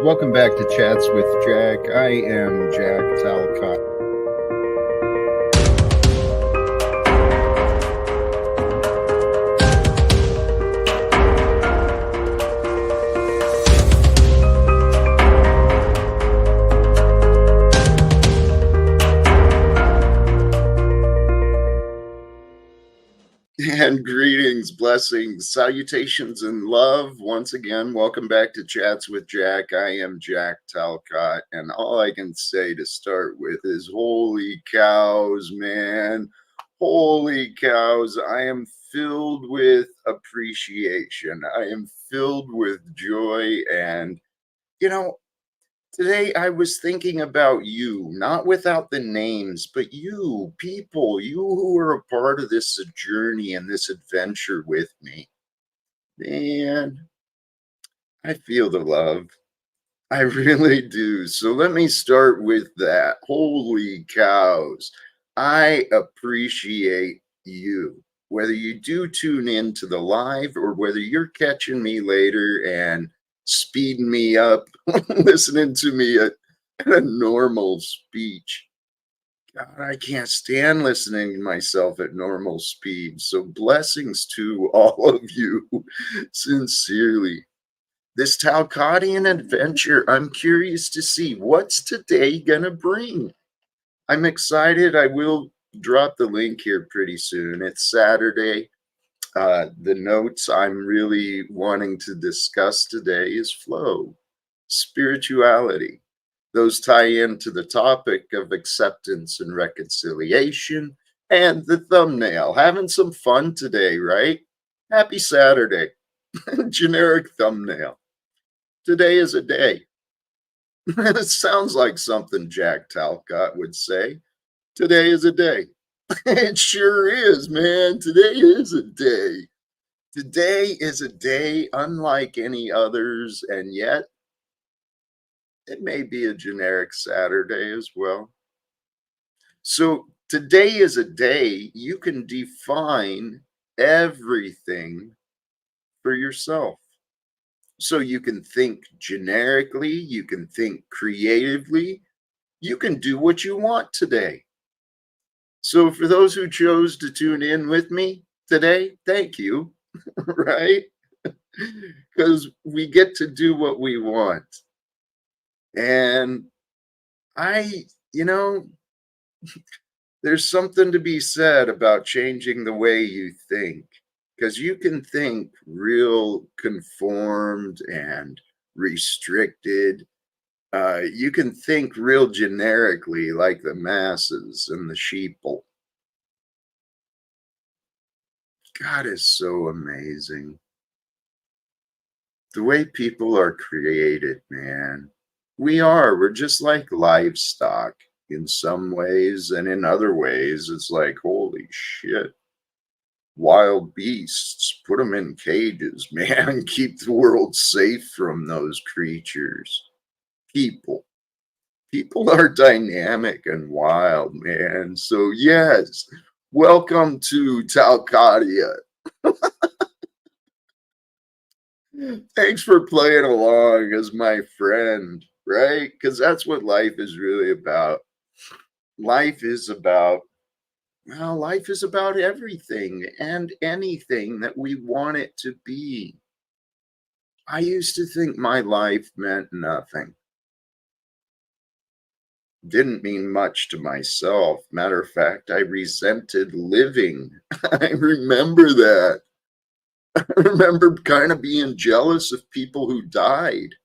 Welcome back to Chats with Jack. I am Jack Talcott. And greetings, blessings, salutations, and love. Once again, welcome back to Chats with Jack. I am Jack Talcott, and all I can say to start with is holy cows, man. Holy cows. I am filled with appreciation. I am filled with joy. And, today I was thinking about you, not without the names, but you, people, you who are a part of this journey and this adventure with me. Man, I feel the love. I really do. So let me start with that. Holy cows. I appreciate you. Whether you do tune in to the live or whether you're catching me later and speeding me up, listening to me at a normal speech. God, I can't stand listening to myself at normal speed. So blessings to all of you, sincerely. This Talcottian adventure, I'm curious to see what's today gonna bring. I'm excited. I will drop the link here pretty soon. It's Saturday. The notes I'm really wanting to discuss today is flow, spirituality. Those tie into the topic of acceptance and reconciliation and the thumbnail. Having some fun today, right? Happy Saturday. Generic thumbnail. Today is a day. It sounds like something Jack Talcott would say. Today is a day. It sure is, man. Today is a day. Today is a day unlike any others, and yet it may be a generic Saturday as well. So today is a day you can define everything for yourself. So you can think generically, you can think creatively, you can do what you want today. So for those who chose to tune in with me today, thank you, right? Because we get to do what we want. And there's something to be said about changing the way you think. Because you can think real conformed and restricted. You can think real generically like the masses and the sheeple. God is so amazing. The way people are created, man. We're just like livestock in some ways, and in other ways, it's like, holy shit. Wild beasts, put them in cages, man. Keep the world safe from those creatures. People. People are dynamic and wild, man. So yes, welcome to Talcott. Thanks for playing along as my friend, right? Because that's what life is really about. Life is about, well, life is about everything and anything that we want it to be. I used to think my life meant nothing. Didn't mean much to myself. Matter of fact, I resented living. I remember that. I remember kind of being jealous of people who died.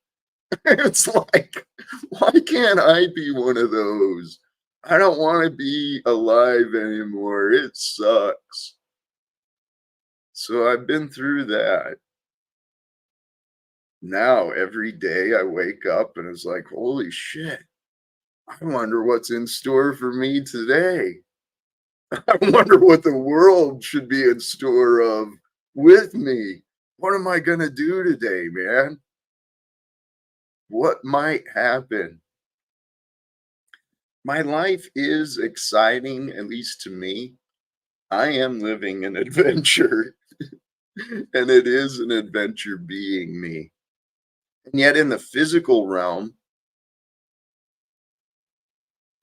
It's like, why can't I be one of those? I don't want to be alive anymore. It sucks. So I've been through that. Now every day I wake up and it's like, holy shit, I wonder what's in store for me today. I wonder what the world should be in store of with me. What am I going to do today, man? What might happen? My life is exciting, at least to me. I am living an adventure, and it is an adventure being me. And yet, in the physical realm,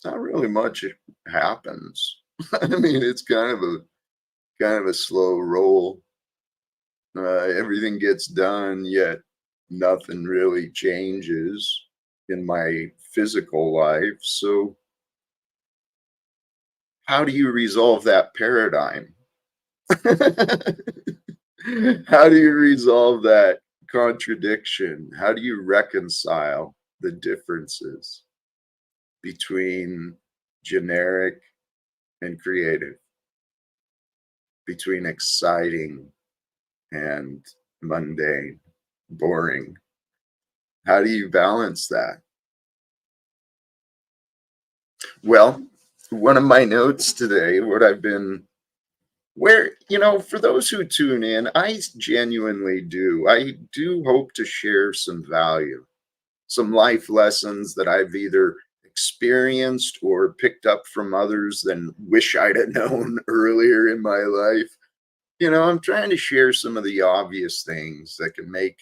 not really much happens. I mean, it's kind of a slow roll. Everything gets done, yet nothing really changes in my physical life. So, how do you resolve that paradigm? How do you resolve that contradiction? How do you reconcile the differences between generic and creative, between exciting and mundane, boring? How do you balance that? Well, one of my notes today, what I've been where, for those who tune in, I genuinely do. I do hope to share some value, some life lessons that I've either experienced or picked up from others than wish I'd have known earlier in my life. I'm trying to share some of the obvious things that can make,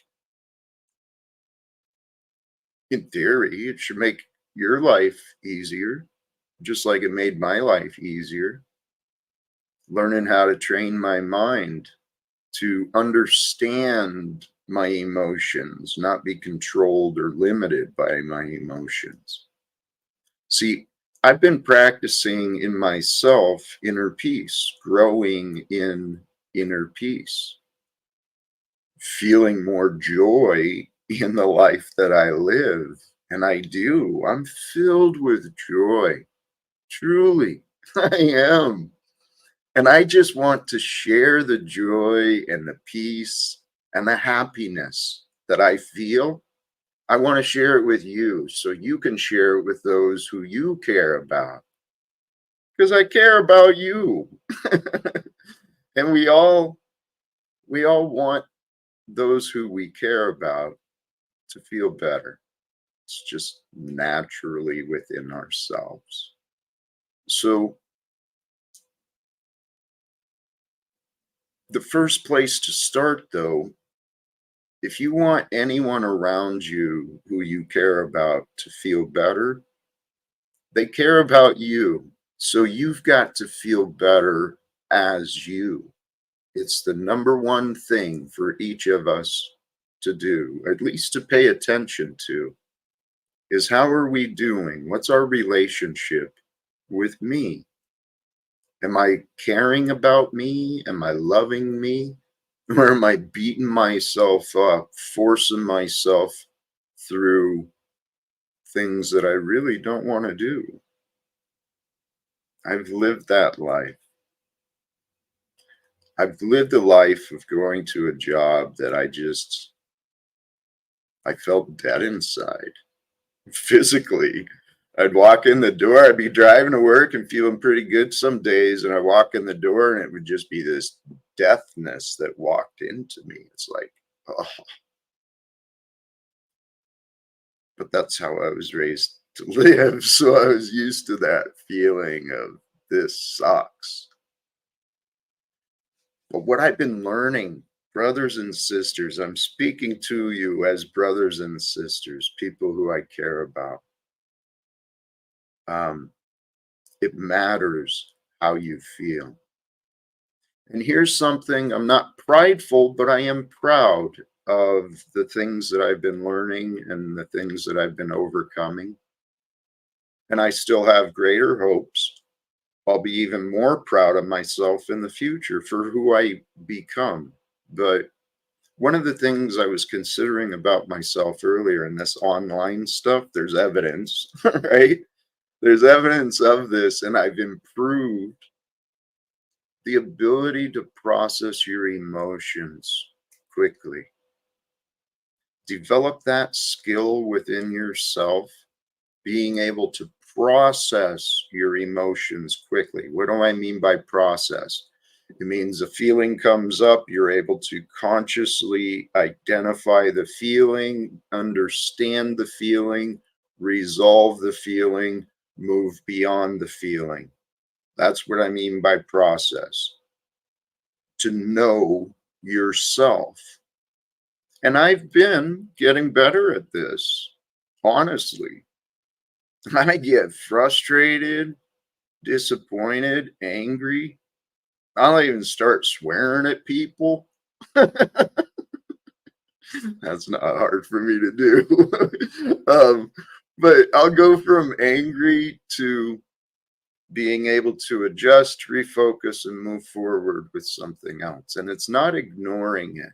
in theory, it should make your life easier, just like it made my life easier. Learning how to train my mind to understand my emotions, not be controlled or limited by my emotions. See, I've been practicing in myself inner peace, growing in inner peace, feeling more joy in the life that I live. And I do. I'm filled with joy. Truly, I am. And I just want to share the joy and the peace and the happiness that I feel. I want to share it with you so you can share it with those who you care about because I care about you. And we all want those who we care about to feel better. It's just naturally within ourselves. So the first place to start though, if you want anyone around you who you care about to feel better, they care about you. So you've got to feel better as you. It's the number one thing for each of us to do, at least to pay attention to, is how are we doing? What's our relationship with me? Am I caring about me? Am I loving me? Or am I beating myself up, forcing myself through things that I really don't want to do? I've lived that life. I've lived a life of going to a job that I felt dead inside, physically. I'd walk in the door, I'd be driving to work and feeling pretty good some days, and I walk in the door and it would just be this deathness that walked into me. It's like, oh, but that's how I was raised to live. So I was used to that feeling of this sucks. But what I've been learning, brothers and sisters, I'm speaking to you as brothers and sisters, people who I care about. Um, it matters how you feel. And here's something, I'm not prideful, but I am proud of the things that I've been learning and the things that I've been overcoming. And I still have greater hopes. I'll be even more proud of myself in the future for who I become. But one of the things I was considering about myself earlier in this online stuff, there's evidence, right? There's evidence of this, and I've improved the ability to process your emotions quickly. Develop that skill within yourself, being able to process your emotions quickly. What do I mean by process? It means a feeling comes up, you're able to consciously identify the feeling, understand the feeling, resolve the feeling, move beyond the feeling. That's what I mean by process. To know yourself. And I've been getting better at this, honestly. I get frustrated, disappointed, angry. I'll even start swearing at people. That's not hard for me to do. But I'll go from angry to being able to adjust, refocus, and move forward with something else. And it's not ignoring it,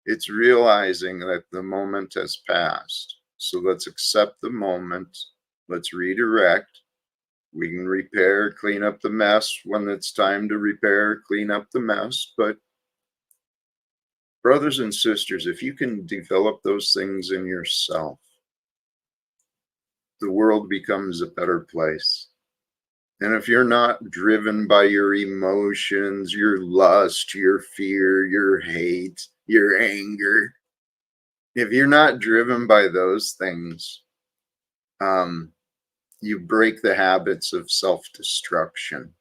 it's realizing that the moment has passed. So let's accept the moment, let's redirect. We can repair, clean up the mess when it's time to repair, clean up the mess. But brothers and sisters, if you can develop those things in yourself, the world becomes a better place. And if you're not driven by your emotions, your lust, your fear, your hate, your anger, if you're not driven by those things, you break the habits of self-destruction.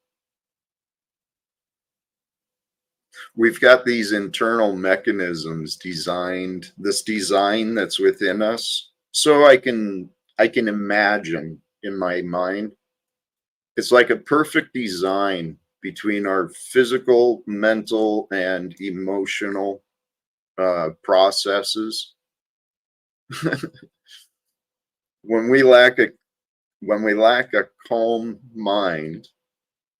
We've got these internal mechanisms designed, this design that's within us. So I can imagine in my mind, it's like a perfect design between our physical, mental, and emotional processes. when we lack a when we lack a calm mind,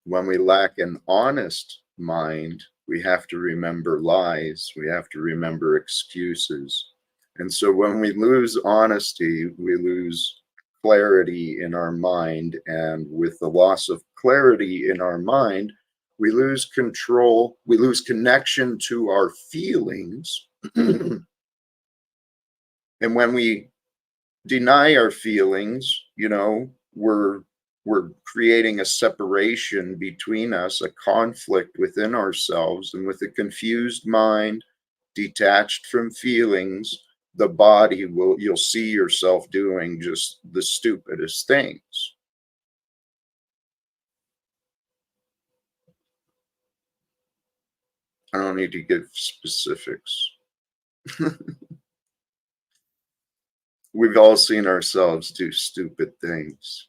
when we lack an honest mind, we have to remember lies, we have to remember excuses. And so when we lose honesty, we lose clarity in our mind. And with the loss of clarity in our mind, we lose control, we lose connection to our feelings. And when we deny our feelings, we're creating a separation between us, a conflict within ourselves. And with a confused mind, detached from feelings, the body you'll see yourself doing just the stupidest things. I don't need to give specifics. We've all seen ourselves do stupid things.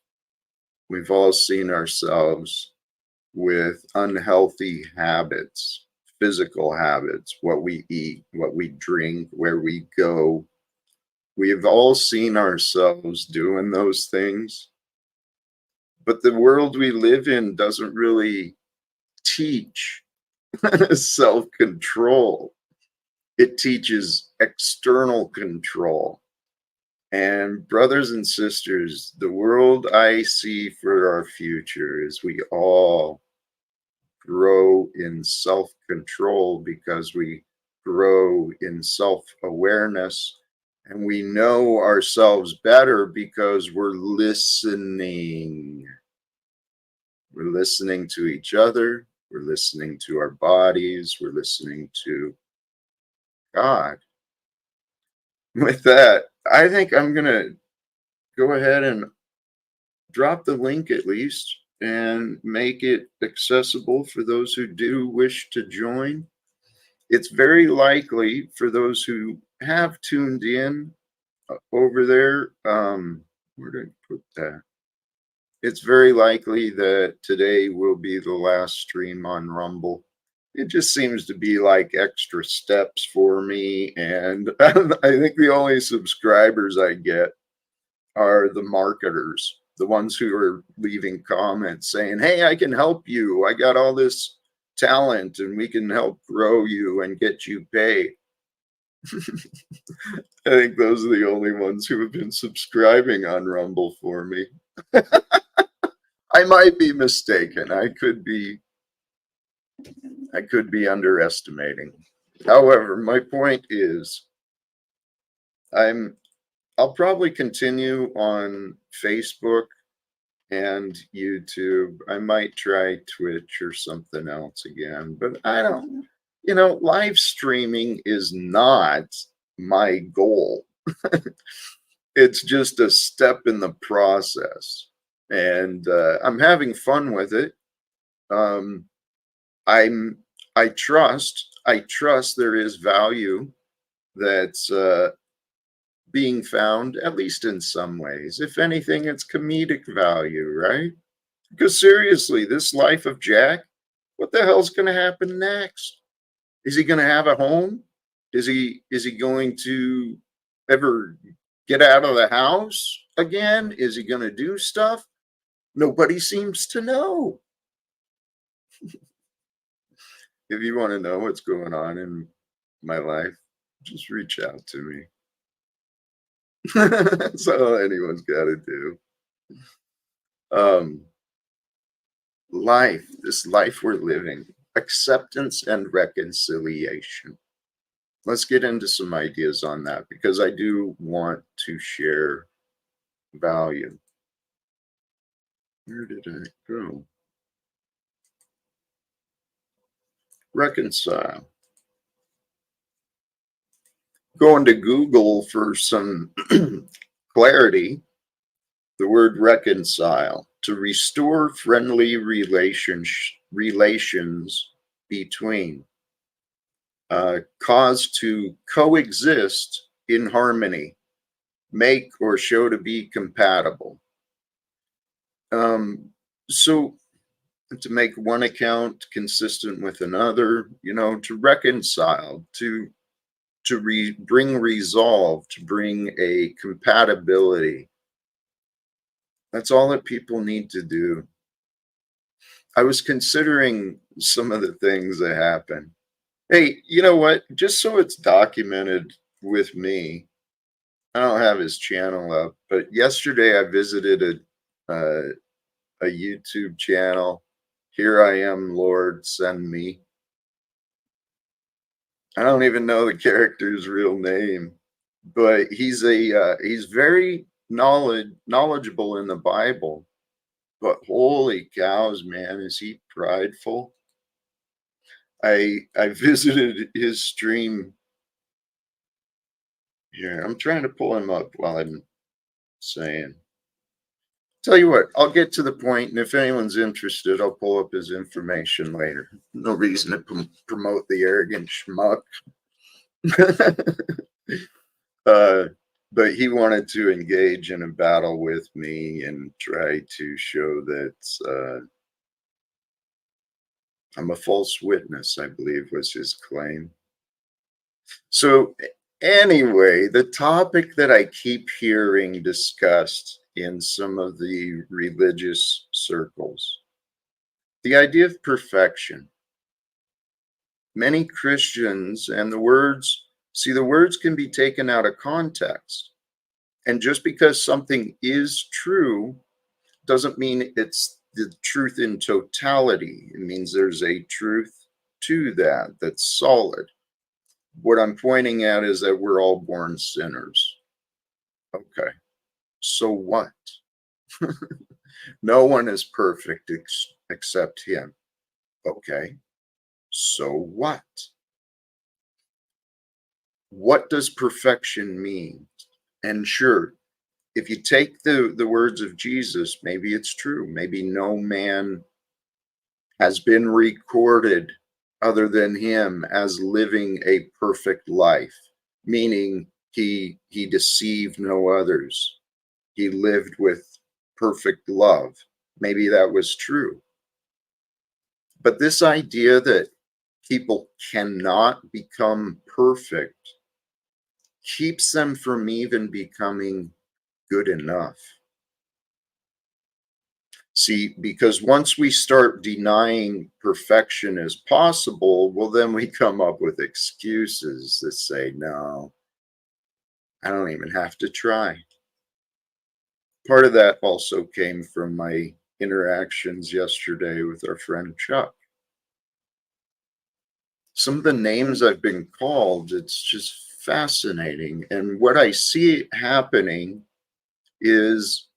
We've all seen ourselves with unhealthy habits, physical habits, what we eat, what we drink, where we go. We have all seen ourselves doing those things, but the world we live in doesn't really teach self control. It teaches external control. And brothers and sisters, the world I see for our future is we all grow in self control because we grow in self awareness, and we know ourselves better because we're listening. We're listening to each other, we're listening to our bodies, we're listening to God. With that, I think I'm going to go ahead and drop the link at least and make it accessible for those who do wish to join. It's very likely for those who have tuned in over there. Where did I put that? It's very likely that today will be the last stream on Rumble. It just seems to be like extra steps for me. And I think the only subscribers I get are the marketers, the ones who are leaving comments saying, hey, I can help you. I got all this talent and we can help grow you and get you paid. I think those are the only ones who have been subscribing on Rumble for me. I might be mistaken. I could be underestimating. However, my point is I'm I'll probably continue on Facebook and YouTube. I might try Twitch or something else again, but I don't, live streaming is not my goal. It's just a step in the process. And I'm having fun with it. Um, I'm, I trust there is value that's being found, at least in some ways. If anything, it's comedic value, right? Because seriously, this life of Jack, what the hell's going to happen next? Is he going to have a home? Is he going to ever get out of the house again? Is he going to do stuff? Nobody seems to know. If you want to know what's going on in my life, just reach out to me. That's all anyone's got to do. Um, this life we're living, acceptance and reconciliation. Let's get into some ideas on that because I do want to share value. Where did I go? Reconcile. Going to Google for some clarity. The word reconcile, to restore friendly relations between, cause to coexist in harmony, make or show to be compatible. So to make one account consistent with another, to reconcile, to bring resolve, to bring a compatibility. That's all that people need to do. I was considering some of the things that happen. Hey, you know what? Just so it's documented with me, I don't have his channel up, but yesterday I visited a YouTube channel. Here I am, Lord, send me. I don't even know the character's real name, but he's very knowledgeable in the Bible. But holy cows, man, is he prideful? I visited his stream here. I'm trying to pull him up while I'm saying. Tell you what, I'll get to the point, and if anyone's interested, I'll pull up his information later. No reason to promote the arrogant schmuck. But he wanted to engage in a battle with me and try to show that I'm a false witness, I believe was his claim. So anyway, the topic that I keep hearing discussed in some of the religious circles, the idea of perfection. Many Christians and the words can be taken out of context. And just because something is true doesn't mean it's the truth in totality. It means there's a truth to that that's solid. What I'm pointing at is that we're all born sinners. Okay, so what? No one is perfect except him. Okay, so what? What does perfection mean? And sure, if you take the words of Jesus, maybe it's true. Maybe no man has been recorded other than him as living a perfect life, meaning he deceived no others. He lived with perfect love. Maybe that was true. But this idea that people cannot become perfect keeps them from even becoming good enough. See, because once we start denying perfection as possible, well, then we come up with excuses that say, no, I don't even have to try. Part of that also came from my interactions yesterday with our friend Chuck. Some of the names I've been called, it's just fascinating. And what I see happening is,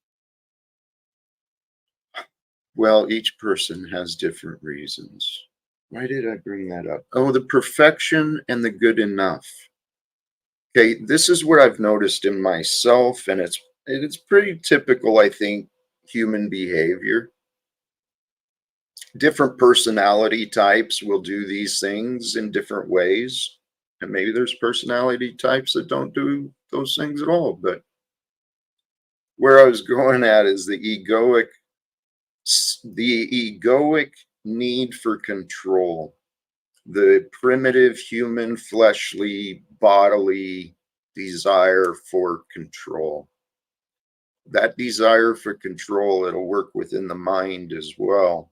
well, each person has different reasons. Why did I bring that up? Oh, the perfection and the good enough. Okay, this is what I've noticed in myself, and it's pretty typical, I think, human behavior. Different personality types will do these things in different ways. And maybe there's personality types that don't do those things at all. But where I was going at is the egoic need for control, the primitive human fleshly bodily desire for control. That desire for control, it'll work within the mind as well.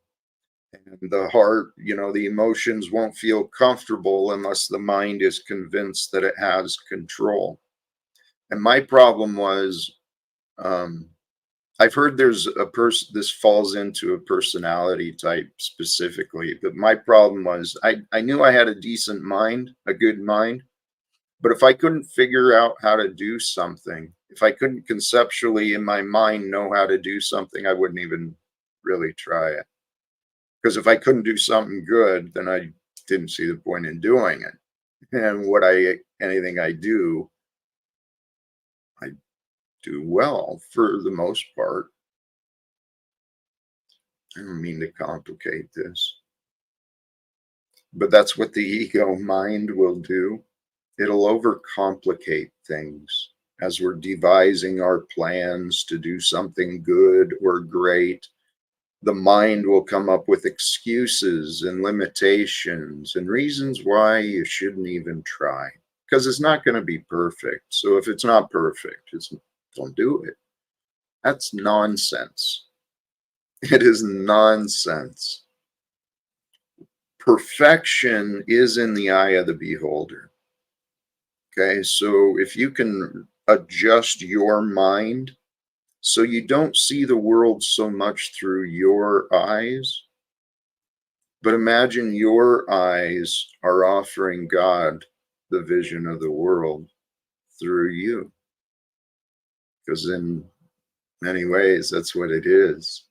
And the heart, the emotions won't feel comfortable unless the mind is convinced that it has control. And my problem was, um, I've heard there's a person, this falls into a personality type specifically, but my problem was I knew I had a decent mind, a good mind, but if I couldn't figure out how to do something, if I couldn't conceptually in my mind know how to do something, I wouldn't even really try it. Because if I couldn't do something good, then I didn't see the point in doing it. And anything I do well for the most part. I don't mean to complicate this, but that's what the ego mind will do. It'll overcomplicate things as we're devising our plans to do something good or great. The mind will come up with excuses and limitations and reasons why you shouldn't even try, because it's not going to be perfect. So if it's not perfect, don't do it. That's nonsense. It is nonsense. Perfection is in the eye of the beholder. Okay, so if you can adjust your mind so you don't see the world so much through your eyes, but imagine your eyes are offering God the vision of the world through you, because in many ways, that's what it is.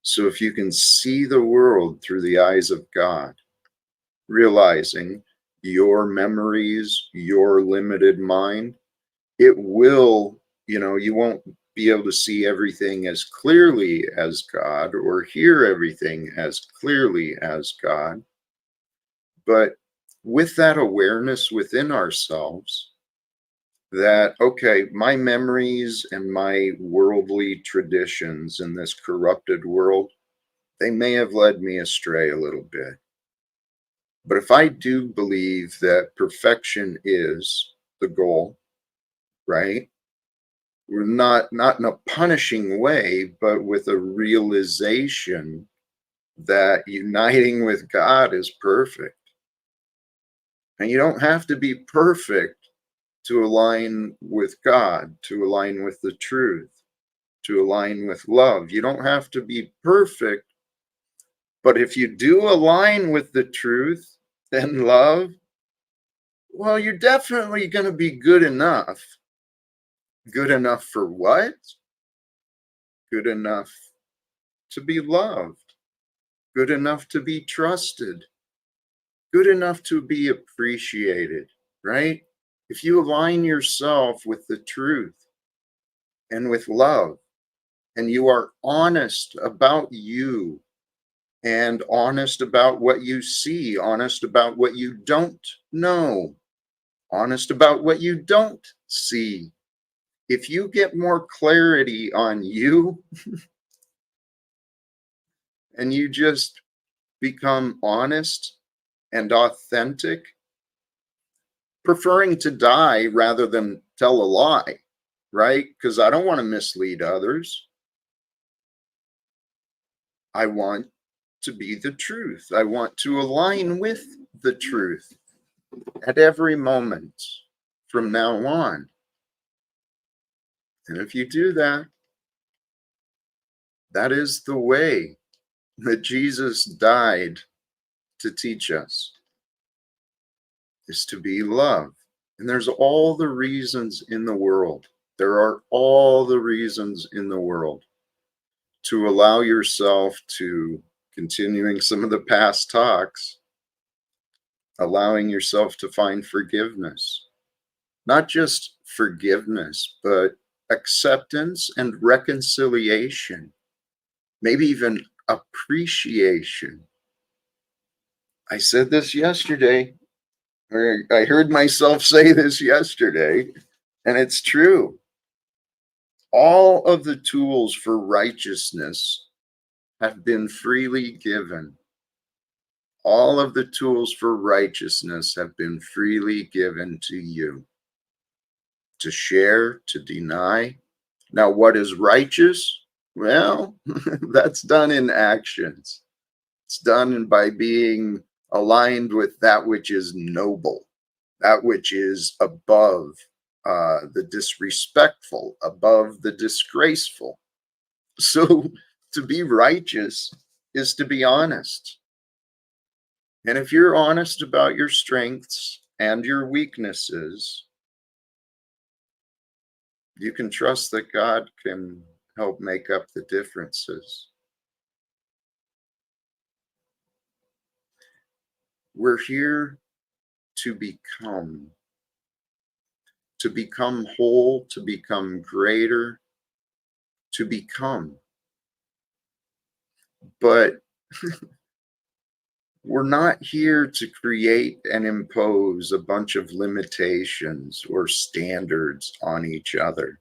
So if you can see the world through the eyes of God, realizing your memories, your limited mind, it will, you won't be able to see everything as clearly as God or hear everything as clearly as God. But with that awareness within ourselves, that, okay, my memories and my worldly traditions in this corrupted world, they may have led me astray a little bit. But if I do believe that perfection is the goal, right? We're not in a punishing way, but with a realization that uniting with God is perfect. And you don't have to be perfect to align with God, to align with the truth, to align with love. You don't have to be perfect, but if you do align with the truth and love, well, you're definitely going to be good enough. Good enough for what? Good enough to be loved. Good enough to be trusted. Good enough to be appreciated, right? If you align yourself with the truth, and with love, and you are honest about you, and honest about what you see, honest about what you don't know, honest about what you don't see. If you get more clarity on you and you just become honest and authentic, preferring to die rather than tell a lie, right? Because I don't want to mislead others. I want to be the truth. I want to align with the truth at every moment from now on. And if you do that, that is the way that Jesus died to teach us, is to be love. And there's all the reasons in the world. There are all the reasons in the world to allow yourself to, continuing some of the past talks, allowing yourself to find forgiveness. Not just forgiveness, but acceptance and reconciliation, maybe even appreciation. I said this yesterday, or I heard myself say this yesterday, and it's true. All of the tools for righteousness have been freely given. All of the tools for righteousness have been freely given to you to share, to deny. Now, what is righteous? Well, that's done in actions. It's done by being aligned with that which is noble, that which is above the disrespectful, above the disgraceful. So to be righteous is to be honest. And if you're honest about your strengths and your weaknesses, you can trust that God can help make up the differences. We're here to become whole, to become greater, to become. But we're not here to create and impose a bunch of limitations or standards on each other.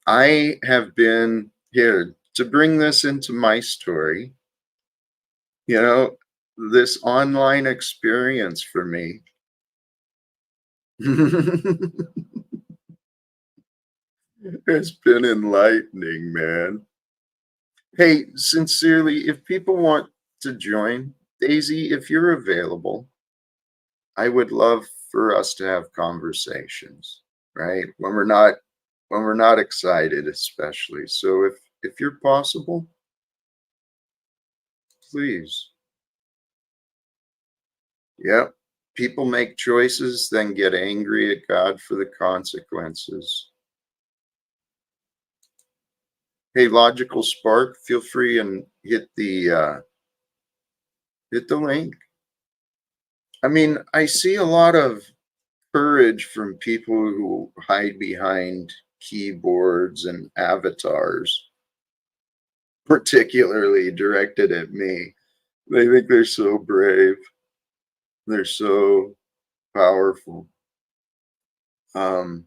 I have been here to bring this into my story. You know, this online experience for me has been enlightening, man. Hey, sincerely, if people want to join, Daisy, if you're available, I would love for us to have conversations, right? When we're not excited, especially. So if you're possible, please. Yep. People make choices, then get angry at God for the consequences. Hey, Logical Spark, feel free and hit the link. I mean, I see a lot of courage from people who hide behind keyboards and avatars, particularly directed at me. They think they're so brave. They're so powerful. Um,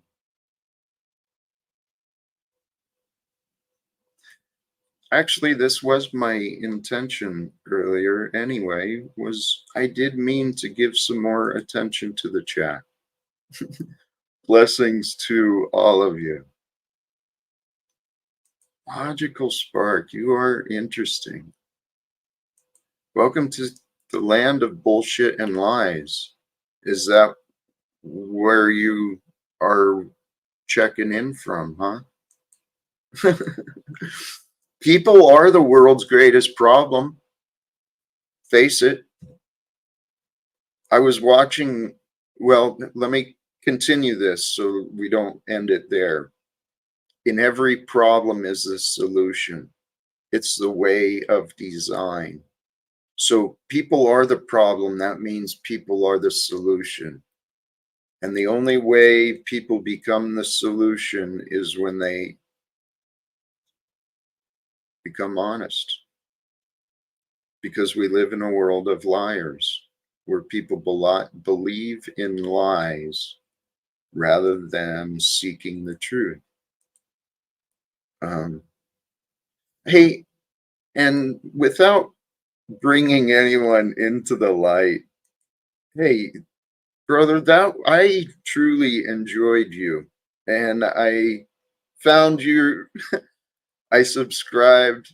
Actually, this was my intention earlier anyway, was I did mean to give some more attention to the chat. Blessings to all of you. Logical Spark, you are interesting. Welcome to the land of bullshit and lies. Is that where you are checking in from, huh? People are the world's greatest problem. Face it. I was watching, well, let me continue this so we don't end it there. In every problem is a solution. It's the way of design. So people are the problem. That means people are the solution. And the only way people become the solution is when they become honest, because we live in a world of liars where people believe in lies rather than seeking the truth. Um, hey, and without bringing anyone into the light, hey, brother, that I truly enjoyed you, and I found you. I subscribed.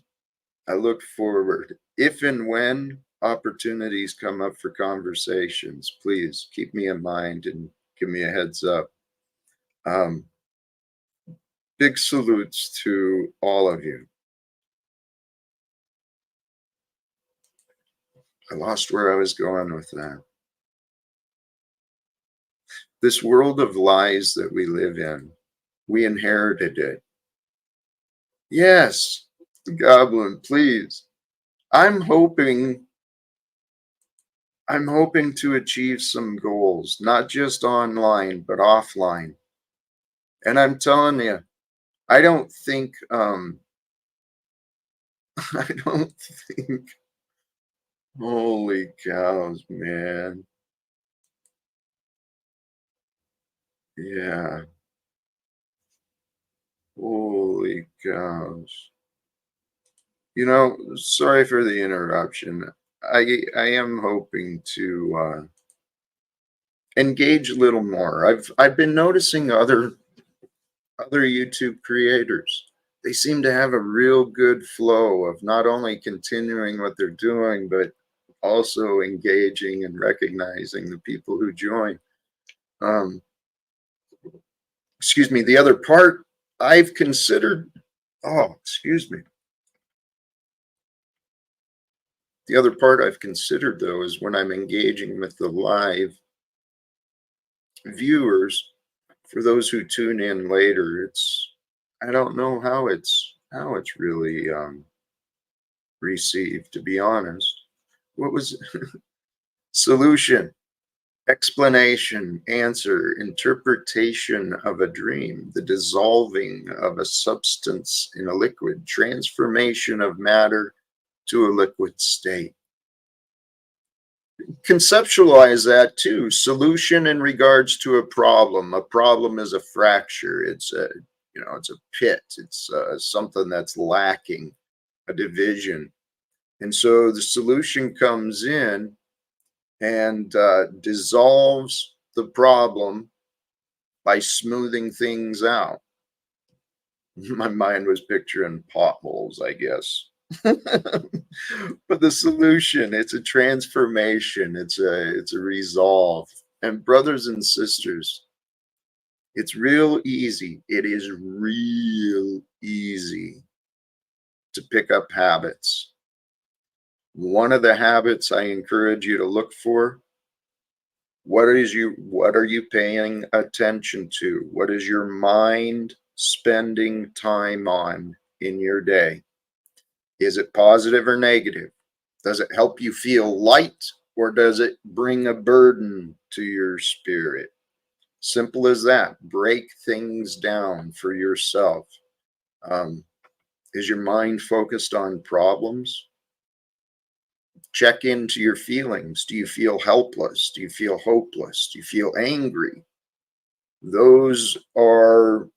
I look forward. If and when opportunities come up for conversations, please keep me in mind and give me a heads up. Um, Big salutes to all of you. I lost where I was going with that. This world of lies that we live in, we inherited it. Yes, Goblin, please. I'm hoping I'm hoping to achieve some goals, not just online, but offline. And I'm telling you, I don't think I don't think holy cows, man. Yeah, holy cows. Sorry for the interruption. I am hoping to engage a little more. I've been noticing other YouTube creators. They seem to have a real good flow of not only continuing what they're doing, but also engaging and recognizing the people who join. Um, Excuse me. The other part I've considered, oh, excuse me. The other part I've considered, though, is when I'm engaging with the live viewers, for those who tune in later, I don't know how it's really received, to be honest. What was solution, explanation, answer, interpretation of a dream, the dissolving of a substance in a liquid, transformation of matter to a liquid state? Conceptualize that too. Solution in regards to a problem. A problem is a fracture. It's a pit. It's something that's lacking, a division. And so the solution comes in and dissolves the problem by smoothing things out. My mind was picturing potholes, I guess. But the solution, it's a transformation, it's a resolve. And brothers and sisters, it's real easy. It is real easy to pick up habits. One of the habits I encourage you to look for, what are you paying attention to? What is your mind spending time on in your day? Is it positive or negative? Does it help you feel light, or does it bring a burden to your spirit? Simple as that. Break things down for yourself. Is your mind focused on problems? Check into your feelings. Do you feel helpless? Do you feel hopeless? Do you feel angry? Those are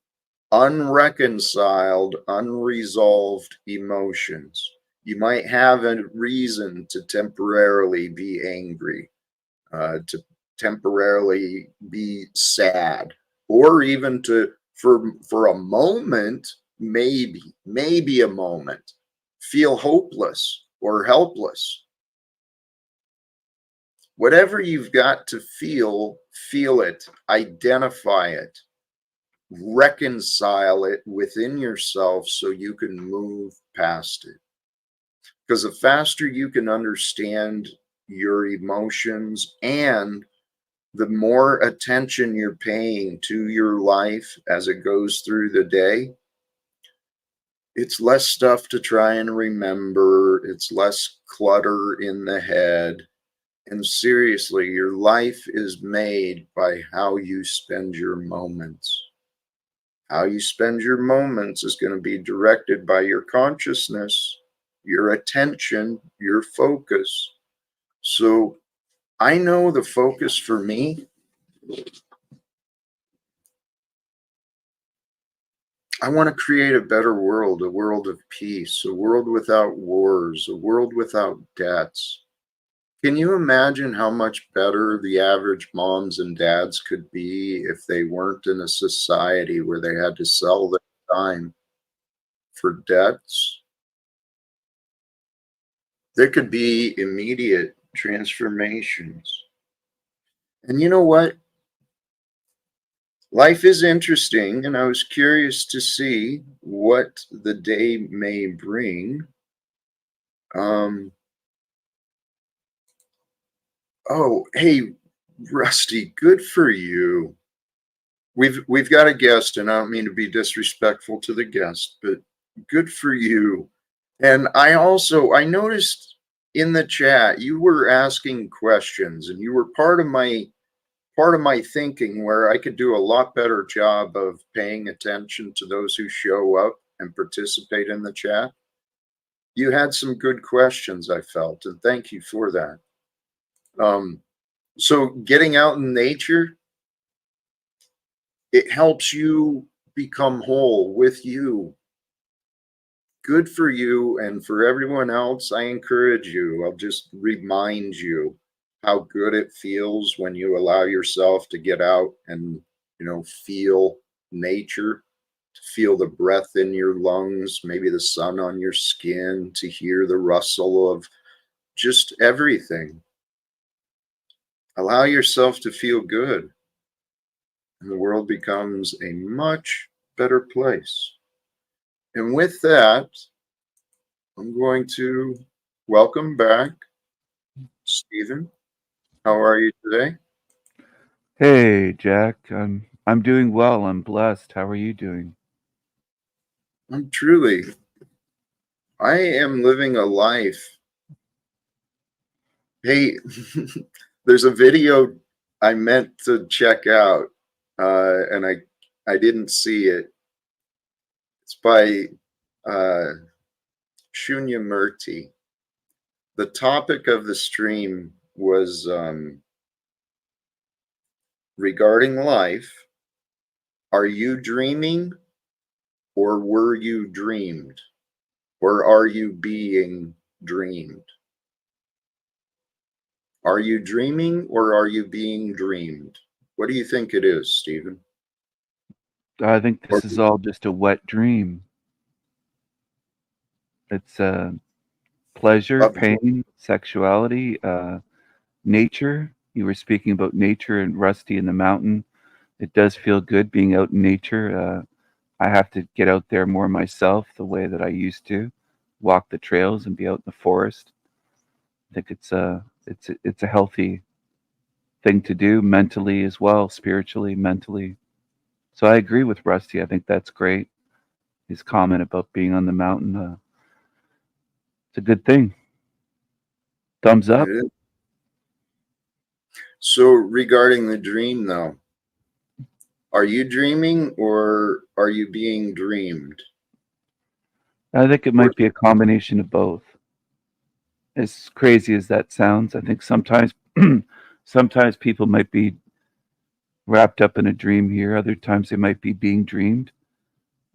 unreconciled, unresolved emotions. You might have a reason to temporarily be angry, to temporarily be sad, or even for a moment, maybe a moment, feel hopeless or helpless. Whatever you've got to feel it, identify it, reconcile it within yourself so you can move past it. Because the faster you can understand your emotions and the more attention you're paying to your life as it goes through the day, it's less stuff to try and remember. It's less clutter in the head. And seriously, your life is made by how you spend your moments. How you spend your moments is going to be directed by your consciousness, your attention, your focus. So I know the focus for me, I want to create a better world, a world of peace, a world without wars, a world without debts. Can you imagine how much better the average moms and dads could be if they weren't in a society where they had to sell their time for debts? There could be immediate transformations. And you know what? Life is interesting, and I was curious to see what the day may bring. Um, oh, hey, Rusty, good for you. We've got a guest, and I don't mean to be disrespectful to the guest, but good for you. And I noticed in the chat you were asking questions, and you were part of my thinking where I could do a lot better job of paying attention to those who show up and participate in the chat. You had some good questions, I felt, and thank you for that. Um, so getting out in nature, it helps you become whole with you. Good for you, and for everyone else, I encourage you. I'll just remind you how good it feels when you allow yourself to get out and, feel nature, to feel the breath in your lungs, maybe the sun on your skin, to hear the rustle of just everything. Allow yourself to feel good, and the world becomes a much better place. And with that, I'm going to welcome back Stephen. How are you today? Hey, Jack. I'm doing well. I'm blessed. How are you doing? I'm truly, I am living a life. Hey, there's a video I meant to check out, and I didn't see it. It's by Shunya Murti. The topic of the stream was regarding life. Are you dreaming, or were you dreamed? Or are you being dreamed? Are you dreaming, or are you being dreamed? What do you think it is, Stephen? I think Or this is all just a wet dream. It's pleasure, of pain, sexuality, nature. You were speaking about nature and Rusty in the mountain. It does feel good being out in nature. I have to get out there more myself the way that I used to, walk the trails and be out in the forest. I think it's a healthy thing to do mentally as well, spiritually, mentally. So I agree with Rusty. I think that's great. His comment about being on the mountain, it's a good thing. Thumbs it up. is. So regarding the dream, though, are you dreaming, or are you being dreamed? I think it Or might be a combination of both. As crazy as that sounds, I think sometimes sometimes people might be wrapped up in a dream here. Other times they might be being dreamed.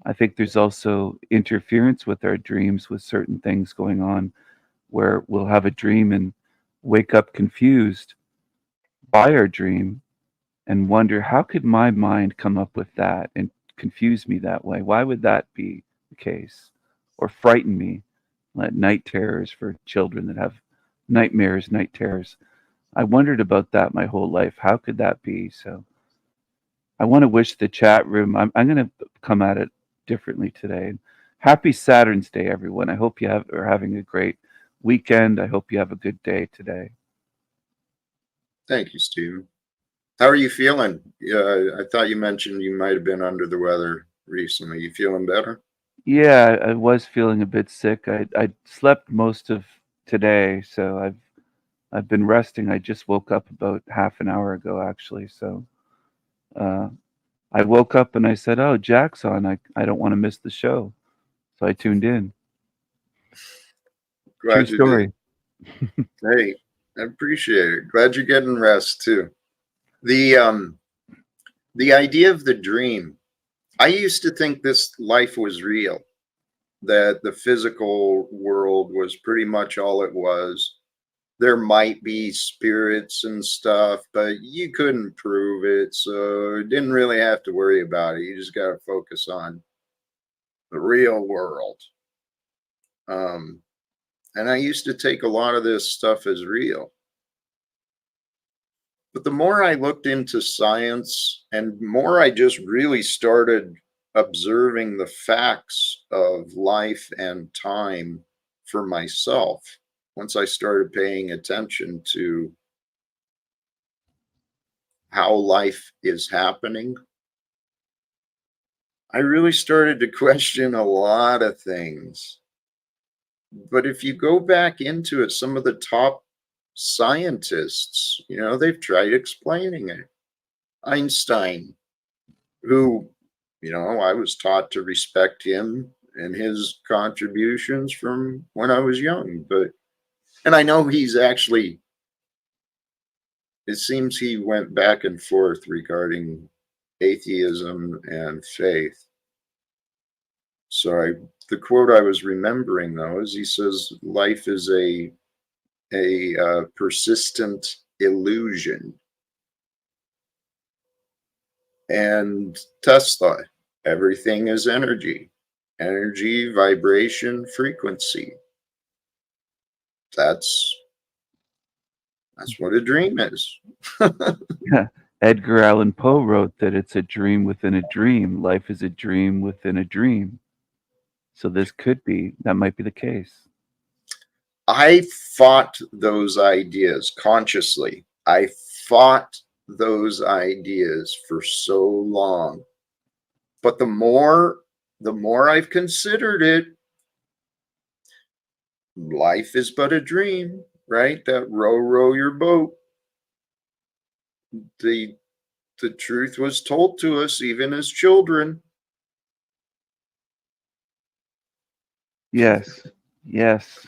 I think there's also interference with our dreams with certain things going on where we'll have a dream and wake up confused by our dream and wonder how could my mind come up with that and confuse me that way? Why would that be the case? Or frighten me, like night terrors for children that have nightmares, night terrors. I wondered about that my whole life. How could that be? So I want to wish the chat room, I'm going to come at it differently today. Happy Saturn's Day, everyone. I hope are having a great weekend. I hope you have a good day today. thank you, Stephen. How are you feeling? I thought you mentioned you might have been under the weather recently. You feeling better? Yeah, I was feeling a bit sick. I slept most of today, so I've I've been resting. I just woke up about half an hour ago, actually. So uh, I woke up and I said, "Oh, Jack's on. I don't want to miss the show." So I tuned in. True Glad you did. story. Hey, I appreciate it. Glad you're getting rest too. The idea of the dream. I used to think this life was real, that the physical world was pretty much all it was. There might be spirits and stuff, but you couldn't prove it, so you didn't really have to worry about it. You just got to focus on the real world. Um, and I used to take a lot of this stuff as real. But the more I looked into science and more I just really started observing the facts of life and time for myself, once I started paying attention to how life is happening, I really started to question a lot of things. But if you go back into it, some of the top scientists, they've tried explaining it. Einstein, who, I was taught to respect him and his contributions from when I was young. And I know it seems he went back and forth regarding atheism and faith. So the quote I was remembering though is he says, "Life is a persistent illusion." And Tesla, everything is energy, vibration, frequency. That's what a dream is. Edgar Allan Poe wrote that it's a dream within a dream. Life is a dream within a dream. So that might be the case. I fought those ideas consciously. I fought those ideas for so long. But the more I've considered it, life is but a dream, right? That row your boat. The truth was told to us even as children. Yes. Yes.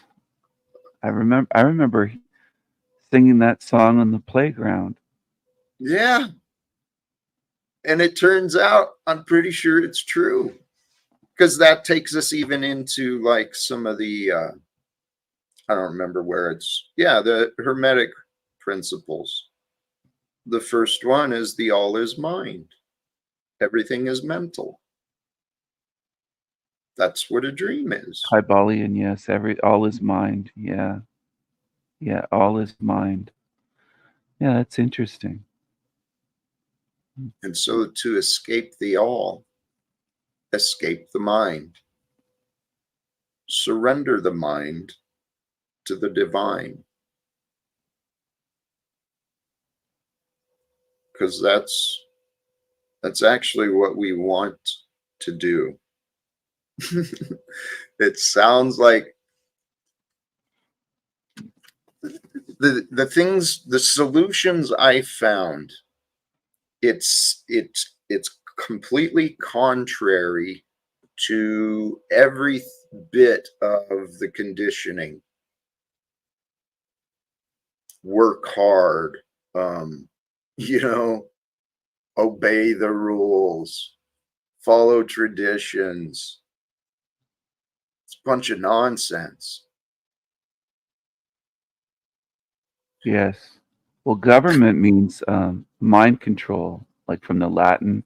I remember singing that song on the playground. Yeah. And it turns out I'm pretty sure it's true. Because that takes us even into like some of the I don't remember where the Hermetic principles. The first one is the all is mind. Everything is mental. That's what a dream is. Kybalion, yes. All is mind. Yeah. Yeah, all is mind. Yeah, that's interesting. And so to escape the all, escape the mind. Surrender the mind to the divine. Because that's actually what we want to do. It sounds like the solutions I found, it's completely contrary to every bit of the conditioning. Work hard, um, you know, obey the rules, follow traditions. It's a bunch of nonsense. Yes. Well, government means mind control, like from the Latin,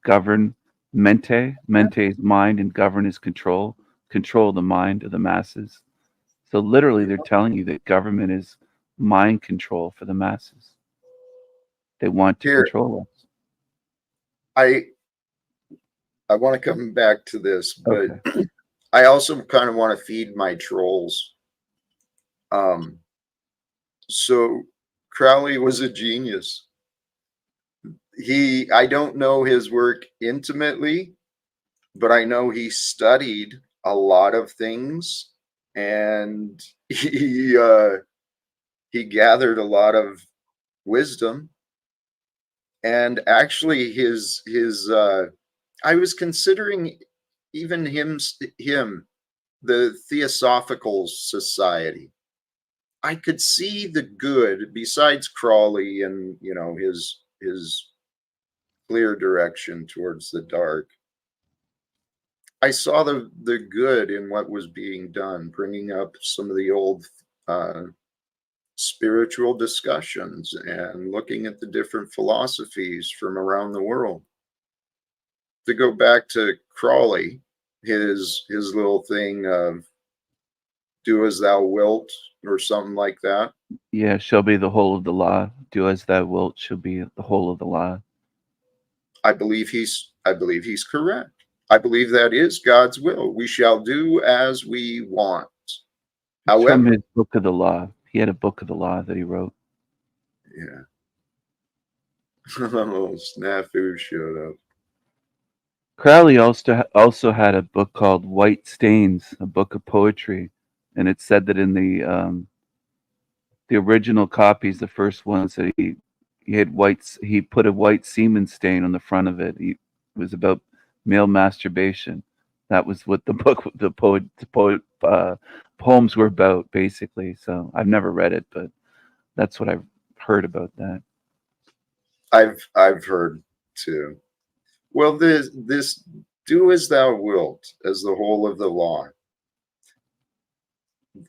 govern, mente. Mente is mind, and govern is control. Control the mind of the masses. So literally, they're telling you that government is mind control for the masses. They want to Here, control us. I want to come back to this, but Okay. I also kind of want to feed my trolls. Um, so Crowley was a genius. I don't know his work intimately, but I know he studied a lot of things, and He gathered a lot of wisdom, and actually his I was considering even him the Theosophical Society. I could see the good besides Crawley and his clear direction towards the dark. I saw the good in what was being done, bringing up some of the old uh, spiritual discussions and looking at the different philosophies from around the world. To go back to Crawley, his little thing of "do as thou wilt" or something like that. Yeah, shall be the whole of the law. Do as thou wilt shall be the whole of the law. I believe he's correct. I believe that is God's will. We shall do as we want. It's from his However, book of the law. He had a book of the law that he wrote. yeah. Oh, snafu showed up. Crowley also had a book called White Stains, a book of poetry, and it said that in the original copies, the first ones that he put a white semen stain on the front of it. It was about male masturbation. That was what the book, poems were about, basically. So I've never read it, but that's what I've heard about that. I've heard too. Well, this "do as thou wilt" as the whole of the law.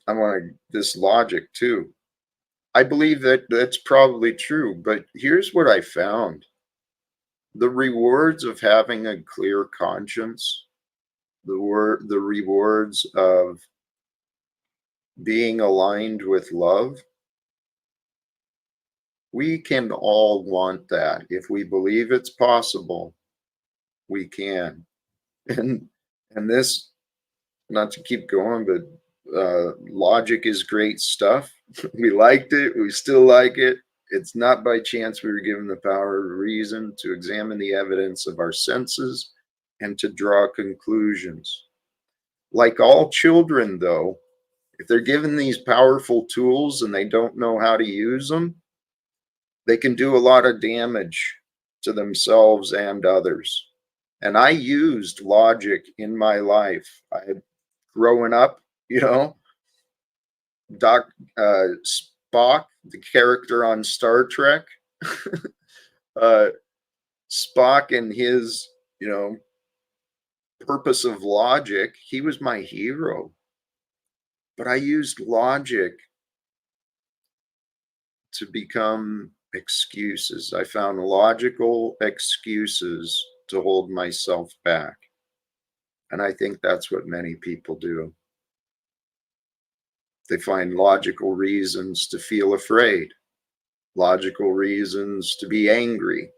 I want this logic too. I believe that that's probably true, but here's what I found: the rewards of having a clear conscience, the rewards of being aligned with love. We can all want that. If we believe it's possible, we can. And and this, not to keep going, but logic is great stuff. We liked it. We still like it. It's not by chance we were given the power of reason to examine the evidence of our senses and to draw conclusions. Like all children, though, if they're given these powerful tools and they don't know how to use them, they can do a lot of damage to themselves and others. And I used logic in my life. I had growing up, you know, Doc Spock, the character on Star Trek, uh, Spock and his, you know, purpose of logic, he was my hero. But I used logic to become excuses. I found logical excuses to hold myself back. And I think that's what many people do. They find logical reasons to feel afraid, logical reasons to be angry.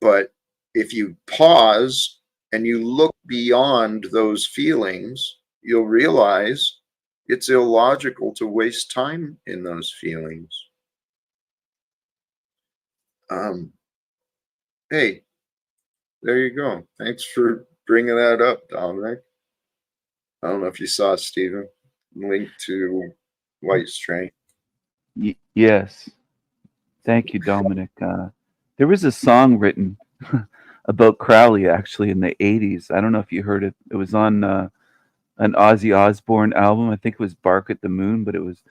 But if you pause and you look beyond those feelings, you'll realize it's illogical to waste time in those feelings. Um, hey, there you go. Thanks for bringing that up, Dominic. I don't know if you saw Stephen link to White Strain. Yes, thank you, Dominic. There was a song written about Crowley actually in the '80s. I don't know if you heard it. It was on an Ozzy Osbourne album. I think it was Bark at the Moon, but it was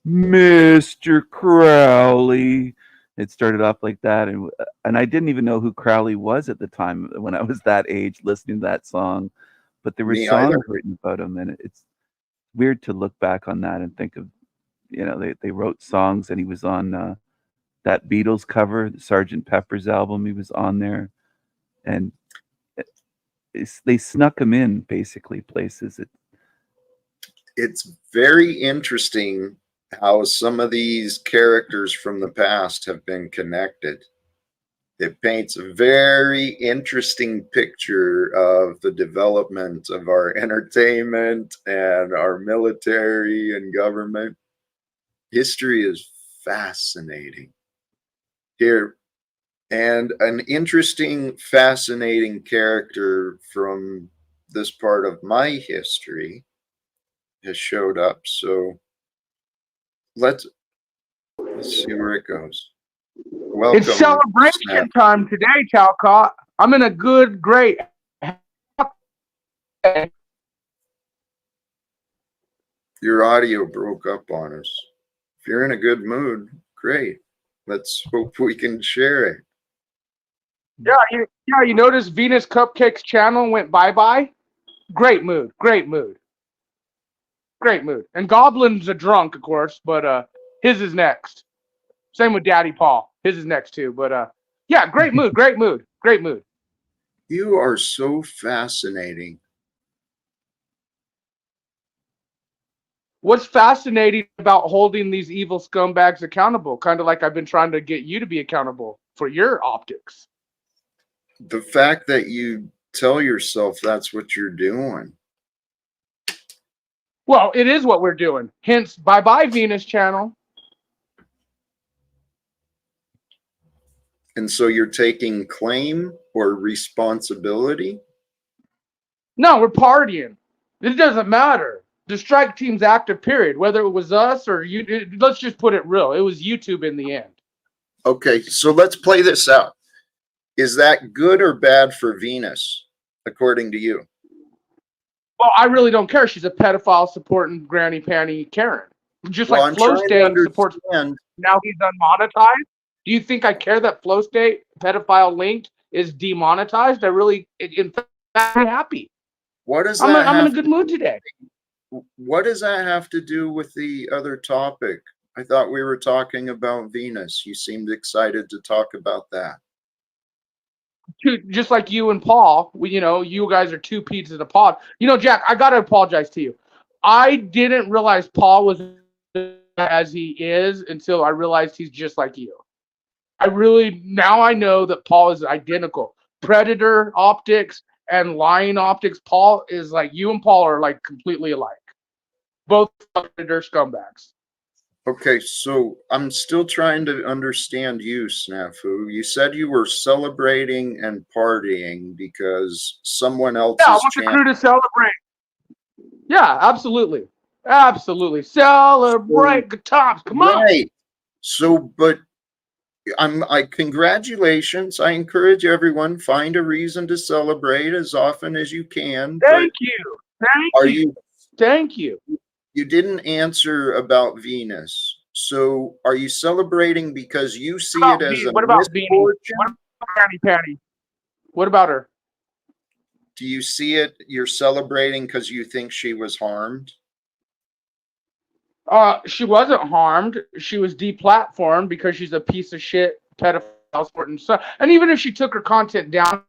Mr. Crowley. It started off like that, and I didn't even know who Crowley was at the time when I was that age listening to that song. But there were Me either. songs written about him, and it's weird to look back on that and think of, they wrote songs, and he was on that Beatles cover, the Sergeant Pepper's album. He was on there, and they snuck him in basically places. It's very interesting how some of these characters from the past have been connected. It paints a very interesting picture of the development of our entertainment and our military and government. History is fascinating. Here, and an interesting, fascinating character from this part of my history has showed up. So let's Let's see where it goes. Welcome, It's celebration Snap. time today, Talcott. I'm in a great. Your audio broke up on us. If you're in a good mood, great. Let's hope we can share it. You notice Venus Cupcake's channel went bye-bye? Great mood. And Goblin's a drunk, of course, but his is next. Same with Daddy Paul. His is next too. But yeah, great mood. You are so fascinating. What's fascinating about holding these evil scumbags accountable? Kind of like I've been trying to get you to be accountable for your optics. The fact that you tell yourself that's what you're doing. Well, it is what we're doing. Hence, bye-bye, Venus channel. And so you're taking claim or responsibility? No, we're partying. It doesn't matter. The strike team's active, period. Whether it was us or you, let's just put it real. It was YouTube in the end. Okay, so let's play this out. Is that good or bad for Venus, according to you? Well, I really don't care. She's a pedophile supporting Granny Panty Karen. Just Well, like Flow State supports. Now he's unmonetized. Do you think I care that Flow State pedophile linked is demonetized? In fact, I'm happy. What does that I'm in a good mood today. What does that have to do with the other topic? I thought we were talking about Venus. You seemed excited to talk about that. Just like you and Paul, you guys are two peas in a pod. Jack, I gotta apologize to you. I didn't realize Paul was as he is until I realized he's just like you. Now I know that Paul is identical. Predator optics and lying optics. Paul is like, you and Paul are like completely alike. Both predator scumbags. Okay, so I'm still trying to understand you, Snafu. You said you were celebrating and partying because someone else's I want the crew to celebrate. Yeah, absolutely. Celebrate. Good times. Come on. Right. So, but congratulations. I encourage everyone, find a reason to celebrate as often as you can. Thank you. Thank you. You didn't answer about Venus. So are you celebrating because you see it as a what about Beanie? What about Granny Patty? What about her? Do you see it? You're celebrating because you think she was harmed? She wasn't harmed. She was deplatformed because she's a piece of shit pedophile. And even if she took her content down,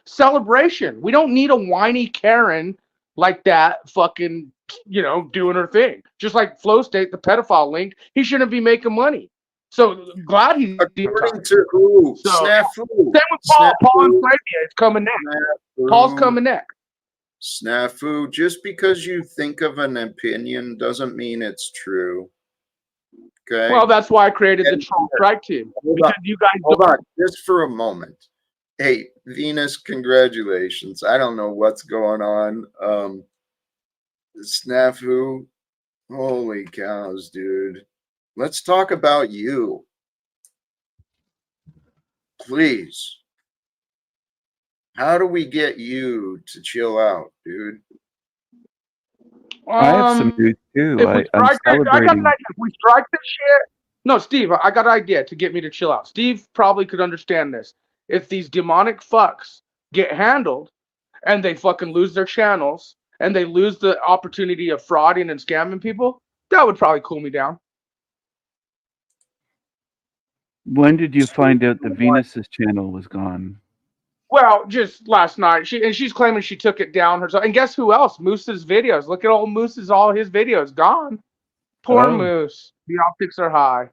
celebration. We don't need a whiny Karen like that fucking, doing her thing. Just like Flow State, the pedophile link, he shouldn't be making money. So glad he's according to who? So, Snafu. Same with Paul. Paul and Flavia is coming next. Snafu. Paul's coming next. Snafu. Just because you think of an opinion doesn't mean it's true. Okay. Well, that's why I created the Troll Strike Team. Because you guys hold on just for a moment. Hey, Venus, congratulations. I don't know what's going on. Snafu, holy cows, dude. Let's talk about you. Please. How do we get you to chill out, dude? I have some news too. I'm celebrating. I got an idea. If we strike this shit. No, Steve, I got an idea to get me to chill out. Steve probably could understand this. If these demonic fucks get handled and they fucking lose their channels and they lose the opportunity of frauding and scamming people, that would probably cool me down. When did you find out the Venus's channel was gone? Well, just last night. She's claiming she took it down herself. And guess who else? Moose's videos. Look at old Moose's, all his videos gone. Poor Moose. The optics are high.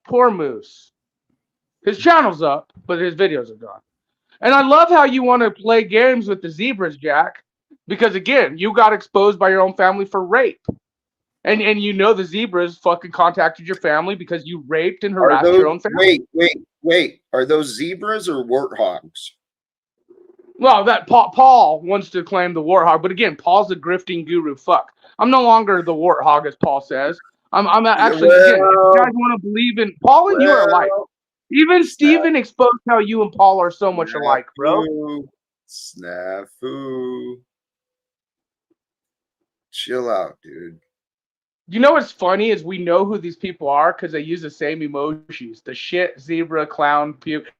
Poor Moose. His channel's up, but his videos are gone. And I love how you want to play games with the zebras, Jack. Because again, you got exposed by your own family for rape. And the zebras fucking contacted your family because you raped and harassed your own family. Wait. Are those zebras or warthogs? Well, that Paul wants to claim the warthog. But again, Paul's a grifting guru fuck. I'm no longer the warthog, as Paul says. I'm Yeah, actually, again, if you guys well, want to believe in Paul and you are alike. well, Even snap, Steven exposed how you and Paul are so much alike, bro. snafu, snafu. Chill out, dude. You know what's funny is we know who these people are because they use the same emojis: the shit, zebra, clown, puke.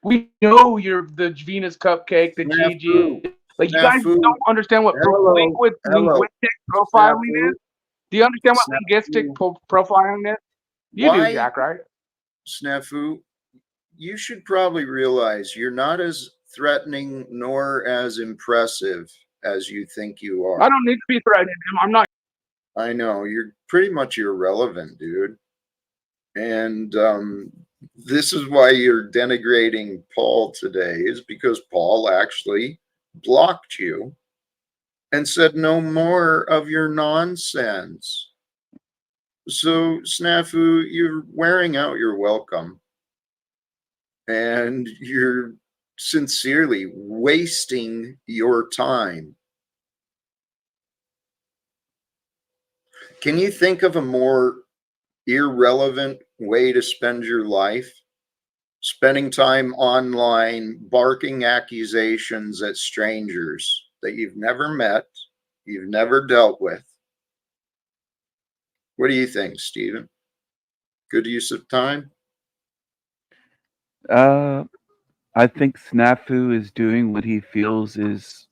We know you're the Venus cupcake, the Snafu, Gigi. Like you guys snafu. don't understand what Hello, hello. linguistic profiling Snafu, is. Do you understand what linguistic snafu. profiling is? You do, Why, Jack, right? snafu? You should probably realize you're not as threatening nor as impressive as you think you I are. don't need to be threatening him. I'm not. I know you're pretty much irrelevant, dude. And this is why you're denigrating Paul today, is because Paul actually blocked you and said no more of your nonsense. So, Snafu, you're wearing out your welcome and you're sincerely wasting your time. Can you think of a more irrelevant way to spend your life? Spending time online, barking accusations at strangers that you've never met, you've never dealt with. What do you think, Stephen? Good use of time? Uh, I think Snafu is doing what he feels is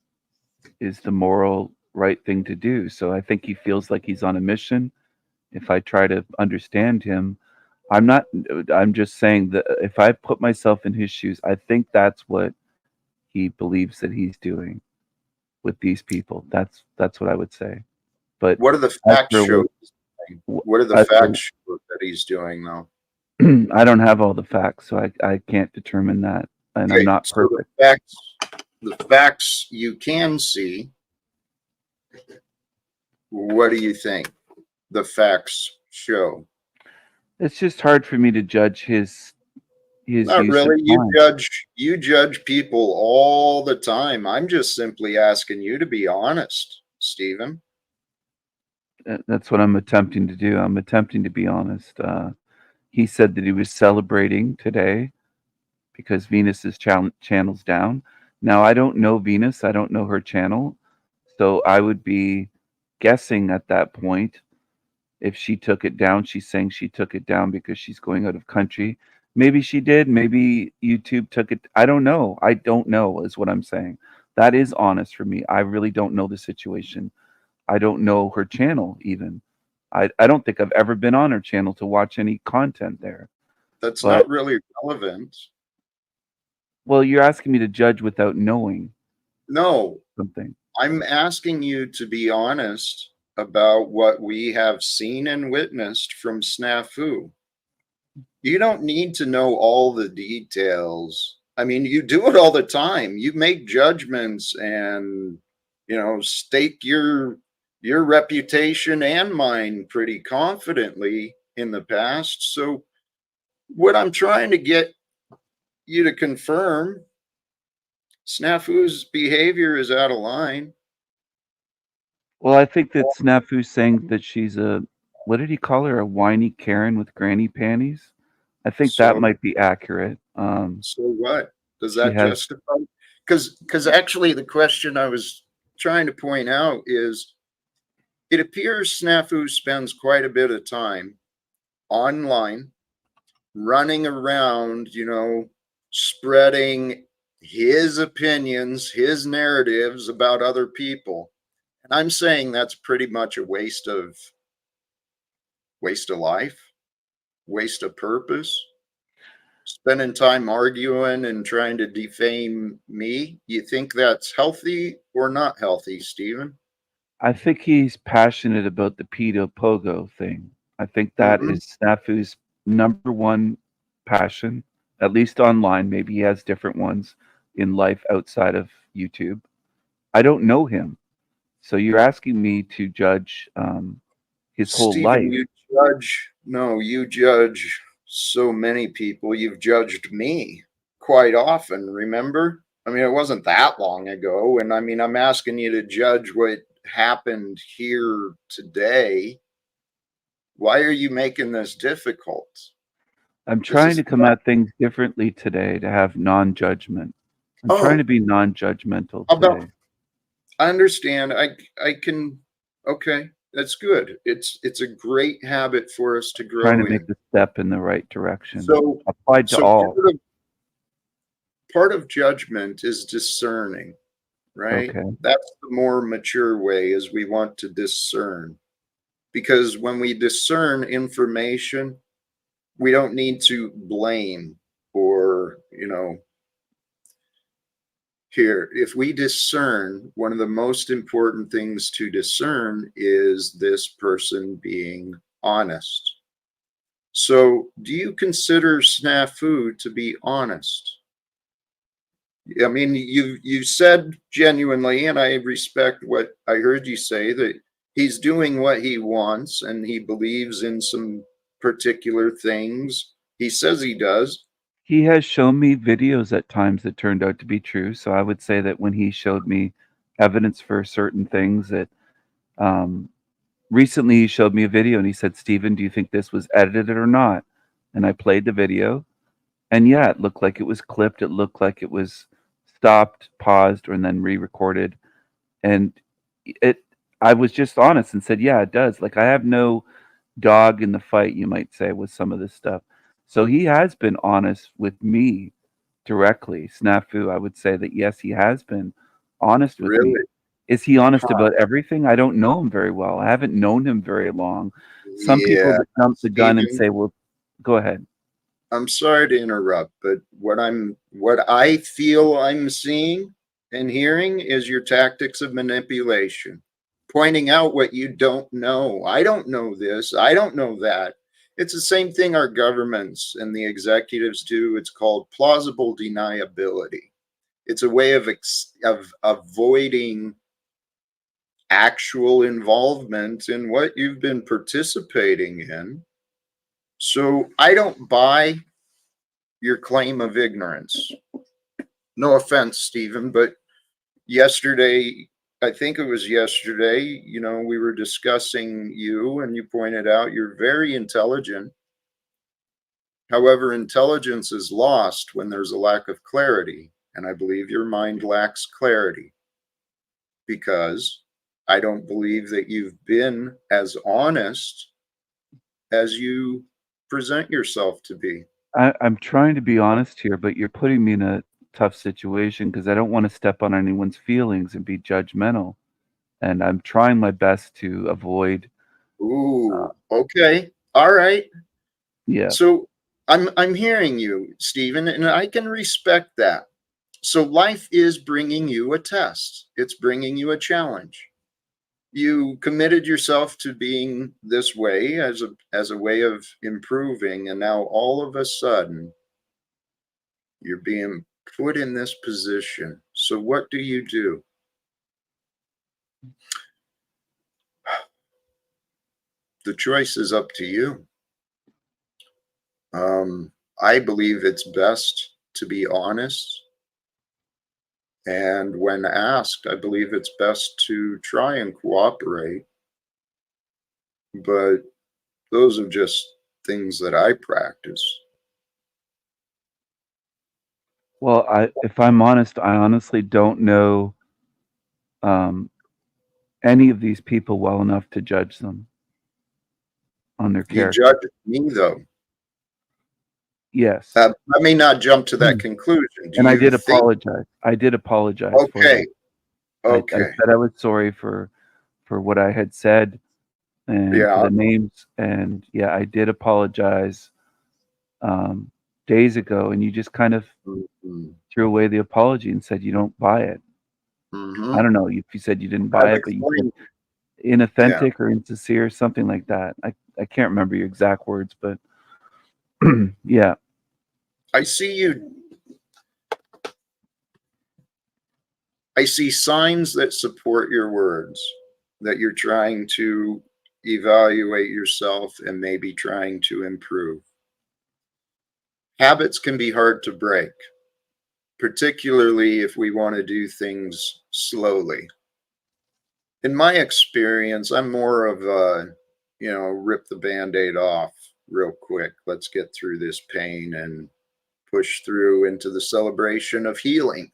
the moral right thing to do. So I think he feels like he's on a mission. If I try to understand him, I'm not. I'm just saying that if I put myself in his shoes, I think that's what he believes that he's doing with these people. That's what I would say. But What are the as facts for show? What are the as for, facts show that he's doing, though? I don't have all the facts, so I can't determine that, and I'm Okay, not so perfect. the facts you can see, what do you think the facts show? It's just hard for me to judge his Not use of really. time. You judge people all the time. I'm just simply asking you to be honest, Stephen. That's what I'm attempting to do. I'm attempting to be honest. He said that he was celebrating today because Venus's channel's down. Now I don't know Venus. I don't know her channel, so I would be guessing at that point if she took it down. She's saying she took it down because she's going out of country. Maybe she did. Maybe YouTube took it. I don't know. I don't know is what I'm saying. That is honest for me. I really don't know the situation. I don't know her channel even. I don't think I've ever been on her channel to watch any content there. That's But not really relevant. well, you're asking me to judge without knowing No, something. I'm asking you to be honest about what we have seen and witnessed from Snafu. You don't need to know all the details. I mean, you do it all the time. You make judgments and, stake your reputation and mine pretty confidently in the past. So what I'm trying to get you to confirm, Snafu's behavior is out of line. Well, I think that Snafu's saying that she's a, what did he call her? A whiny Karen with granny panties? I think that So might be accurate. so what? Does She that has, justify? Because actually the question I was trying to point out is it appears Snafu spends quite a bit of time online running around, spreading his opinions, his narratives about other people. And I'm saying that's pretty much a waste of life, waste of purpose. Spending time arguing and trying to defame me. You think that's healthy or not healthy, Stephen? I think he's passionate about the pedo pogo thing. I think that Mm-hmm. is Snafu's number one passion, at least online. Maybe he has different ones in life outside of YouTube. I don't know him. So you're asking me to judge his whole Stephen, life. you judge, no, you judge so many people. You've judged me quite often, remember? I mean, it wasn't that long ago. And I mean, I'm asking you to judge what happened here today. Why are you making this difficult? I'm This trying is to come at things differently today to have non-judgment. I'm trying to oh, be non-judgmental how about today. I understand. I can okay, that's good. It's a great habit for us to Trying to grow make in. a step in the right direction. So Applied to so all. part of judgment is discerning, right? Okay. That's the more mature way is we want to discern. Because when we discern information, we don't need to blame or, here, if we discern, one of the most important things to discern is this person being honest. So, do you consider snafu to be honest? I mean, you said genuinely, and I respect what I heard you say, that he's doing what he wants and he believes in some particular things. He says he does. He has shown me videos at times that turned out to be true. So I would say that when he showed me evidence for certain things that um, recently he showed me a video and he said, Stephen, do you think this was edited or not? And I played the video. And yeah, it looked like it was clipped. It looked like it was stopped, paused, and then re-recorded. And it, I was just honest and said, yeah, it does. Like I have no dog in the fight, you might say, with some of this stuff. So he has been honest with me directly. Snafu, I would say that yes, he has been honest with me. Really? Is he honest Huh. about everything? I don't know him very well. I haven't known him very long. Some people Yeah, that jump the gun and Stephen, say, well, go ahead. I'm sorry to interrupt, but what I feel I'm seeing and hearing is your tactics of manipulation, pointing out what you don't know. I don't know this. I don't know that. It's the same thing our governments and the executives do. It's called plausible deniability. It's a way of avoiding actual involvement in what you've been participating in. So I don't buy your claim of ignorance. No offense, Stephen, but yesterday, I think it was yesterday, we were discussing you and you pointed out you're very intelligent. However, intelligence is lost when there's a lack of clarity. And I believe your mind lacks clarity because I don't believe that you've been as honest as you present yourself to be. I'm trying to be honest here, but you're putting me in a tough situation because I don't want to step on anyone's feelings and be judgmental. And I'm trying my best to avoid, Ooh, okay. All right. yeah. So I'm hearing you, Stephen, and I can respect that. So life is bringing you a test. It's bringing you a challenge. You committed yourself to being this way as a way of improving, and now all of a sudden you're being put in this position. So what do you do? The choice is up to you. I believe it's best to be honest. And when asked, I believe it's best to try and cooperate. But those are just things that I practice. Well, if I'm honest, I honestly don't know um, any of these people well enough to judge them on their You character. judge me, though. Yes. Let me not jump to that conclusion. Do And I you did think? apologize. I did apologize for Okay, that. I okay, said I was sorry for what I had said and for yeah. the names. And yeah, I did apologize days ago. And you just kind of Mm-hmm. threw away the apology and said you don't buy it. I Mm-hmm. don't know if you said you didn't I've buy it, but you said explained. Yeah, inauthentic or insincere, something like that. I can't remember your exact words, but yeah. I see you. I see signs that support your words, that you're trying to evaluate yourself and maybe trying to improve. Habits can be hard to break, particularly if we want to do things slowly. In my experience, I'm more of rip the Band-Aid off real quick. Let's get through this pain and push through into the celebration of healing.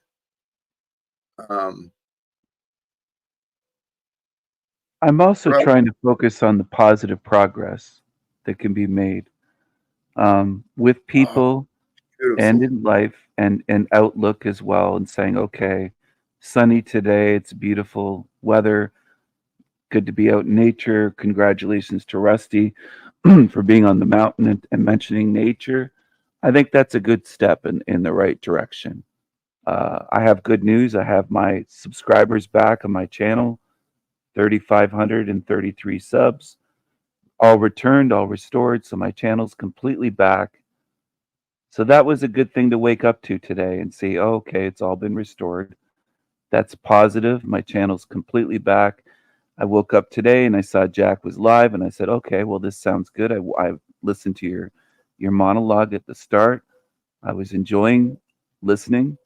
I'm also Well, trying to focus on the positive progress that can be made with oh, people and beautiful. in life and outlook as well, and saying, okay, sunny today, it's beautiful weather, good to be out in nature. Congratulations to Rusty for being on the mountain and mentioning nature. I think that's a good step in the right direction. I have good news. I have my subscribers back on my channel, 3,533 subs, all returned, all restored. So my channel's completely back. So that was a good thing to wake up to today and see, oh, okay, it's all been restored. That's positive. My channel's completely back. I woke up today and I saw Jack was live, and I said, okay, well, this sounds good. I listened to your monologue at the start. I was enjoying listening.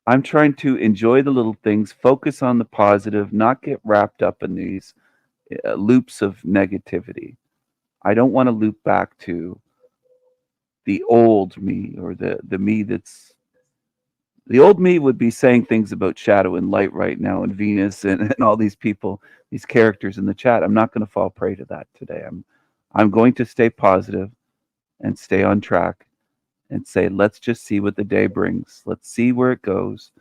I'm trying to enjoy the little things, focus on the positive, not get wrapped up in these loops of negativity. I don't want to loop back to the old me, or the me that's the old me would be saying things about shadow and light right now, and Venus and all these people, these characters in the chat. I'm not going to fall prey to that today. I'm going to stay positive and stay on track and say, let's just see what the day brings. Let's see where it goes.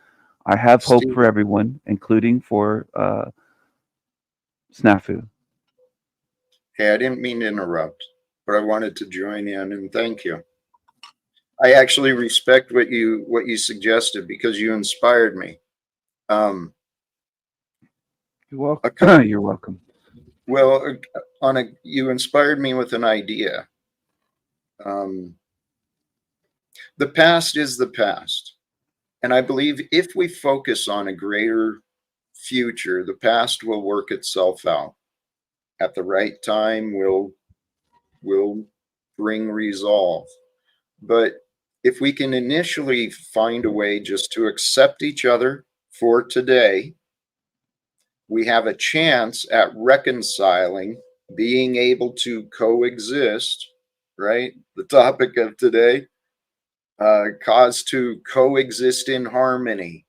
I have hope Steve, for everyone, including for Snafu. hey, I didn't mean to interrupt, but I wanted to join in and thank you. I actually respect what you suggested because you inspired me. Um, You're a welcome. couple, You're welcome. well, you inspired me with an idea. Um, the past is the past, and I believe if we focus on a greater future, the past will work itself out. At the right time, will bring resolve. But if we can initially find a way just to accept each other for today, we have a chance at reconciling, being able to coexist, right? The topic of today, cause to coexist in harmony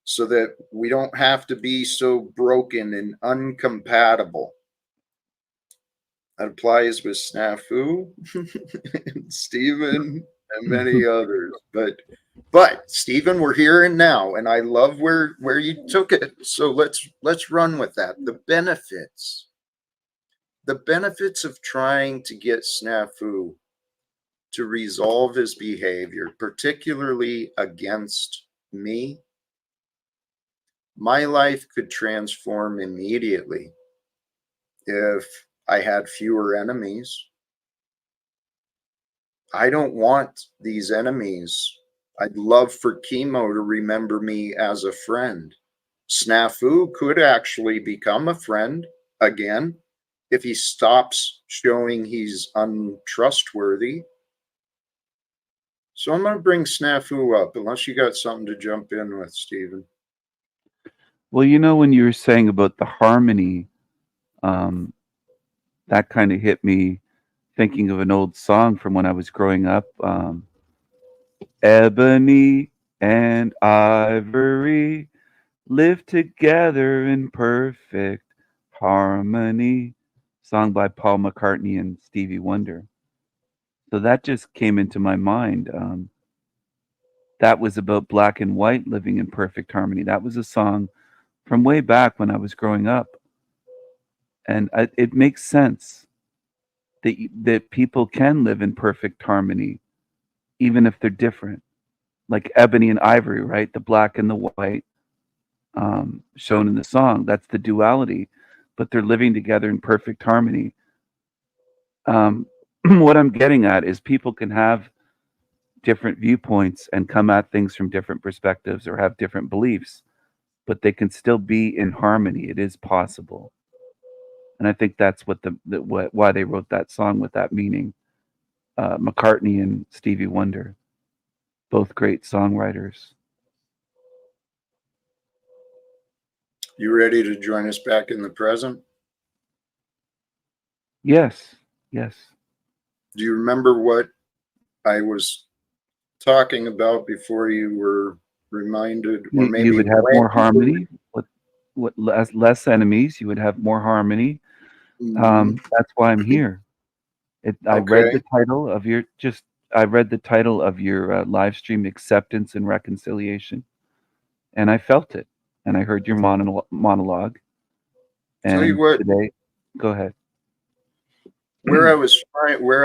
so that we don't have to be so broken and uncompatible. That applies with Snafu, and Stephen, and many others. But Stephen, we're here and now, and I love where you took it. So let's run with that. The benefits of trying to get Snafu to resolve his behavior, particularly against me, my life could transform immediately if I had fewer enemies. I don't want these enemies. I'd love for Chemo to remember me as a friend. Snafu could actually become a friend again if he stops showing he's untrustworthy. So I'm going to bring Snafu up, unless you got something to jump in with, Stephen. Well, when you were saying about the harmony, um, that kind of hit me thinking of an old song from when I was growing up. Ebony and ivory live together in perfect harmony. Song by Paul McCartney and Stevie Wonder. So that just came into my mind. That was about black and white living in perfect harmony. That was a song from way back when I was growing up. And it makes sense that people can live in perfect harmony, even if they're different. Like ebony and ivory, right? The black and the white, shown in the song. That's the duality, but they're living together in perfect harmony. What I'm getting at is people can have different viewpoints and come at things from different perspectives or have different beliefs, but they can still be in harmony. It is possible. And I think that's why they wrote that song with that meaning. McCartney and Stevie Wonder, both great songwriters. You ready to join us back in the present? Yes, yes. Do you remember what I was talking about before you were reminded, or You maybe would have when more you were? harmony with less enemies. You would have more harmony. Mhm. That's why I'm here. I read Okay. the title of your I read the title of your live stream, Acceptance and Reconciliation, and I felt it, and I heard your monologue. Tell you And what, today, go ahead. where I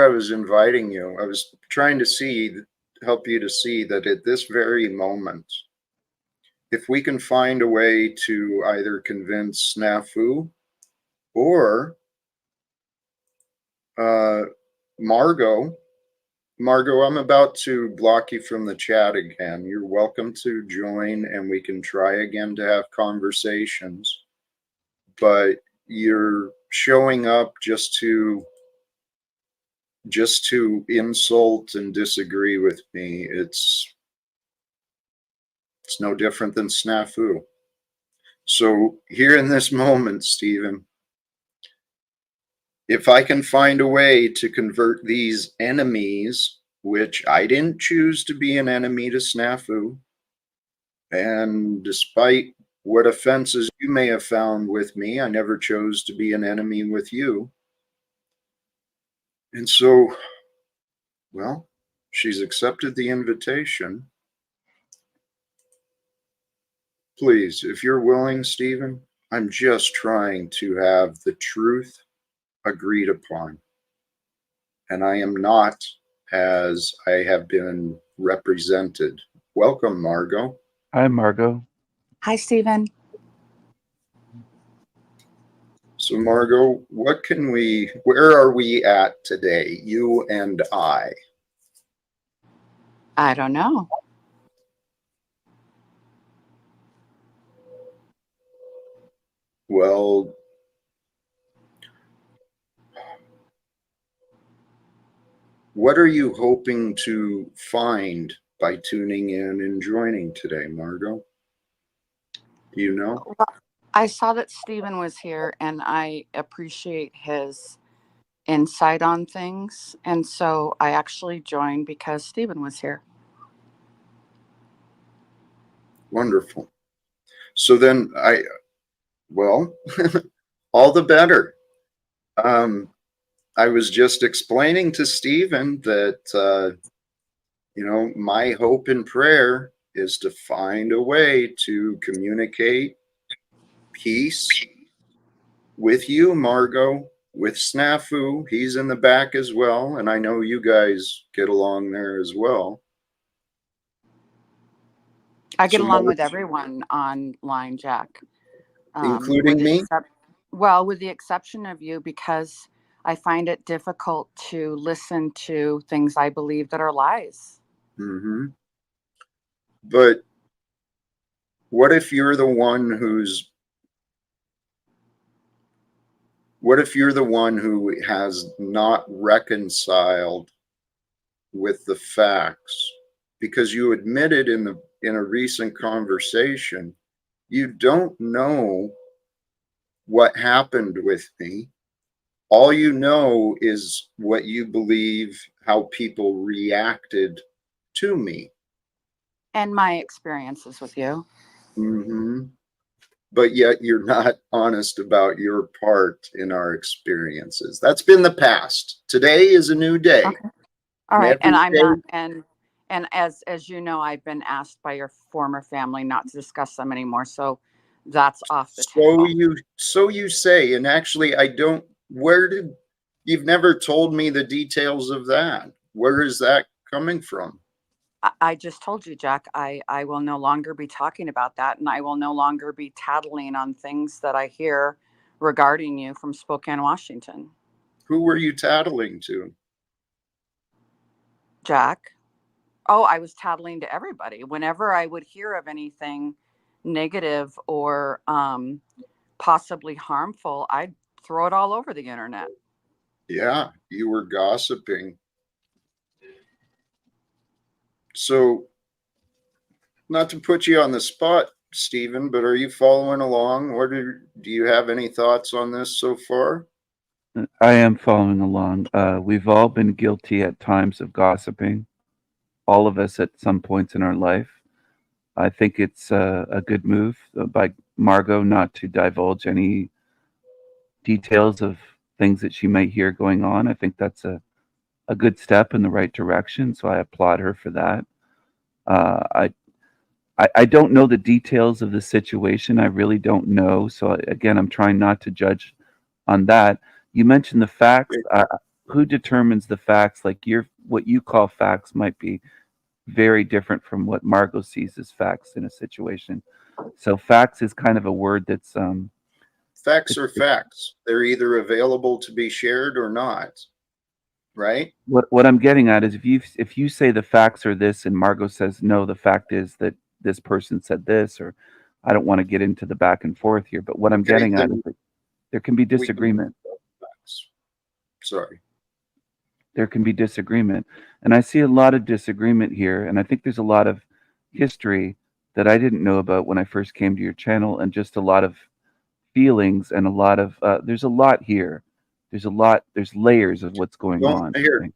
was inviting you, I was trying to help you to see that at this very moment, if we can find a way to either convince Snafu or uh, Margot. Margot, I'm about to block you from the chat again. You're welcome to join and we can try again to have conversations. But you're showing up just to insult and disagree with me. It's no different than snafu. So here in this moment, Stephen, if I can find a way to convert these enemies, which I didn't choose to be an enemy to snafu, and despite what offenses you may have found with me, I never chose to be an enemy with you. And so, well, she's accepted the invitation. Please, if you're willing, Stephen, I'm just trying to have the truth agreed upon. And I am not as I have been represented. Welcome, Margot. Hi, Margot. Hi, Stephen. So, Margot, where are we at today, you and I? I don't know. Well, what are you hoping to find by tuning in and joining today, Margot? Do you know? Well, I saw that Stephen was here and I appreciate his insight on things. And so I actually joined because Stephen was here. Wonderful. So then well, all the better. I was just explaining to Stephen that, my hope and prayer is to find a way to communicate peace with you, Margot, with Snafu. He's in the back as well. And I know you guys get along there as well. I get So, along with everyone online, Jack. including me? With the exception of you, because I find it difficult to listen to things I believe that are lies. Mm-hmm. But what if you're the one who has not reconciled with the facts? Because you admitted in a recent conversation, you don't know what happened with me. All you know is what you believe, how people reacted to me. And my experiences with you. Mm-hmm. But yet you're not honest about your part in our experiences. That's been the past. Today is a new day. Okay. All And right. And every I'm day. not, and as you know, I've been asked by your former family not to discuss them anymore. So that's off the table. So you say, and actually you've never told me the details of that. Where is that coming from? I just told you, Jack, I will no longer be talking about that. And I will no longer be tattling on things that I hear regarding you from Spokane, Washington. Who were you tattling to? Jack. Oh, I was tattling to everybody. Whenever I would hear of anything negative or possibly harmful, I'd throw it all over the internet. Yeah, you were gossiping. So, not to put you on the spot, Stephen, but are you following along? Do you have any thoughts on this so far? I am following along. We've all been guilty at times of gossiping, all of us at some points in our life. I think it's a good move by Margot not to divulge any details of things that she might hear going on. I think that's a good step in the right direction. So I applaud her for that. Uh, I, I don't know the details of the situation. I really don't know. So again, I'm trying not to judge on that. You mentioned the facts. Who determines the facts? Like what you call facts might be very different from what Margot sees as facts in a situation. So facts is kind of a word that's Facts are facts. They're either available to be shared or not, right? what I'm getting at is if you say the facts are this and Margot says no, the fact is that this person said this, or I don't want to get into the back and forth here, but what I'm Okay, getting at is then that there can be we can disagreement. facts. Sorry. There can be disagreement. And I see a lot of disagreement here. And I think there's a lot of history that I didn't know about when I first came to your channel, and just a lot of feelings and a lot of, there's a lot here. There's layers of what's going Don't on. I here. think.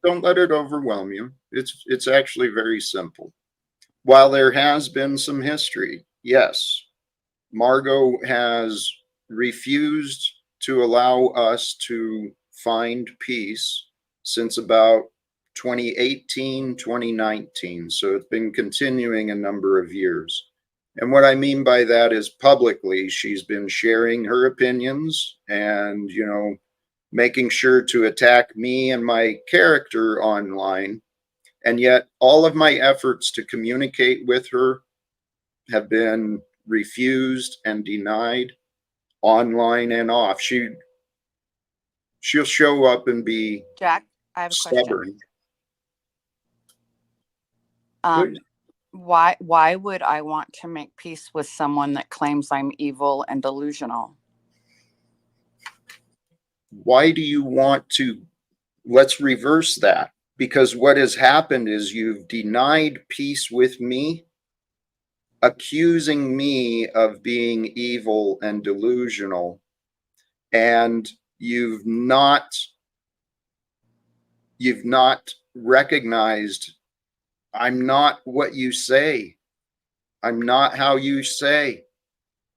Don't let it overwhelm you. It's actually very simple. While there has been some history, yes, Margot has refused to allow us to find peace since about 2018, 2019. So it's been continuing a number of years. And what I mean by that is publicly, she's been sharing her opinions and, making sure to attack me and my character online. And yet, all of my efforts to communicate with her have been refused and denied online and off. She'll show up and be Jack, I have a question. stubborn. Why would I want to make peace with someone that claims I'm evil and delusional? Why do you want to? Let's reverse that, because what has happened is you've denied peace with me, accusing me of being evil and delusional, and you've not recognized I'm not what you say. I'm not how you say.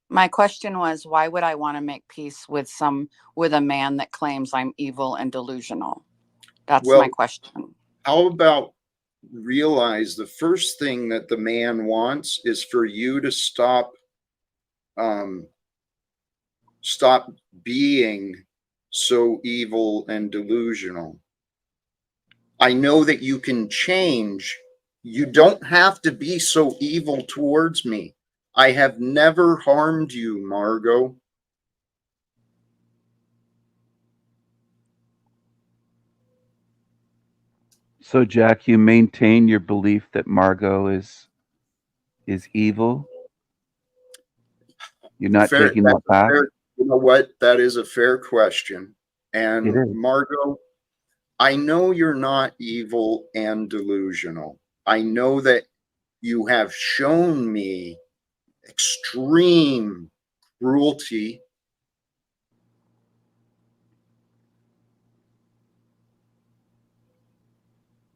My question was, why would I want to make peace with a man that claims I'm evil and delusional? That's Well, my question. how about realize the first thing that the man wants is for you to stop being so evil and delusional. I know that you can change. You don't have to be so evil towards me. I have never harmed you, Margot. So Jack, you maintain your belief that Margot is evil. You're not taking that back. You know what? That is a fair question. It And is. Margot, I know you're not evil and delusional. I know that you have shown me extreme cruelty.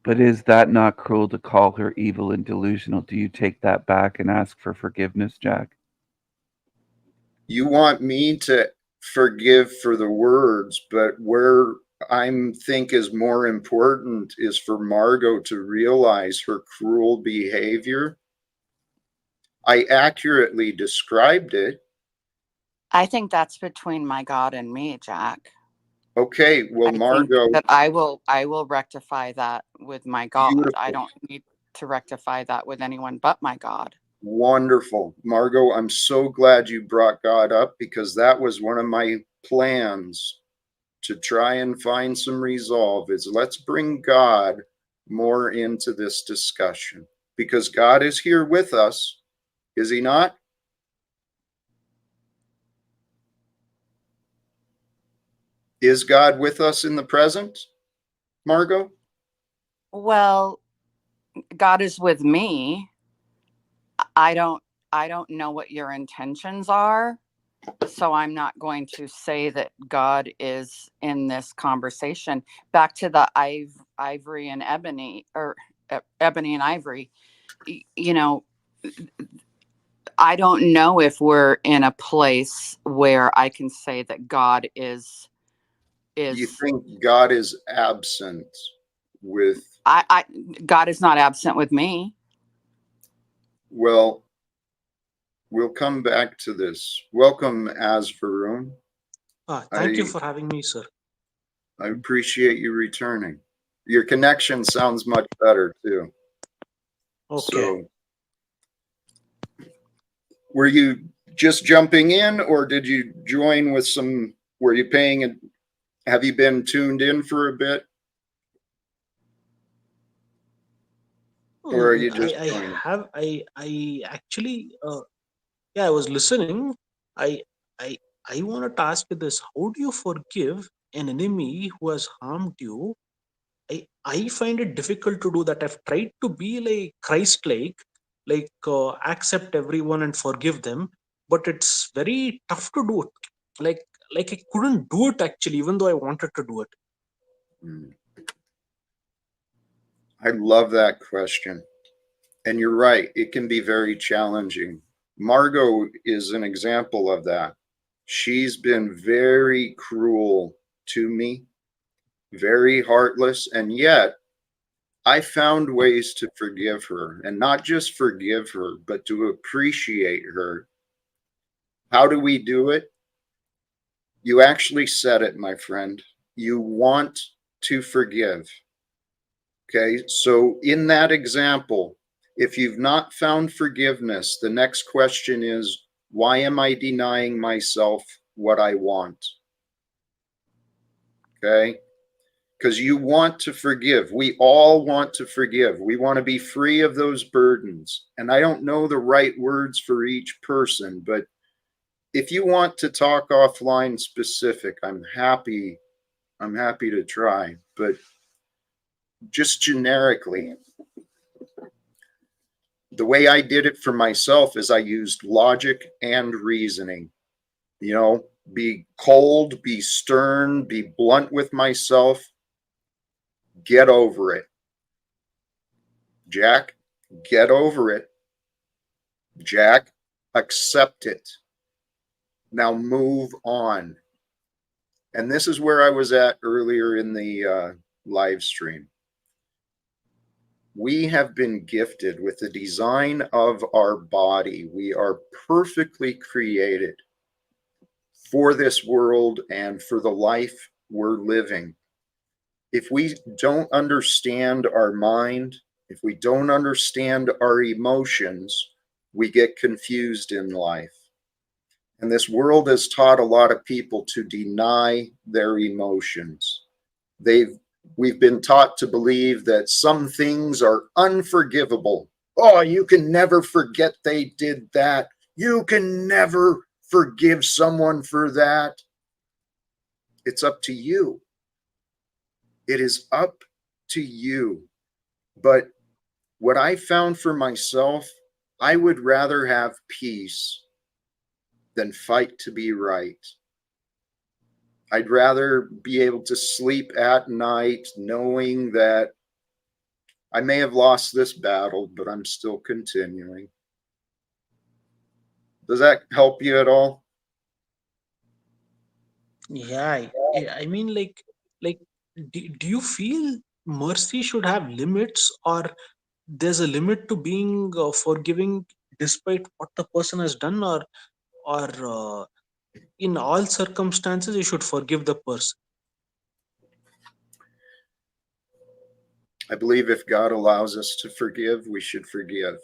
But is that not cruel to call her evil and delusional? Do you take that back and ask for forgiveness, Jack? You want me to forgive for the words, but where I think is more important is for Margot to realize her cruel behavior. I accurately described it. I think that's between my God and me, Jack. Okay, well, Margot, that I will rectify that with my God. beautiful. I don't need to rectify that with anyone but my God. Wonderful. Margot, I'm so glad you brought God up, because that was one of my plans to try and find some resolve, is let's bring God more into this discussion, because God is here with us. Is he not? Is God with us in the present, Margot? Well, God is with me. I don't know what your intentions are. So I'm not going to say that God is in this conversation. Back to the ivory and ebony, or ebony and ivory. You know, I don't know if we're in a place where I can say that God is You think God is absent with? I God is not absent with me. Well, we'll come back to this. Welcome, as Varun. Thank you for having me, sir. I appreciate you returning. Your connection sounds much better too. Okay. So, were you just jumping in, or did you join with some? Were you paying? Have you been tuned in for a bit, or are you just joining? I actually, yeah, I was listening. I, I, I wanted to ask you this: how do you forgive an enemy who has harmed you? I find it difficult to do that. I've tried to be like Christ-like, accept everyone and forgive them, but it's very tough to do it. Like, like I couldn't do it actually, even though I wanted to do it. I love that question. And you're right, it can be very challenging. Margot is an example of that. She's been very cruel to me, very heartless, and yet I found ways to forgive her, and not just forgive her, but to appreciate her. How do we do it? You actually said it, my friend. You want to forgive. Okay, so in that example, if you've not found forgiveness, the next question is, why am I denying myself what I want? Okay, because you want to forgive. We all want to forgive. We want to be free of those burdens. And I don't know the right words for each person, but if you want to talk offline specific, I'm happy to try. But just generically, the way I did it for myself is I used logic and reasoning. You know, be cold, be stern, be blunt with myself. Get over it. Jack, get over it. Jack, accept it. Now move on. And this is where I was at earlier in the live stream. We have been gifted with the design of our body. We are perfectly created for this world and for the life we're living. If we don't understand our mind, if we don't understand our emotions, we get confused in life. And this world has taught a lot of people to deny their emotions. We've been taught to believe that some things are unforgivable. Oh, you can never forget they did that. You can never forgive someone for that. It's up to you. It is up to you. But what I found for myself, I would rather have peace than fight to be right. I'd rather be able to sleep at night knowing that I may have lost this battle, but I'm still continuing. Does that help you at all? Yeah, I mean, like, do you feel mercy should have limits, or there's a limit to being forgiving despite what the person has done, or in all circumstances you should forgive the person? I believe if God allows us to forgive, we should forgive.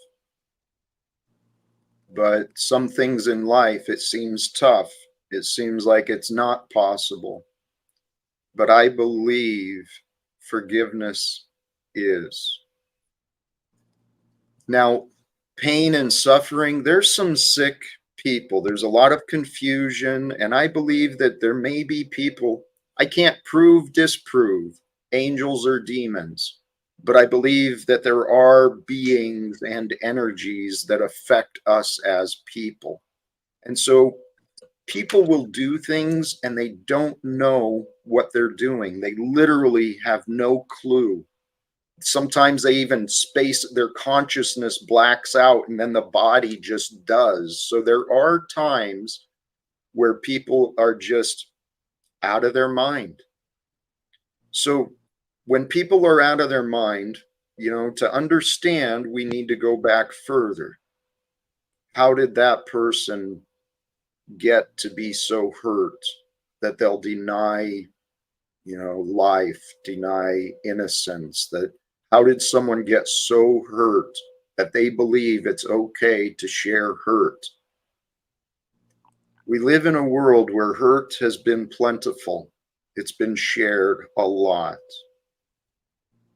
But some things in life, it seems tough. It seems like it's not possible. But I believe forgiveness is. Now, pain and suffering, there's some sick people. There's a lot of confusion. And I believe that there may be people, I can't disprove angels or demons, but I believe that there are beings and energies that affect us as people. And so People will do things and they don't know what they're doing. They literally have no clue. Sometimes they even space, their consciousness blacks out and then the body just does. So there are times where people are just out of their mind. So when people are out of their mind, you know, to understand, we need to go back further. How did that person get to be so hurt that they'll deny, you know, life, deny innocence? That how did someone get so hurt that they believe it's okay to share hurt? We live in a world where hurt has been plentiful. It's been shared a lot.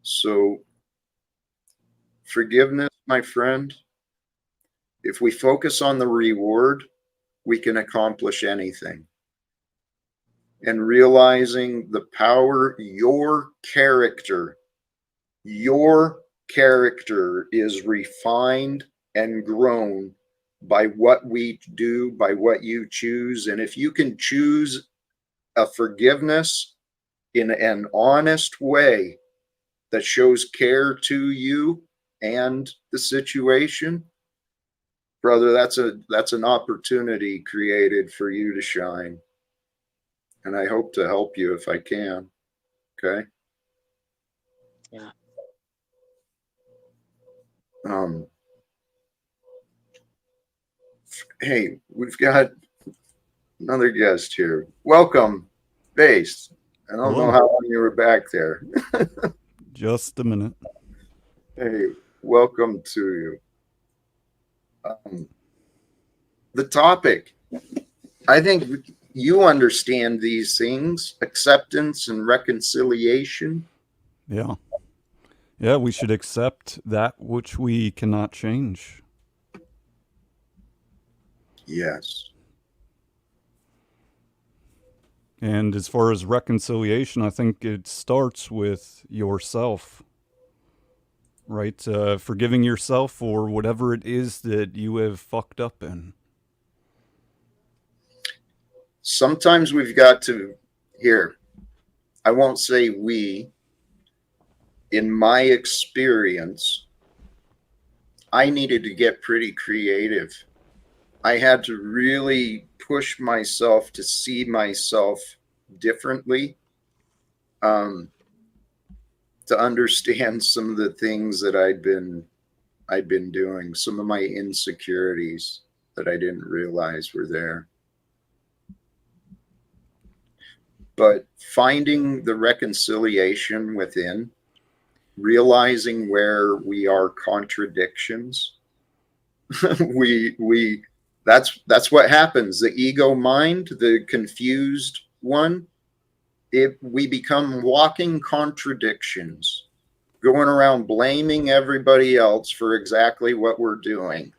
So forgiveness, my friend, if we focus on the reward, we can accomplish anything. And realizing the power, your character is refined and grown by what we do, by what you choose. And if you can choose a forgiveness in an honest way that shows care to you and the situation, brother, that's an opportunity created for you to shine. And I hope to help you if I can. Okay. Yeah. Hey, we've got another guest here. Welcome, Base. I don't Hello. know how long you were back there. Just a minute. Hey, welcome to you. The topic, I think you understand these things, acceptance and reconciliation. Yeah. Yeah, we should accept that which we cannot change. Yes. And as far as reconciliation, I think it starts with yourself, right? Forgiving yourself for whatever it is that you have fucked up in. Sometimes we've got to, here, I won't say we, in my experience, I needed to get pretty creative. I had to really push myself to see myself differently, to understand some of the things that I'd been doing, some of my insecurities that I didn't realize were there. But finding the reconciliation within, realizing where we are contradictions, that's what happens. The ego mind, the confused one, we become walking contradictions, going around blaming everybody else for exactly what we're doing.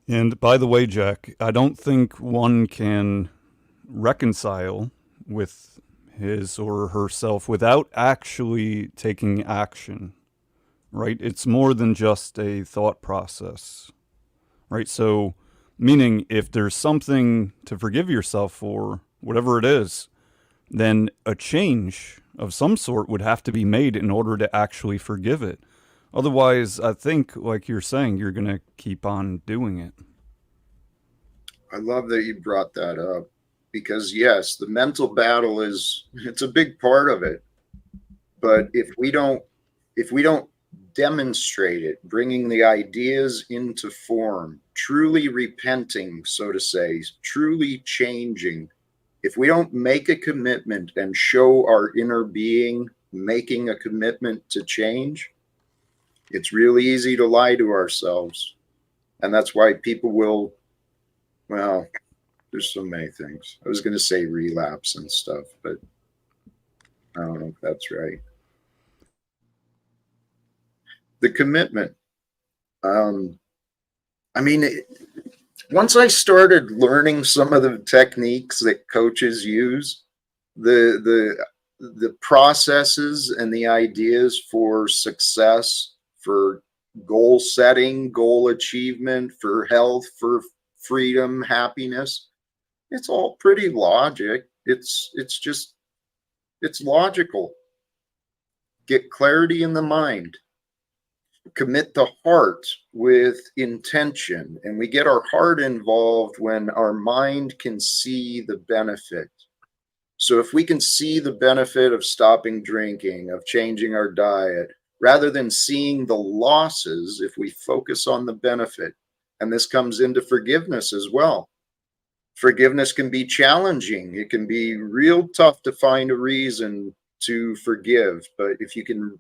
And by the way, Jack, I don't think one can reconcile with his or herself without actually taking action, right? It's more than just a thought process, right? So, meaning if there's something to forgive yourself for, whatever it is, then a change of some sort would have to be made in order to actually forgive it. Otherwise, I think, like you're saying, you're going to keep on doing it. I love that you brought that up, because yes, the mental battle it's a big part of it. But if we don't demonstrate it, bringing the ideas into form, truly repenting, so to say, truly changing, if we don't make a commitment and show our inner being making a commitment to change, it's really easy to lie to ourselves. And that's why people will, well, there's so many things. I was going to say relapse and stuff, but I don't know if that's right. The commitment. I mean, once I started learning some of the techniques that coaches use, the processes and the ideas for success, for goal setting, goal achievement, for health, for freedom, happiness. It's all pretty logic. It's logical. Get clarity in the mind. Commit the heart with intention, and we get our heart involved when our mind can see the benefit. So if we can see the benefit of stopping drinking, of changing our diet, rather than seeing the losses, if we focus on the benefit, and this comes into forgiveness as well. Forgiveness can be challenging. It can be real tough to find a reason to forgive, but if you can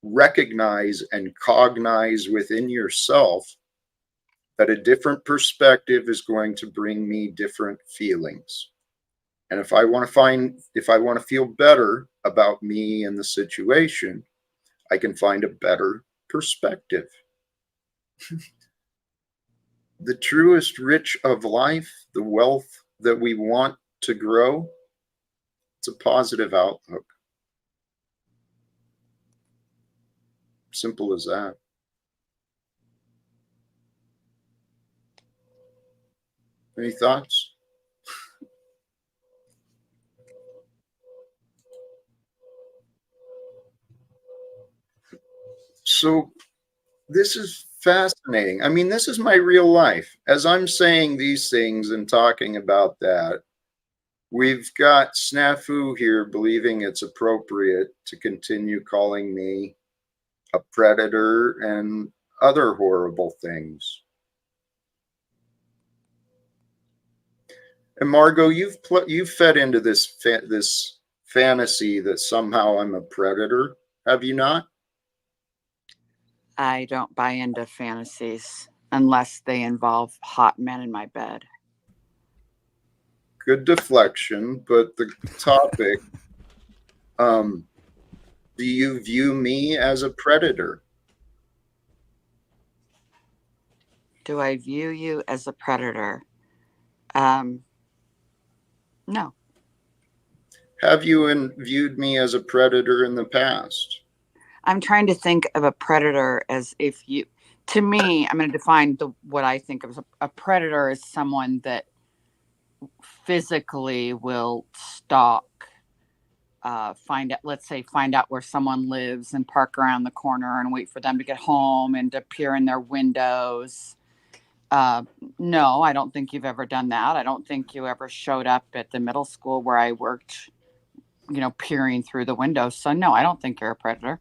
recognize and cognize within yourself that a different perspective is going to bring me different feelings. And if I want to feel better about me and the situation, I can find a better perspective. The truest rich of life, the wealth that we want to grow, it's a positive outlook. Simple as that. Any thoughts? So this is fascinating. I mean, this is my real life. As I'm saying these things and talking about that, we've got Snafu here believing it's appropriate to continue calling me a predator and other horrible things. And Margot, you've fed into this fantasy that somehow I'm a predator, have you not? I don't buy into fantasies unless they involve hot men in my bed. Good deflection, but the topic, do you view me as a predator? Do I view you as a predator? No. Have you viewed me as a predator in the past? I'm trying to think of a predator as if you, to me, I'm going to define what I think of as a predator as someone that physically will stalk, find out where someone lives and park around the corner and wait for them to get home and to peer in their windows. No, I don't think you've ever done that. I don't think you ever showed up at the middle school where I worked, peering through the window. So no, I don't think you're a predator.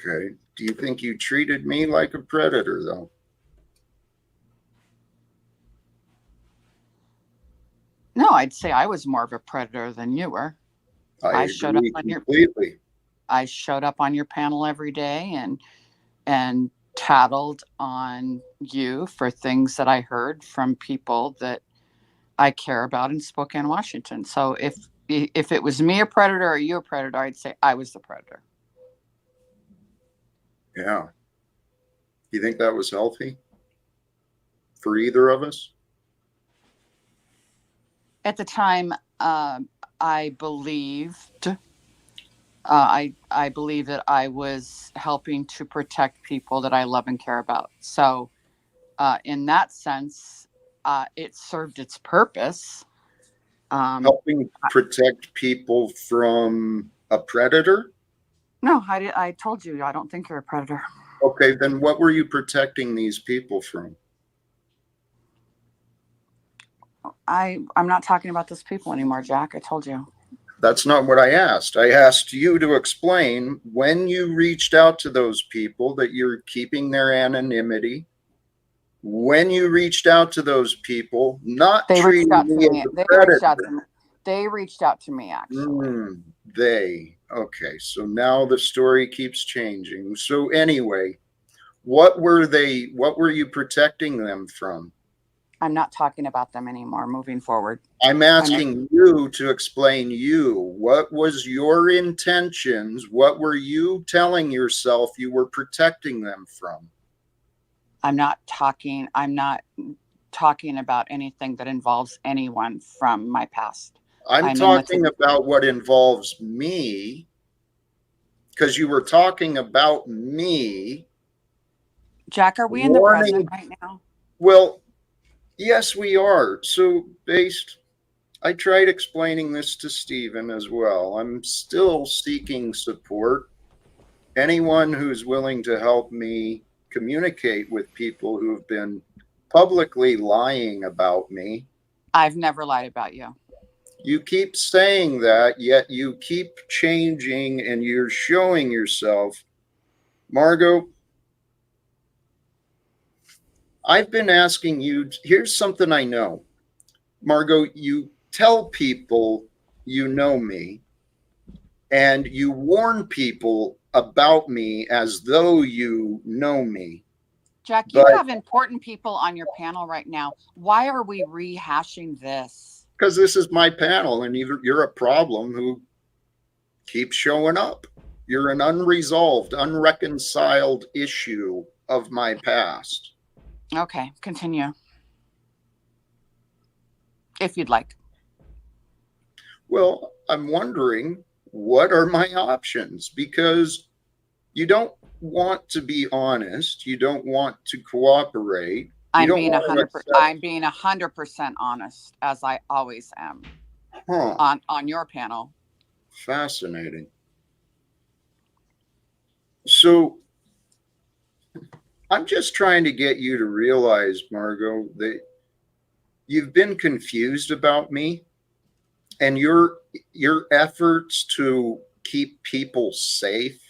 Okay. Do you think you treated me like a predator, though? No, I'd say I was more of a predator than you were. I showed up agree on completely. I showed up on your panel every day and tattled on you for things that I heard from people that I care about in Spokane, Washington. So if it was me a predator or you a predator, I'd say I was the predator. Yeah. You think that was healthy for either of us? At the time, I believed I believe that I was helping to protect people that I love and care about. So in that sense, it served its purpose. Helping protect people from a predator? No, I told you, I don't think you're a predator. Okay, then what were you protecting these people from? I'm not talking about those people anymore, Jack. I told you. That's not what I asked. I asked you to explain when you reached out to those people that you're keeping their anonymity. When you reached out to those people, not They reached treating out to me me. as a They predator. reached out to me. They reached out to me, actually. They. Okay, so now the story keeps changing. So anyway, what were you protecting them from? I'm not talking about them anymore. Moving forward. I'm asking you to explain you. What was your intentions? What were you telling yourself you were protecting them from? I'm not talking about anything that involves anyone from my past. I'm talking about what involves me, because you were talking about me. Jack, are we in the present right now? Well, yes, we are. So I tried explaining this to Stephen as well. I'm still seeking support. Anyone who's willing to help me communicate with people who have been publicly lying about me. I've never lied about you. You keep saying that, yet you keep changing and you're showing yourself. Margot, I've been asking you, here's something I know. Margot, you tell people you know me, and you warn people about me as though you know me. Jack, you have important people on your panel right now. Why are we rehashing this? Because this is my panel, and you're a problem who keeps showing up. You're an unresolved, unreconciled issue of my past. Okay, continue. If you'd like. Well, I'm wondering, what are my options? Because you don't want to be honest. You don't want to cooperate. I'm being 100% honest, as I always am. On your panel. Fascinating. So I'm just trying to get you to realize, Margot, that you've been confused about me, and your efforts to keep people safe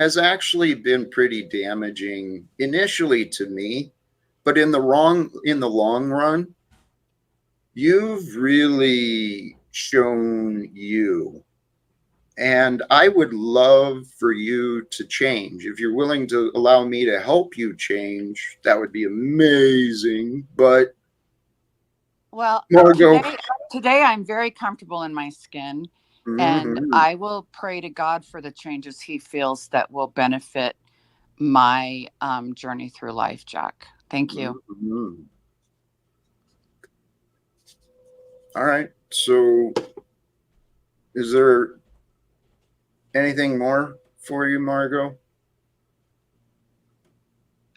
has actually been pretty damaging initially to me, but in the long run, you've really shown you. And I would love for you to change. If you're willing to allow me to help you change, that would be amazing. But well, today I'm very comfortable in my skin, and I will pray to God for the changes he feels that will benefit my journey through life, Jack. Thank you. All right. So is there anything more for you, Margot?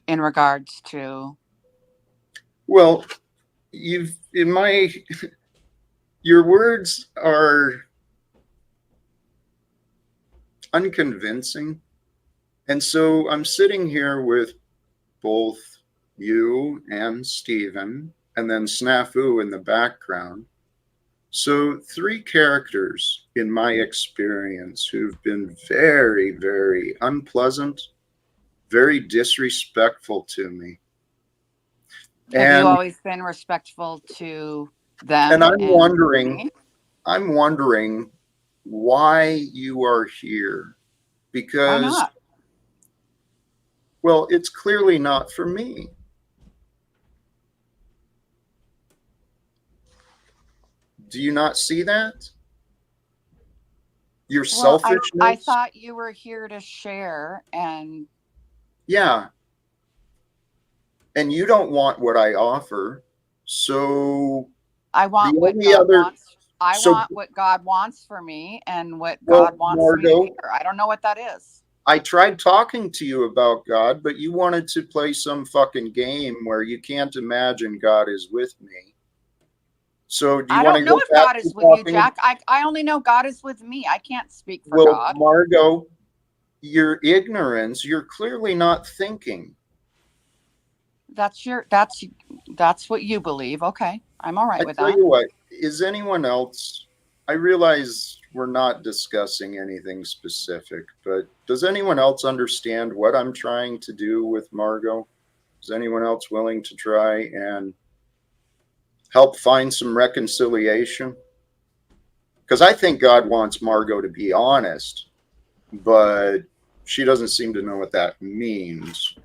In regards to? Well, your words are unconvincing. And so I'm sitting here with both you and Stephen, and then Snafu in the background. So 3 characters in my experience who've been very, very unpleasant, very disrespectful to me. Have you always been respectful to them? And I'm wondering why you are here. Because, why not? Well, it's clearly not for me. Do you not see that? Your selfishness. I thought you were here to share, and yeah. And you don't want what I offer, so I want what God wants. I want what God wants for me, and what God wants for me to hear. I don't know what that is. I tried talking to you about God, but you wanted to play some fucking game where you can't imagine God is with me. So do you want to go back? I don't know if God is with you, Jack. I only know God is with me. I can't speak for God. Margot, your ignorance, you're clearly not thinking. That's what you believe. Okay. I'm all right with that. I tell you what, is anyone else, I realize we're not discussing anything specific, but does anyone else understand what I'm trying to do with Margot? Is anyone else willing to try and help find some reconciliation? Because I think God wants Margot to be honest, but she doesn't seem to know what that means.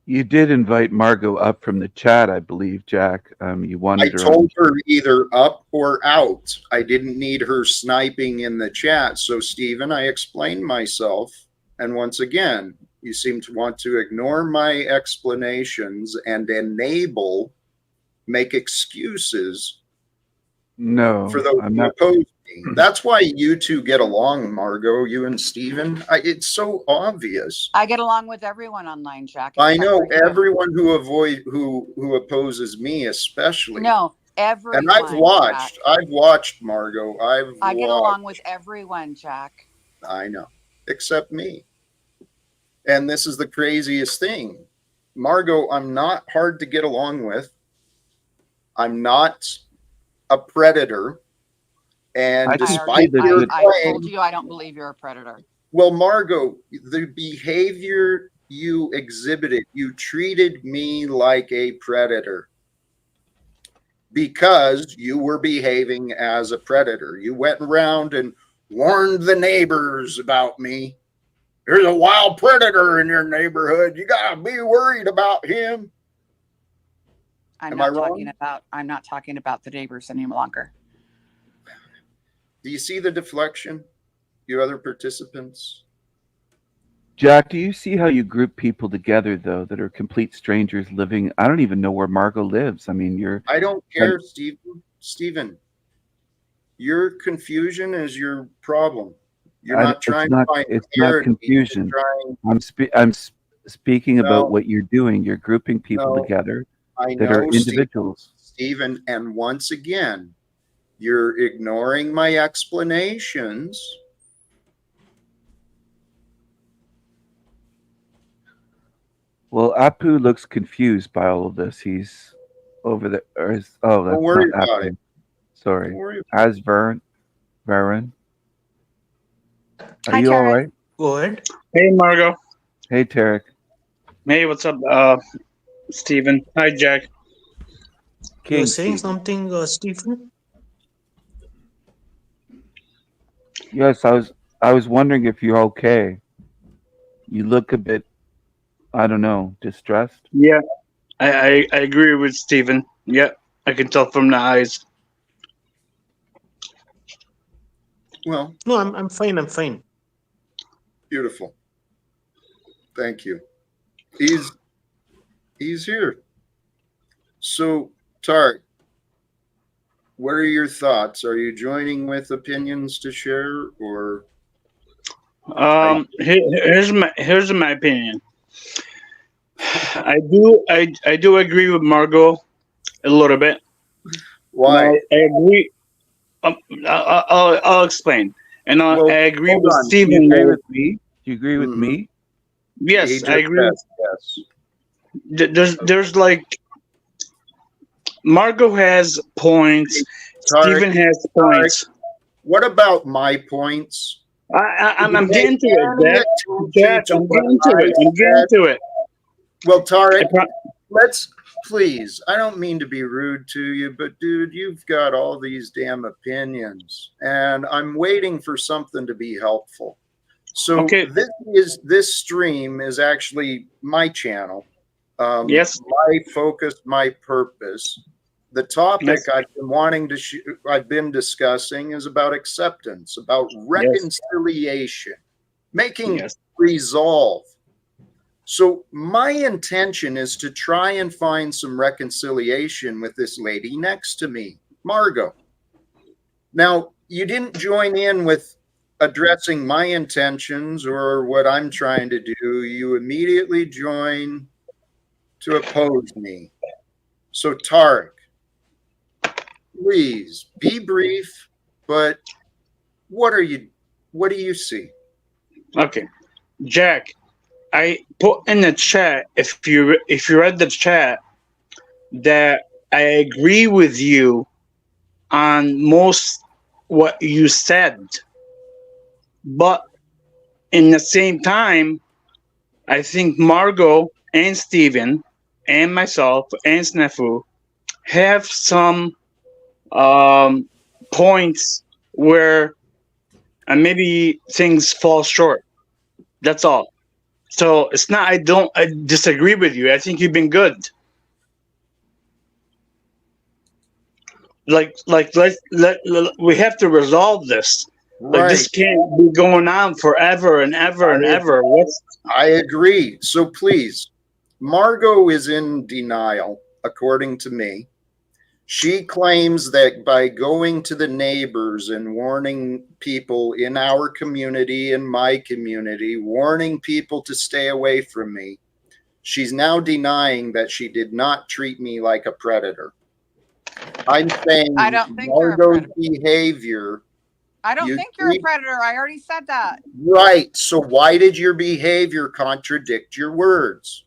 You did invite Margot up from the chat, I believe, Jack. You wanted her. I told her either up or out. I didn't need her sniping in the chat. So, Stephen, I explained myself. And once again, you seem to want to ignore my explanations and make excuses. No, for those who oppose me. That's why you two get along, Margot, you and Steven. It's so obvious. I get along with everyone online, Jack. I except know for you. everyone who opposes me, especially. No, everyone. And I've watched. Jack. I've watched, Margot. I get along with everyone, Jack. I know, except me. And this is the craziest thing. Margot, I'm not hard to get along with. I'm not a predator. And despite your I told you I don't believe you're a predator. Well, Margot, the behavior you exhibited, you treated me like a predator because you were behaving as a predator. You went around and warned the neighbors about me. There's a wild predator in your neighborhood. You gotta be worried about him. I'm not talking about the neighbors any longer. Do you see the deflection, you other participants? Jack, do you see how you group people together, though, that are complete strangers living? I don't even know where Margot lives. I mean, I don't care, Stephen. Your confusion is your problem. You're not trying to find. It's not confusion. I'm speaking about what you're doing. You're grouping people together that are individuals. Stephen, and once again, you're ignoring my explanations. Well, Apu looks confused by all of this. He's over there. That's Don't worry not about Apu. it. Sorry. As Varen. Are Hi, you all Tarek. right? Go ahead. Hey, Margot. Hey, Tarek. Hey, what's up, Steven? Hi, Jack. You're saying something, Stephen? Yes, I was wondering if you're okay. You look a bit, I don't know, distressed. Yeah, I agree with Steven. Yeah, I can tell from the eyes. Well, no, I'm fine. I'm fine. Beautiful. Thank you. He's here. So, Tarek, what are your thoughts? Are you joining with opinions to share, or? Here's my opinion. I do agree with Margot a little bit. Why? I agree. I'll explain. And I agree with Steven. Do you agree with me? Do you agree with me? Yes, I agree. Yes. There's like Margot has points. Steven has points. What about my points? I'm getting to it, Jack. I'm getting to it. Well, Tarek, let's please. I don't mean to be rude to you, but dude, you've got all these damn opinions, and I'm waiting for something to be helpful. So this stream is actually my channel. Yes. My focus, my purpose. The topic I've been discussing is about acceptance, about reconciliation, making resolve. So my intention is to try and find some reconciliation with this lady next to me, Margot. Now, you didn't join in with addressing my intentions or what I'm trying to do. You immediately join to oppose me. So, Tarek, please be brief, but what do you see? Okay. Jack, I put in the chat, if you read the chat, that I agree with you on most what you said. But in the same time, I think Margot and Steven and myself and Snafu have some points where maybe things fall short. That's all. So it's not. I disagree with you. I think you've been good. Like we have to resolve this. Right. Like this can't be going on forever and ever and ever. I agree. So please, Margot is in denial, according to me. She claims that by going to the neighbors and warning people in our community, in my community, warning people to stay away from me, she's now denying that she did not treat me like a predator. I'm saying I don't think you're a Margot's predator. behavior. I don't You think you're a treat- predator. I already said that. Right. So why did your behavior contradict your words?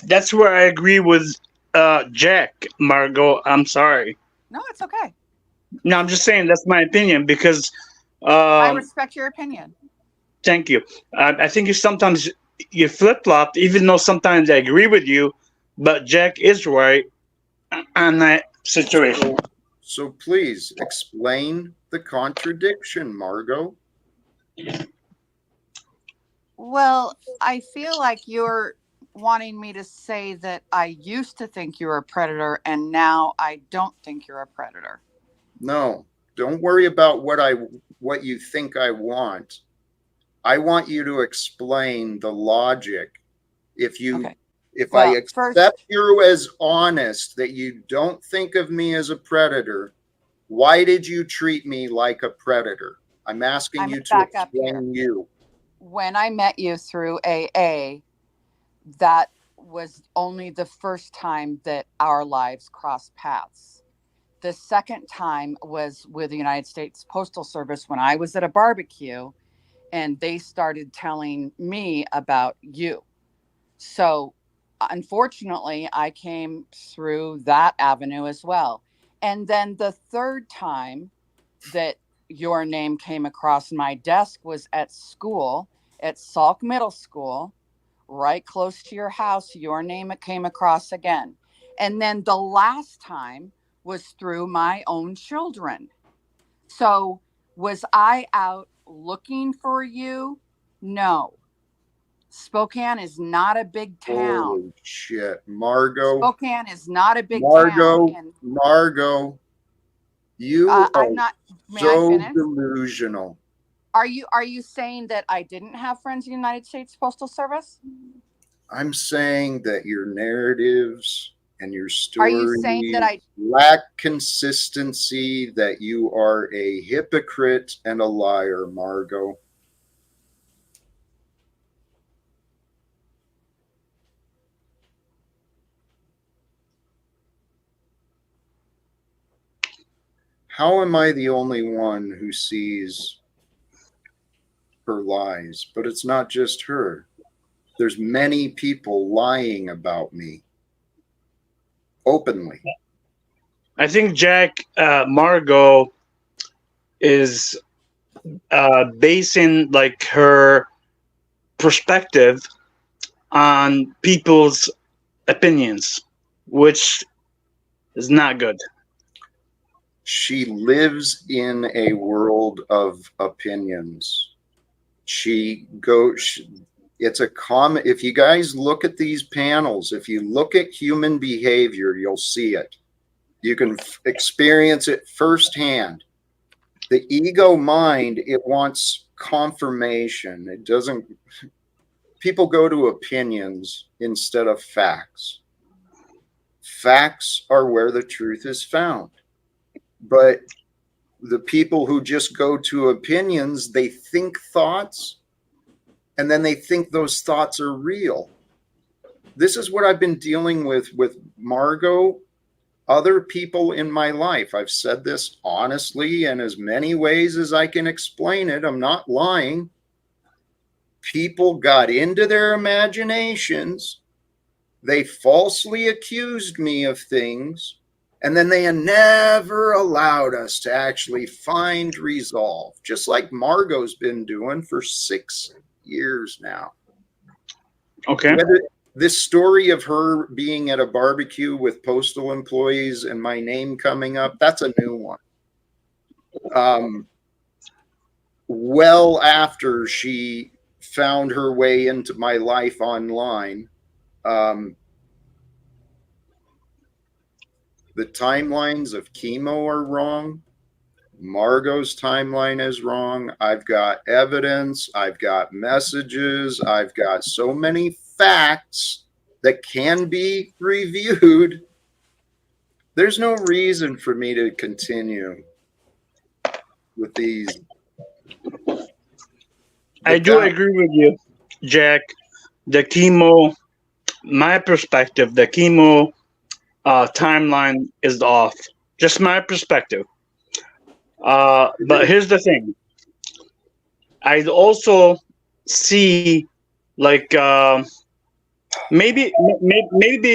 That's where I agree with Jack, Margot. I'm sorry. No, it's okay. No, I'm just saying that's my opinion because. I respect your opinion. Thank you. I think you flip flop, even though sometimes I agree with you, but Jack is right on that situation. So please explain the contradiction, Margot. Well, I feel like you're wanting me to say that I used to think you were a predator and now I don't think you're a predator. No, don't worry about what you think I want. I want you to explain the logic. If I accept you as honest, that you don't think of me as a predator, why did you treat me like a predator? I'm asking you to explain you. When I met you through AA, that was only the first time that our lives crossed paths. The second time was with the United States Postal Service when I was at a barbecue and they started telling me about you. So unfortunately, I came through that avenue as well. And then the third time that your name came across my desk was at school, at Salk Middle School, right close to your house. Your name came across again. And then the last time was through my own children. So was I out looking for you? No. Spokane is not a big town. Holy shit, Margot. Spokane is not a big town. And Margot, you are I'm not. May so I finish? delusional. Are you saying that I didn't have friends in the United States Postal Service? I'm saying that your narratives and your Are stories you saying that I lack consistency, that you are a hypocrite and a liar, Margot? How am I the only one who sees her lies? But it's not just her. There's many people lying about me openly. I think Jack, Margot is basing like her perspective on people's opinions, which is not good. She lives in a world of opinions. It's a common, if you guys look at these panels, if you look at human behavior, you'll see it. You can experience it firsthand. The ego mind, it wants confirmation. It doesn't, people go to opinions instead of facts. Facts are where the truth is found. But the people who just go to opinions, they think thoughts and then they think those thoughts are real. This is what I've been dealing with Margot, other people in my life. I've said this honestly in as many ways as I can explain it. I'm not lying. People got into their imaginations. They falsely accused me of things. And then they never allowed us to actually find resolve, just like Margot's been doing for 6 years now. Okay. This story of her being at a barbecue with postal employees and my name coming up, that's a new one. Well after she found her way into my life online, the timelines of chemo are wrong. Margot's timeline is wrong. I've got evidence. I've got messages. I've got so many facts that can be reviewed There's no reason for me to continue with these. I do agree with you, Jack. The chemo, my perspective, the chemo timeline is off. Just my perspective. But here's the thing. I also see, like, maybe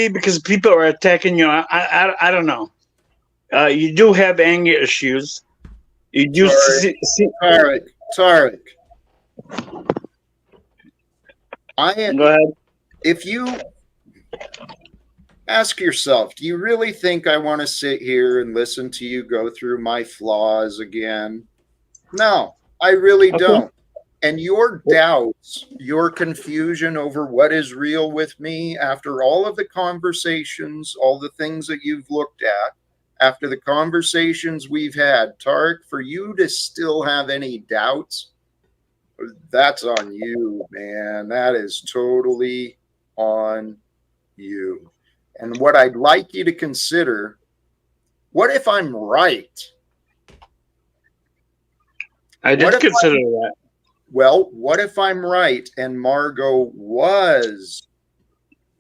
because people are attacking you. I don't know. You do have anger issues. You do see. Tarek. Go ahead. If you ask yourself, do you really think I want to sit here and listen to you go through my flaws again? No, I really don't. And your doubts, your confusion over what is real with me after all of the conversations, all the things that you've looked at, after the conversations we've had, Tarek, for you to still have any doubts, that's on you, man. That is totally on you. And what I'd like you to consider, what if I'm right? I did consider that. Well, what if I'm right and Margot was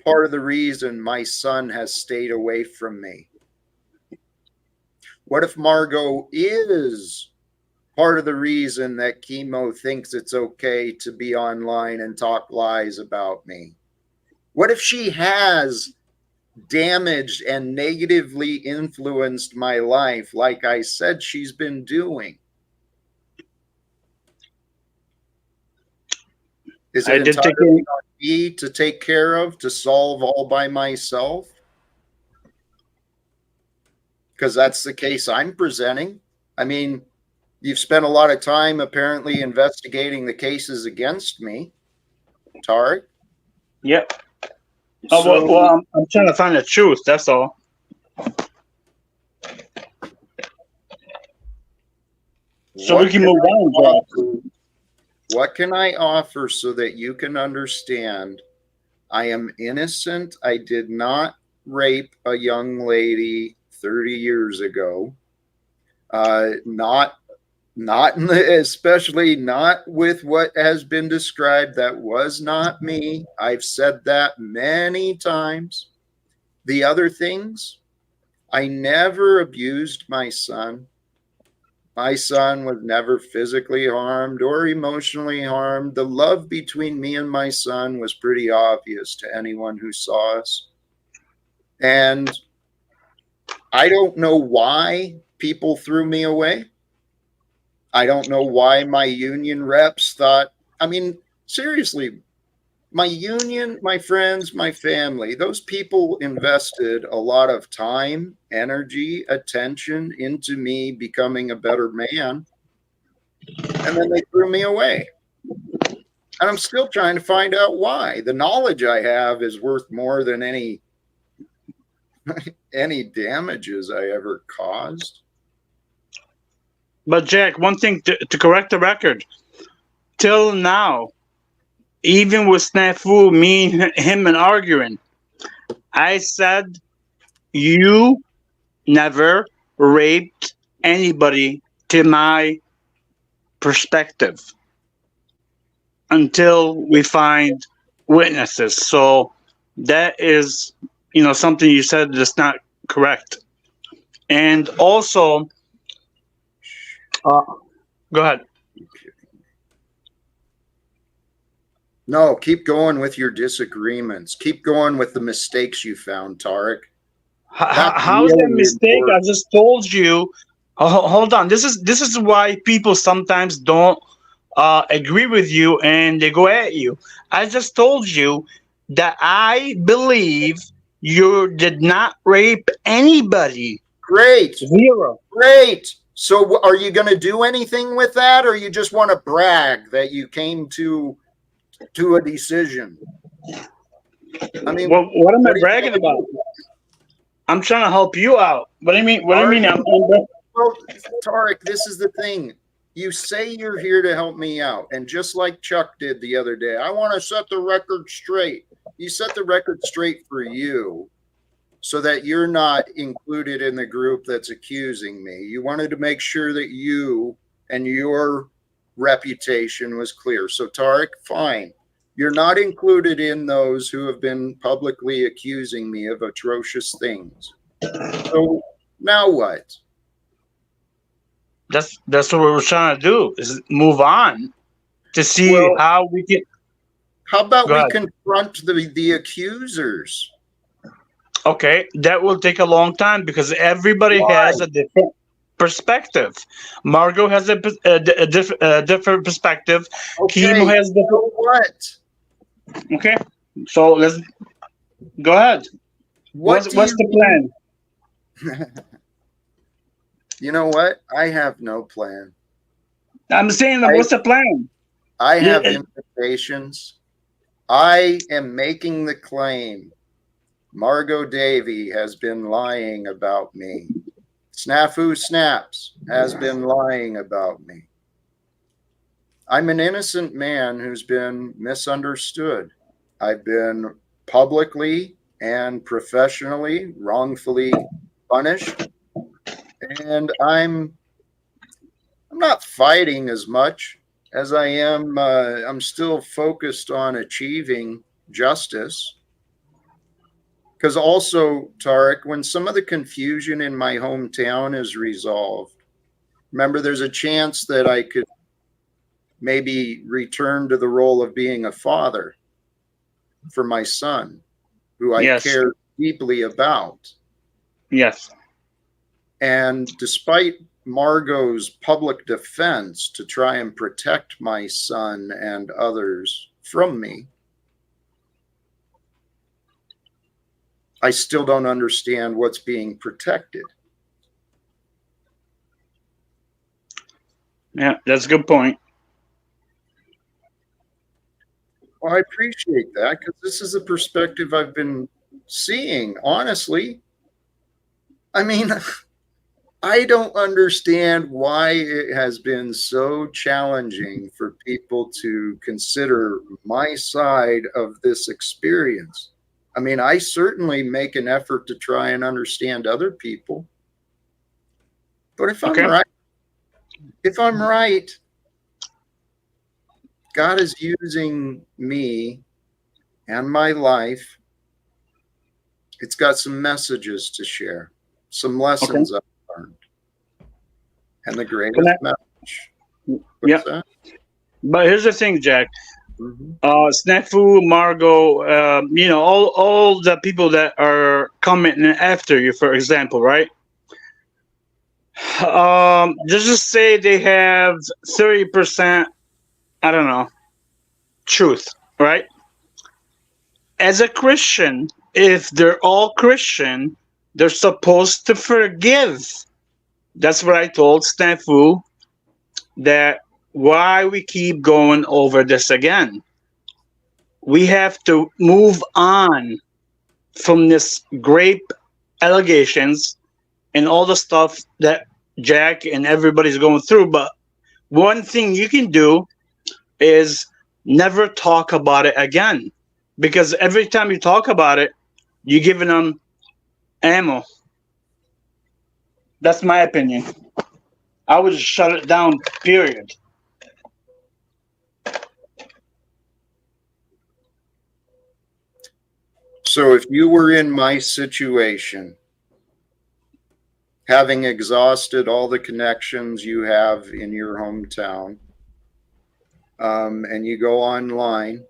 part of the reason my son has stayed away from me? What if Margot is part of the reason that chemo thinks it's okay to be online and talk lies about me? What if she has damaged and negatively influenced my life like I said she's been doing? Is it entirely on me to take care of, to solve all by myself? Because that's the case I'm presenting. I mean, you've spent a lot of time apparently investigating the cases against me, Tarek. Yep. Well, I'm trying to find the truth. That's all. So we can move on. What can I offer so that you can understand I am innocent? I did not rape a young lady 30 years ago. Especially not with what has been described. That was not me. I've said that many times. The other things, I never abused my son. My son was never physically harmed or emotionally harmed. The love between me and my son was pretty obvious to anyone who saw us. And I don't know why people threw me away. I don't know why my union reps thought, I mean, seriously, my union, my friends, my family, those people invested a lot of time, energy, attention into me becoming a better man. And then they threw me away. And I'm still trying to find out why. The knowledge I have is worth more than any damages I ever caused. But Jack, one thing to correct the record. Till now, even with Snafu, me and him and arguing, I said you never raped anybody to my perspective until we find witnesses. So that is, something you said that's not correct. And also, go ahead. No, keep going with your disagreements. Keep going with the mistakes you found, Tarek. How's that mistake? I just told you. Hold on. This is why people sometimes don't agree with you and they go at you. I just told you that I believe you did not rape anybody. Great. 0. Great. So are you going to do anything with that, or you just want to brag that you came to a decision? I mean, what am I bragging about? I'm trying to help you out. What do you mean? What do you mean? Well, Tarek, this is the thing. You say you're here to help me out, and just like Chuck did the other day, I want to set the record straight. You set the record straight for you. so that you're not included in the group that's accusing me. You wanted to make sure that you and your reputation was clear. So Tarek, fine. You're not included in those who have been publicly accusing me of atrocious things. So now what? That's what we're trying to do, is move on to see Well, how we can. How about Go we ahead. confront the accusers? Okay, that will take a long time because everybody Why? has a different perspective. Margot has a different perspective. Okay, Kimo has you different. know what? Okay, so let's go ahead. What do What's you the plan? You know what? I have no plan. I'm saying, what's the plan? I have Yeah. invitations. I am making the claim Margot Davy has been lying about me. Snafu Snaps has been lying about me. I'm an innocent man who's been misunderstood. I've been publicly and professionally wrongfully punished, and I'm not fighting as much as I am. I'm still focused on achieving justice. Because also, Tarek, when some of the confusion in my hometown is resolved, remember, there's a chance that I could maybe return to the role of being a father for my son, who I Yes. care deeply about. Yes. And despite Margot's public defense to try and protect my son and others from me, I still don't understand what's being protected. Yeah, that's a good point. Well, I appreciate that because this is a perspective I've been seeing, honestly. I mean, I don't understand why it has been so challenging for people to consider my side of this experience. I mean, I certainly make an effort to try and understand other people. But if Okay. I'm right, God is using me and my life. It's got some messages to share, some lessons I've learned. And the greatest message. Yeah. That? But here's the thing, Jack. Mm-hmm. Snafu, Margot, all the people that are commenting after you, for example, right? Just say they have 30%, I don't know, truth, right? As a Christian, if they're all Christian, they're supposed to forgive. That's what I told Snafu, that why we keep going over this again. We have to move on from this grape allegations and all the stuff that Jack and everybody's going through. But one thing you can do is never talk about it again, because every time you talk about it, you're giving them ammo. That's my opinion. I would just shut it down, period. So if you were in my situation, having exhausted all the connections you have in your hometown, and you go online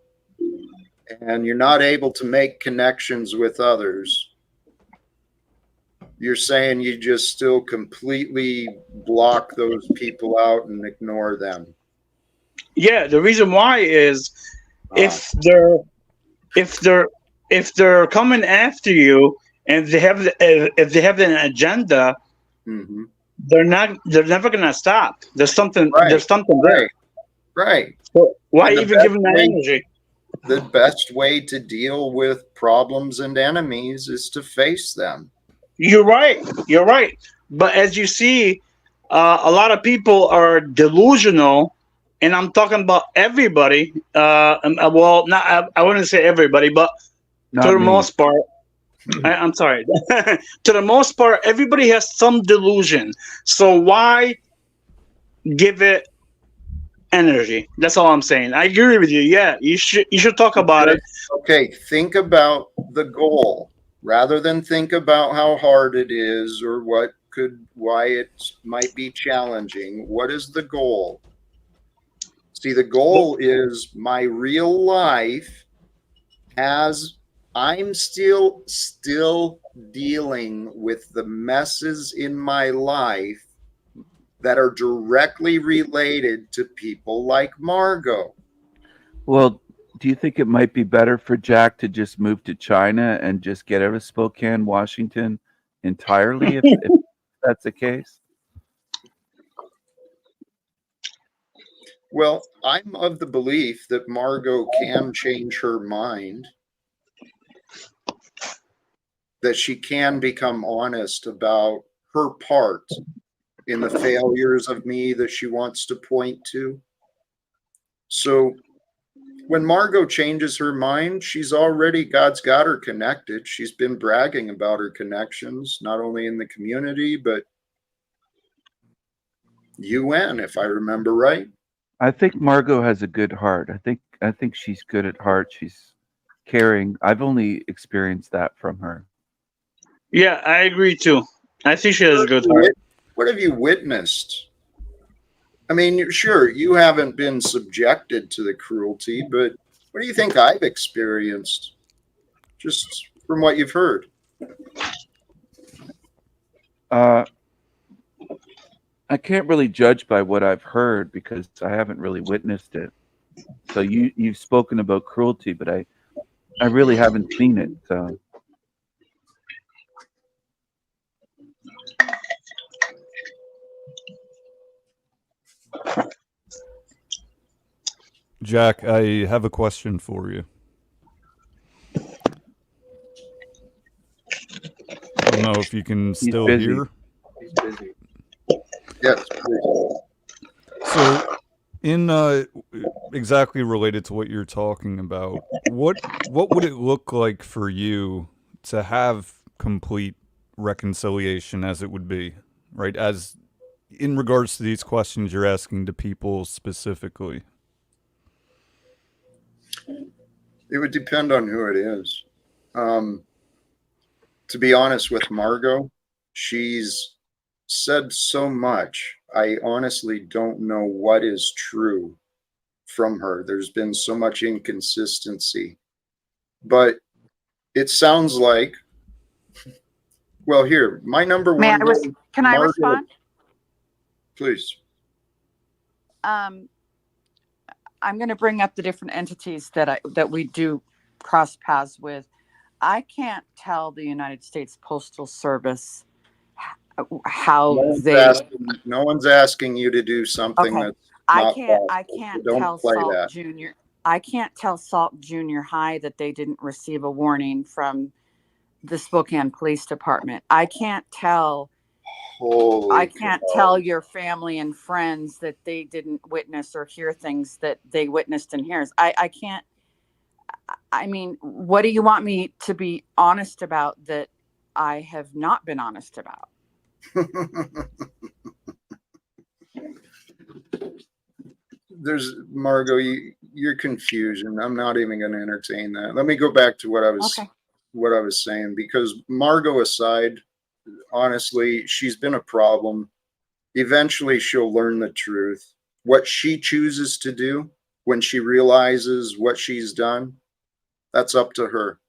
and you're not able to make connections with others, you're saying you just still completely block those people out and ignore them? Yeah, the reason why is if they're coming after you and if they have an agenda, mm-hmm. they're never gonna stop. There's something there. Right. So why even give them that energy? The best way to deal with problems and enemies is to face them. You're right. But as you see, a lot of people are delusional, and I'm talking about everybody. Well, not I wouldn't say everybody, but Not for the me. most part, I'm sorry. To the most part, everybody has some delusion. So why give it energy? That's all I'm saying. I agree with you. Yeah, you should talk about it. Okay, think about the goal rather than think about how hard it is or why it might be challenging. What is the goal? See, the goal is my real life has I'm still dealing with the messes in my life that are directly related to people like Margot. Well, do you think it might be better for Jack to just move to China and just get out of Spokane, Washington entirely if that's the case? Well, I'm of the belief that Margot can change her mind, that she can become honest about her part in the failures of me that she wants to point to. So when Margot changes her mind, God's got her connected. She's been bragging about her connections, not only in the community, but UN, if I remember right. I think Margot has a good heart. I think she's good at heart. She's caring. I've only experienced that from her. Yeah, I agree too. I think she has a good heart. What have you witnessed? I mean, sure, you haven't been subjected to the cruelty, but what do you think I've experienced just from what you've heard? I can't really judge by what I've heard because I haven't really witnessed it. So you've spoken about cruelty, but I really haven't seen it. So Jack, I have a question for you. I don't know if you can still busy. hear. He's busy. Yes, please. So, in exactly related to what you're talking about, what would it look like for you to have complete reconciliation, as it would be, right? As in regards to these questions you're asking to people specifically. It would depend on who it is. To be honest with Margot, she's said so much. I honestly don't know what is true from her. There's been so much inconsistency. But it sounds like, well, here, my number May one I goal, can I Margot, respond? please. I'm going to bring up the different entities that we do cross paths with. I can't tell the United States Postal Service how No one's asking you to do something Okay. that's I not can't possible. Don't tell play Salt that. Junior. I can't tell Salt Junior High that they didn't receive a warning from the Spokane Police Department. I can't tell tell your family and friends that they didn't witness or hear things that they witnessed and hears. I can't. I mean, what do you want me to be honest about that I have not been honest about? There's Margot, your confusion. I'm not even going to entertain that. Let me go back to what I was saying, because Margot aside, honestly, she's been a problem. Eventually she'll learn the truth. What she chooses to do when she realizes what she's done, that's up to her.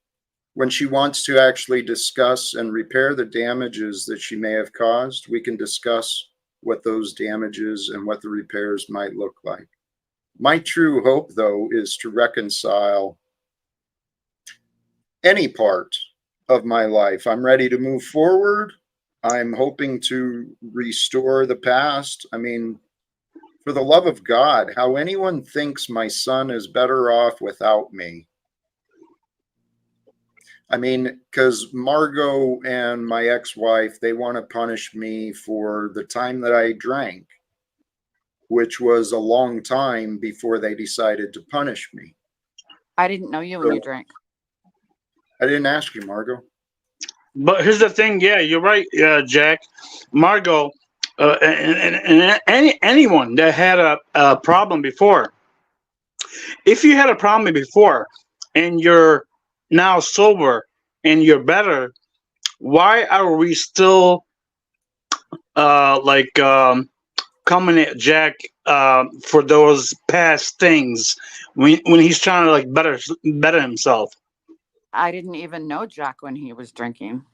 When she wants to actually discuss and repair the damages that she may have caused, we can discuss what those damages and what the repairs might look like. My true hope, though, is to reconcile any part of my life. I'm ready to move forward. I'm hoping to restore the past. I mean, for the love of God, how anyone thinks my son is better off without me. I mean, because Margot and my ex-wife, they want to punish me for the time that I drank, which was a long time before they decided to punish me. I didn't know you when you drank. I didn't ask you, Margot. But here's the thing. Yeah, you're right, Jack. Margot, and anyone that had a problem before, if you had a problem before and you're now sober and you're better, why are we still like coming at Jack for those past things when he's trying to like better himself? I didn't even know Jack when he was drinking.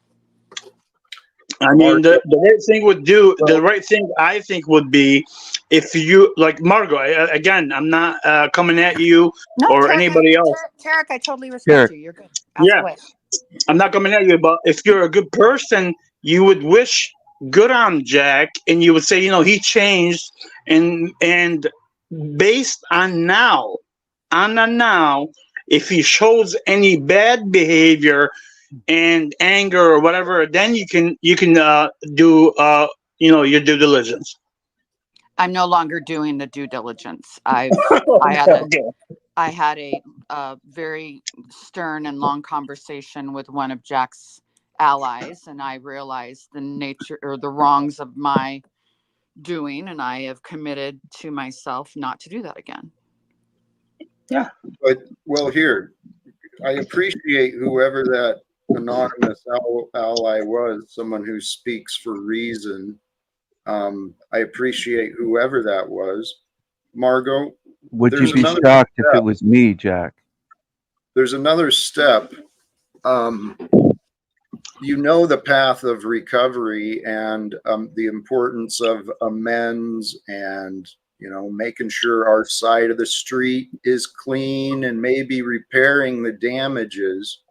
I mean, Margot, the right thing I think would be if you like Margot. Again, I'm not coming at you No, or Tarek, anybody else. Tarek, I totally respect Tarek. you. You're good. Ask Yeah, away. I'm not coming at you, but if you're a good person, you would wish good on Jack, and you would say, he changed, and based on the now, if he shows any bad behavior and anger or whatever, then you can do your due diligence. I'm no longer doing the due diligence. I had a very stern and long conversation with one of Jack's allies, and I realized the nature or the wrongs of my doing, and I have committed to myself not to do that again. Yeah. but well, here, I appreciate whoever that anonymous ally was, someone who speaks for reason. I appreciate whoever that was. Margot, Would you there's be another shocked if it step. was me, Jack? There's another step. You know the path of recovery and the importance of amends and making sure our side of the street is clean and maybe repairing the damages.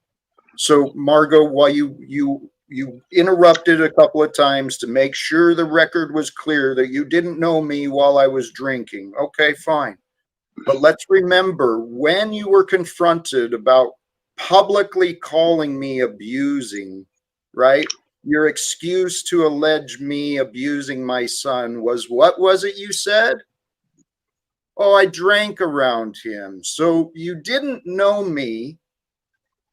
So Margot, while you interrupted a couple of times to make sure the record was clear that you didn't know me while I was drinking. Okay, fine. But let's remember when you were confronted about publicly calling me abusing, right? Your excuse to allege me abusing my son was, what was it you said? Oh, I drank around him. So you didn't know me,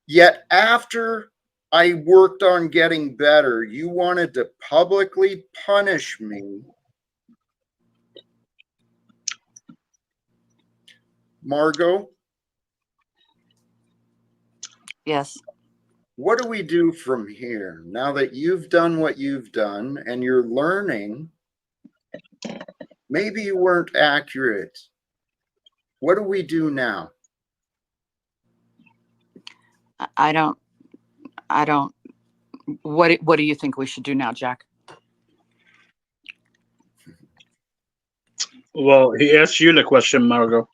yet after I worked on getting better, you wanted to publicly punish me. Margot, Yes. what do we do from here now that you've done what you've done and you're learning? Maybe you weren't accurate. What do we do now? I don't. What do you think we should do now, Jack? Well, he asked you the question, Margot.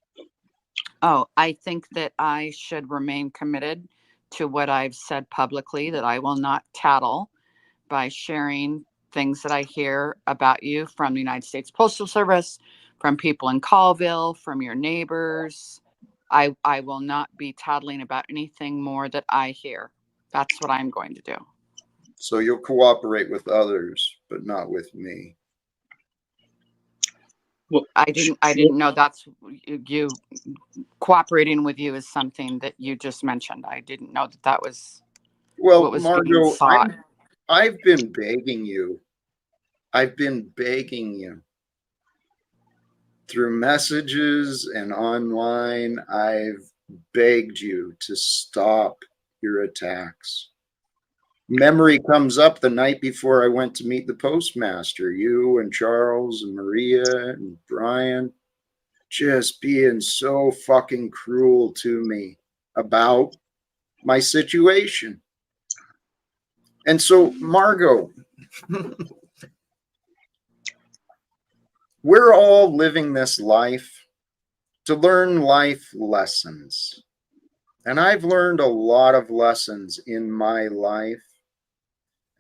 Oh, I think that I should remain committed to what I've said publicly, that I will not tattle by sharing things that I hear about you from the United States Postal Service, from people in Colville, from your neighbors. I will not be tattling about anything more that I hear. That's what I'm going to do. So you'll cooperate with others, but not with me. Well, I didn't know that's you. Cooperating with you is something that you just mentioned. I didn't know that was Well, what was being Margot, sought. I've been begging you. I've been begging you through messages and online. I've begged you to stop your attacks. Memory comes up the night before I went to meet the postmaster, you and Charles and Maria and Brian just being so fucking cruel to me about my situation. And so, Margot, we're all living this life to learn life lessons. And I've learned a lot of lessons in my life.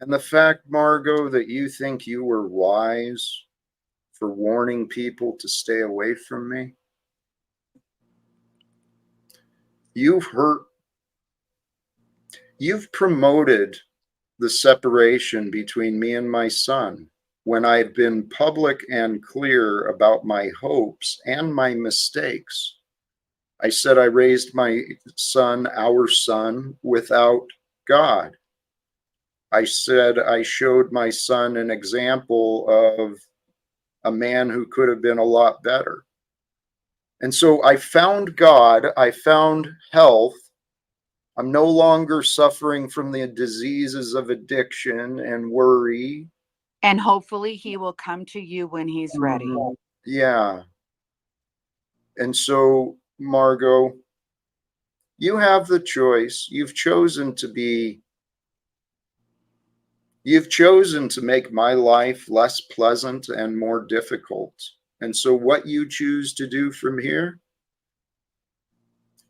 And the fact, Margot, that you think you were wise for warning people to stay away from me, you've promoted the separation between me and my son when I've been public and clear about my hopes and my mistakes. I said I raised my son, our son, without God. I said I showed my son an example of a man who could have been a lot better. And so I found God, I found health. I'm no longer suffering from the diseases of addiction and worry. And hopefully he will come to you when he's ready. Yeah. And so, Margot, you have the choice. You've chosen to make my life less pleasant and more difficult. And so what you choose to do from here,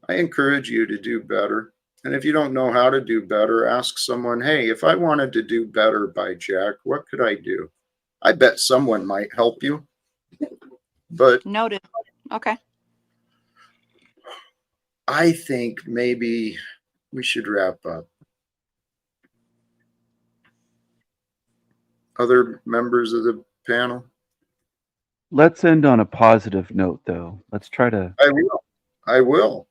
I encourage you to do better. And if you don't know how to do better, ask someone, hey, if I wanted to do better by Jack, what could I do? I bet someone might help you. But Noted. Okay. I think maybe we should wrap up. Other members of the panel? Let's end on a positive note, though. Let's try to. I will.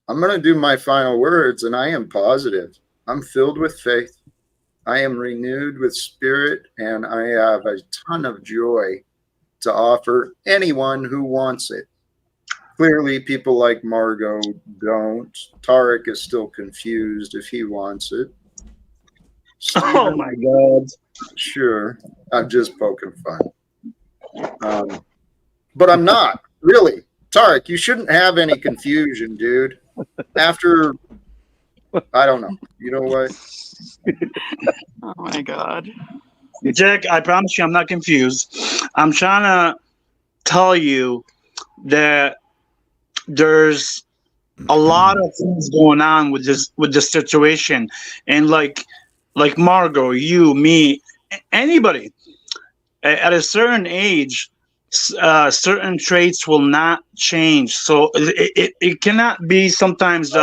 I'm going to do my final words, and I am positive. I'm filled with faith. I am renewed with spirit, and I have a ton of joy to offer anyone who wants it. Clearly, people like Margot don't. Tarek is still confused if he wants it. Oh Steven, my God. sure. I'm just poking fun. But I'm not, really. Tarek, you shouldn't have any confusion, dude. After, I don't know. You know what? Oh my God. Jack, I promise you I'm not confused. I'm trying to tell you that there's a lot of things going on with this situation, and like Margot, you, me, anybody at a certain age, certain traits will not change. So it cannot be sometimes. It's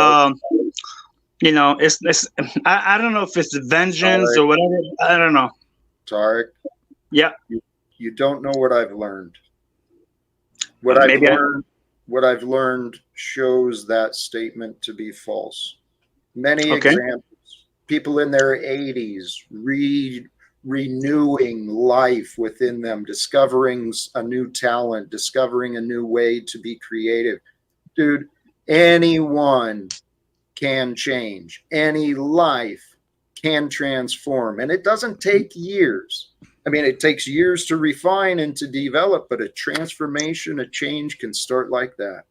I don't know if it's vengeance or whatever. I don't know. Tarek, Yeah, you don't know what I've learned. What I've learned shows that statement to be false. Many Okay. examples. People in their 80s renewing life within them, discovering a new talent, discovering a new way to be creative. Dude, anyone can change. Any life can transform. And it doesn't take years. I mean, it takes years to refine and to develop, but a transformation, a change can start like that.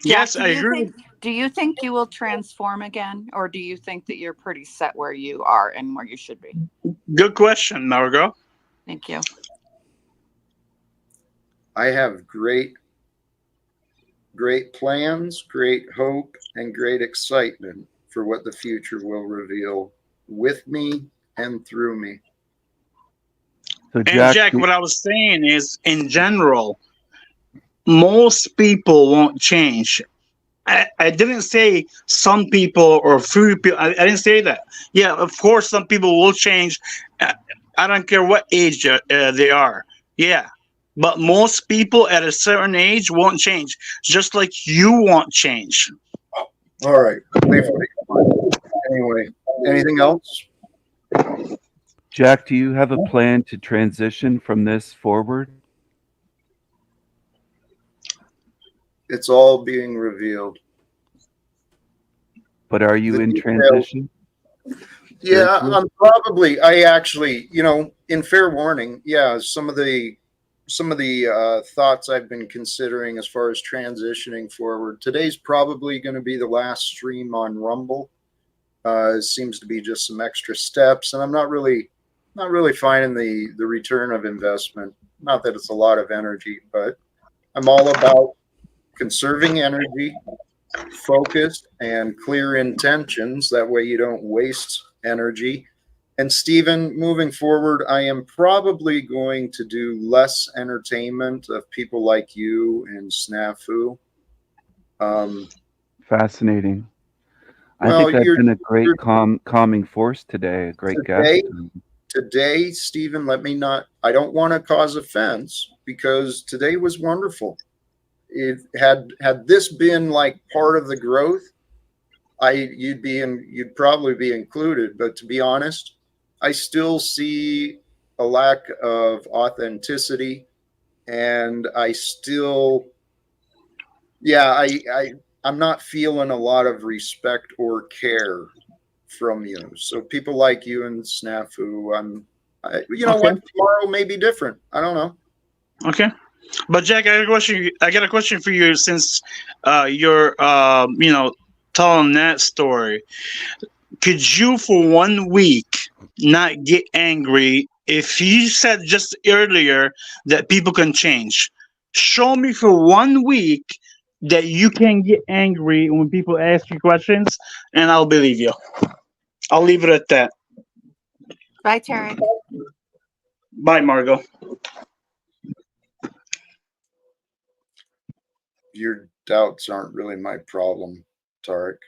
Yes, Jack, I agree. do you think you will transform again, or do you think that you're pretty set where you are and where you should be? Good question, Margot. Thank you. I have great plans, great hope, and great excitement for what the future will reveal with me and through me. So, And Jack, what I was saying is, in general, most people won't change. I didn't say some people or few people. I didn't say that. Yeah, of course, some people will change. I don't care what age they are. Yeah, but most people at a certain age won't change, just like you won't change. All right. Anyway, anything else? Jack, do you have a plan to transition from this forward? It's all being revealed. But are you in transition? Yeah, I actually, in fair warning, yeah, some of the thoughts I've been considering as far as transitioning forward. Today's probably going to be the last stream on Rumble. It seems to be just some extra steps, and I'm not really finding the return of investment. Not that it's a lot of energy, but I'm all about conserving energy, focused and clear intentions. That way you don't waste energy. And Stephen, moving forward, I am probably going to do less entertainment of people like you and Snafu. Fascinating. Well, I think I've been a great calming force today, a great guest. Today, Stephen, I don't want to cause offense, because today was wonderful. It had this been like part of the growth, you'd probably be included. But to be honest, I still see a lack of authenticity, and I still, yeah, I'm not feeling a lot of respect or care from you. So people like you and Snafu, you know Okay. what? Tomorrow may be different. I don't know. Okay. But Jack, I got a question. I got a question for you since you're telling that story. Could you for 1 week not get angry if you said just earlier that people can change? Show me for 1 week that you can get angry when people ask you questions, and I'll believe you. I'll leave it at that. Bye, Tarek. Bye, Margot. Your doubts aren't really my problem, Tarek.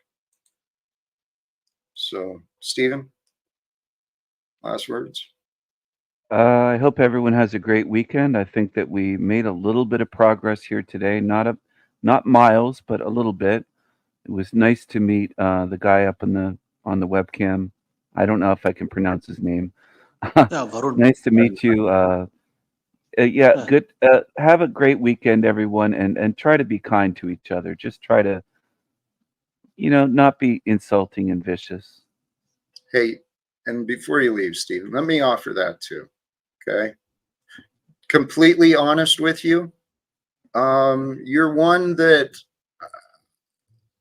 So, Stephen, last words. I hope everyone has a great weekend. I think that we made a little bit of progress here today. Not miles, but a little bit. It was nice to meet the guy up on the webcam. I don't know if I can pronounce his name. Yeah, Varun. Nice to meet you. Yeah, Yeah. good. Have a great weekend, everyone, and try to be kind to each other. Just try to, not be insulting and vicious. Hey, and before you leave, Stephen, let me offer that too. Okay. Completely honest with you. You're one that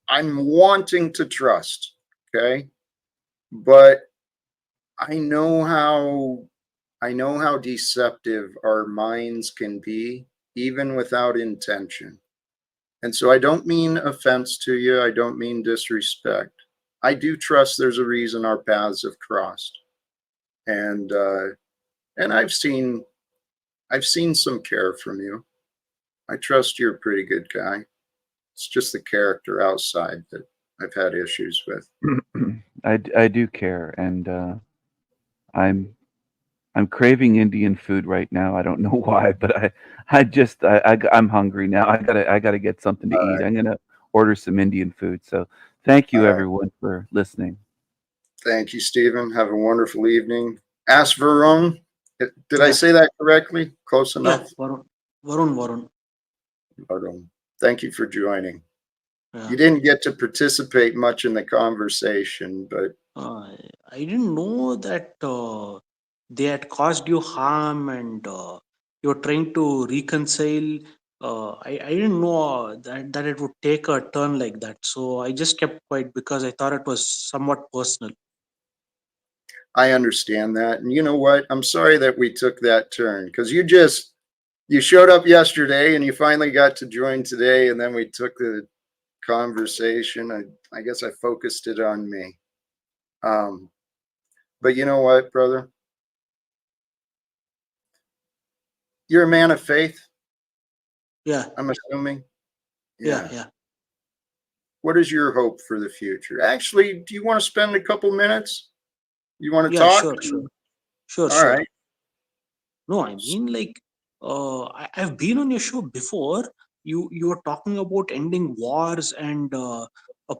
I'm wanting to trust. Okay. But I know how deceptive our minds can be, even without intention. And so I don't mean offense to you. I don't mean disrespect. I do trust there's a reason our paths have crossed. And I've seen some care from you. I trust you're a pretty good guy. It's just the character outside that I've had issues with. I do care, and I'm I'm craving Indian food right now. I don't know why, but I'm hungry now. I gotta get something to All eat. right. I'm gonna order some Indian food. So thank you All right. everyone for listening. Thank you, Stephen. Have a wonderful evening. Ask Varun. Did I Yeah. say that correctly? Close Yeah. enough? Varun. Varun. Thank you for joining. Yeah. You didn't get to participate much in the conversation, but I didn't know that they had caused you harm and you're trying to reconcile. I didn't know that it would take a turn like that. So I just kept quiet because I thought it was somewhat personal. I understand that. And you know what? I'm sorry that we took that turn because you showed up yesterday and you finally got to join today, and then we took the conversation. I guess I focused it on me. But you know what, brother? You're a man of faith, Yeah. I'm assuming. Yeah. Yeah. What is your hope for the future? Actually, do you want to spend a couple minutes? You want to Yeah. talk? Sure. All right. No, I mean like I've been on your show before. You were talking about ending wars, and a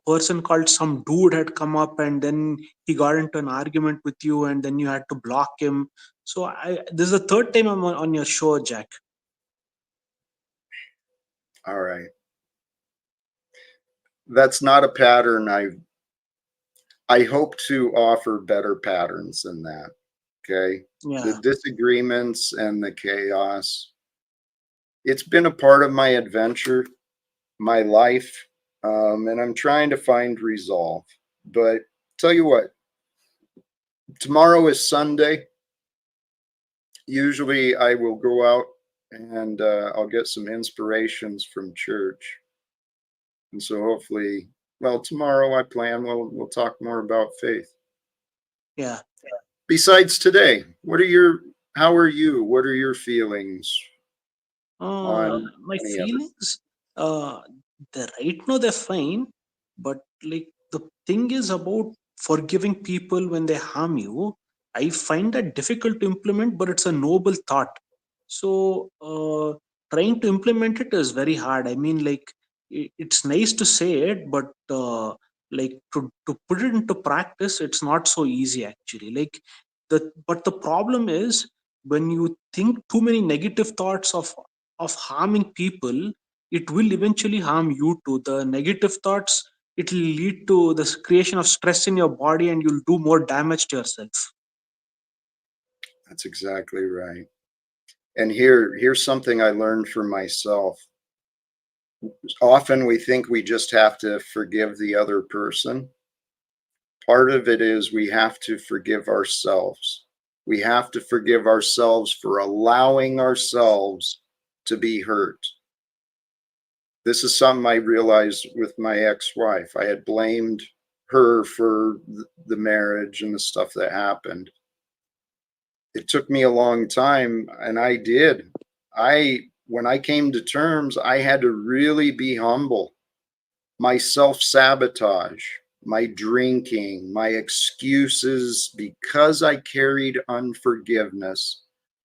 person called some dude had come up, and then he got into an argument with you, and then you had to block him. So this is the third time I'm on your show, Jack. All right. That's not a pattern. I hope to offer better patterns than that. Okay. The Yeah. disagreements and the chaos. It's been a part of my adventure, my life, and I'm trying to find resolve. But tell you what, tomorrow is Sunday. Usually I will go out and I'll get some inspirations from church. And so hopefully, well, tomorrow I plan we'll talk more about faith. Yeah. Besides today, how are you? What are your feelings on My any of it? feelings, uh, right now they're fine, but like the thing is about forgiving people when they harm you. I find that difficult to implement, but it's a noble thought. So, trying to implement it is very hard. I mean, like it's nice to say it, but like to put it into practice, it's not so easy actually. Like But the problem is, when you think too many negative thoughts of harming people, it will eventually harm you too. The negative thoughts, it will lead to the creation of stress in your body, and you'll do more damage to yourself. That's exactly right. And here's something I learned for myself. Often we think we just have to forgive the other person. Part of it is we have to forgive ourselves. We have to forgive ourselves for allowing ourselves to be hurt. This is something I realized with my ex-wife. I had blamed her for the marriage and the stuff that happened. It took me a long time, and I did. When I came to terms, I had to really be humble. My self-sabotage, my drinking, my excuses, because I carried unforgiveness,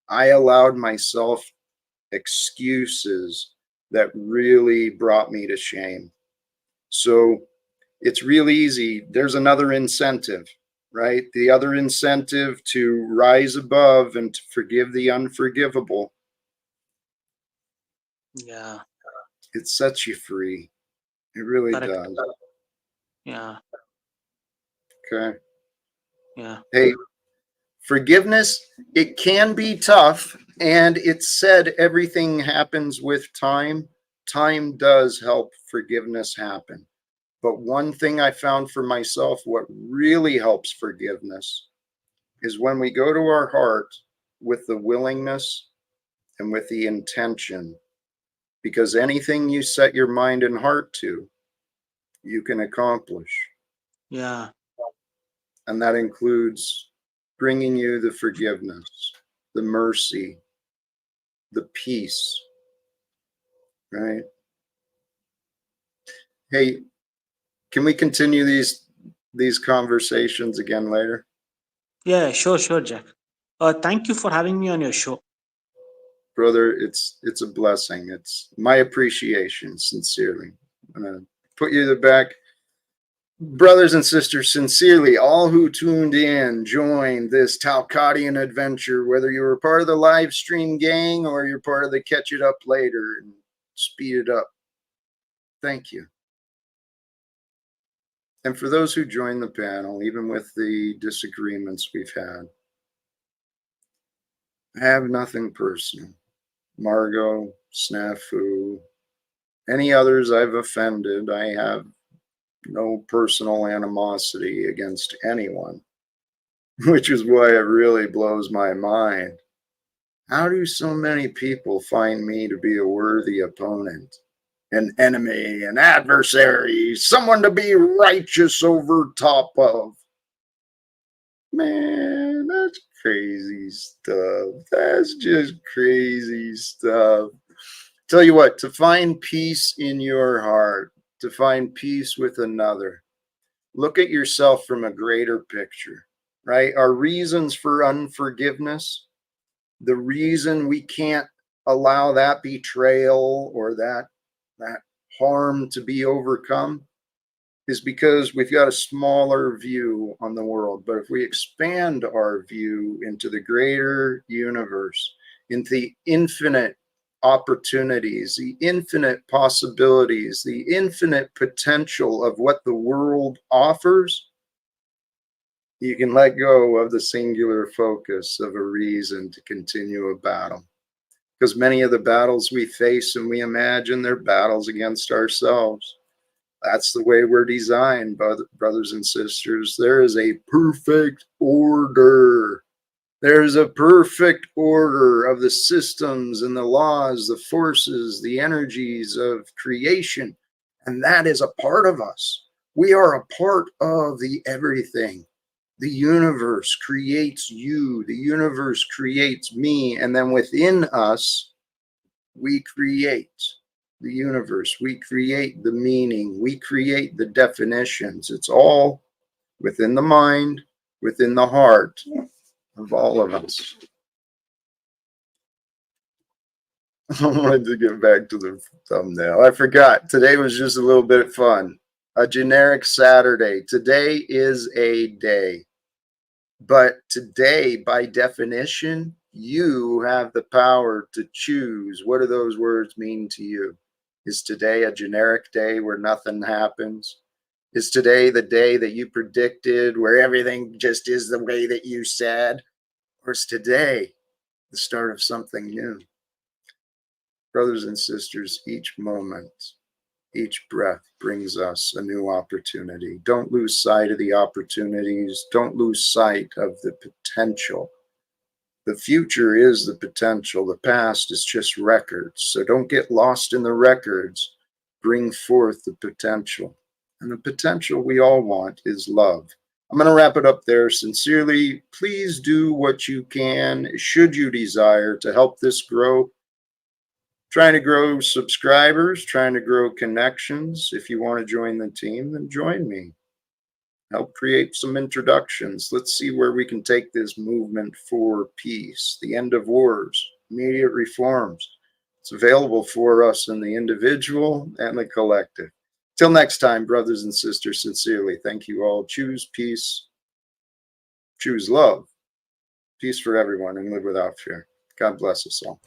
I allowed myself excuses that really brought me to shame. So it's real easy. There's another incentive, right? The other incentive to rise above and to forgive the unforgivable. Yeah, It sets you free. It really correct. does. Yeah, Okay. yeah, Hey, forgiveness, it can be tough, and it's said everything happens with time. Time does help forgiveness happen. But one thing I found for myself, what really helps forgiveness is when we go to our heart with the willingness and with the intention, because anything you set your mind and heart to, you can accomplish. yeah, And that includes bringing you the forgiveness, the mercy, the peace, right? Hey, can we continue these conversations again later? yeah. Sure, Jack. Thank you for having me on your show. Brother, it's a blessing. It's my appreciation, sincerely. I'm gonna put you in the back. Brothers and sisters, sincerely, all who tuned in, joined this Talcottian adventure, whether you were part of the live stream gang or you're part of the catch it up later and speed it up, thank you. And for those who joined the panel, even with the disagreements we've had, I have nothing personal. Margot, Snafu, any others I've offended, I have no personal animosity against anyone, which is why it really blows my mind. How do so many people find me to be a worthy opponent, an enemy, an adversary, someone to be righteous over top of? Man, that's crazy stuff. That's just crazy stuff. Tell you what, to find peace in your heart, to find peace with another, look at yourself from a greater picture, right? Our reasons for unforgiveness, the reason we can't allow that betrayal or that harm to be overcome is because we've got a smaller view on the world. But if we expand our view into the greater universe, into the infinite opportunities, the infinite possibilities, the infinite potential of what the world offers, you can let go of the singular focus of a reason to continue a battle. Because many of the battles we face and we imagine, they're battles against ourselves. That's the way we're designed, brothers and sisters. There is a perfect order. There's a perfect order of the systems and the laws, the forces, the energies of creation. And that is a part of us. We are a part of the everything. The universe creates you. The universe creates me. And then within us, we create the universe. We create the meaning. We create the definitions. It's all within the mind, within the heart of all of us. I wanted to get back to the thumbnail. I forgot. Today was just a little bit of fun. A generic Saturday. Today is a day. But today, by definition, you have the power to choose. What do those words mean to you? Is today a generic day where nothing happens? Is today the day that you predicted where everything just is the way that you said? Or is today the start of something new? Brothers and sisters, each moment, each breath brings us a new opportunity. Don't lose sight of the opportunities. Don't lose sight of the potential. The future is the potential. The past is just records. So don't get lost in the records. Bring forth the potential. And the potential we all want is love. I'm going to wrap it up there. Sincerely, please do what you can, should you desire, to help this grow. Trying to grow subscribers, trying to grow connections. If you want to join the team, then join me. Help create some introductions. Let's see where we can take this movement for peace, the end of wars, immediate reforms. It's available for us in the individual and the collective. Till next time, brothers and sisters, sincerely, thank you all. Choose peace, choose love, peace for everyone, and live without fear. God bless us all.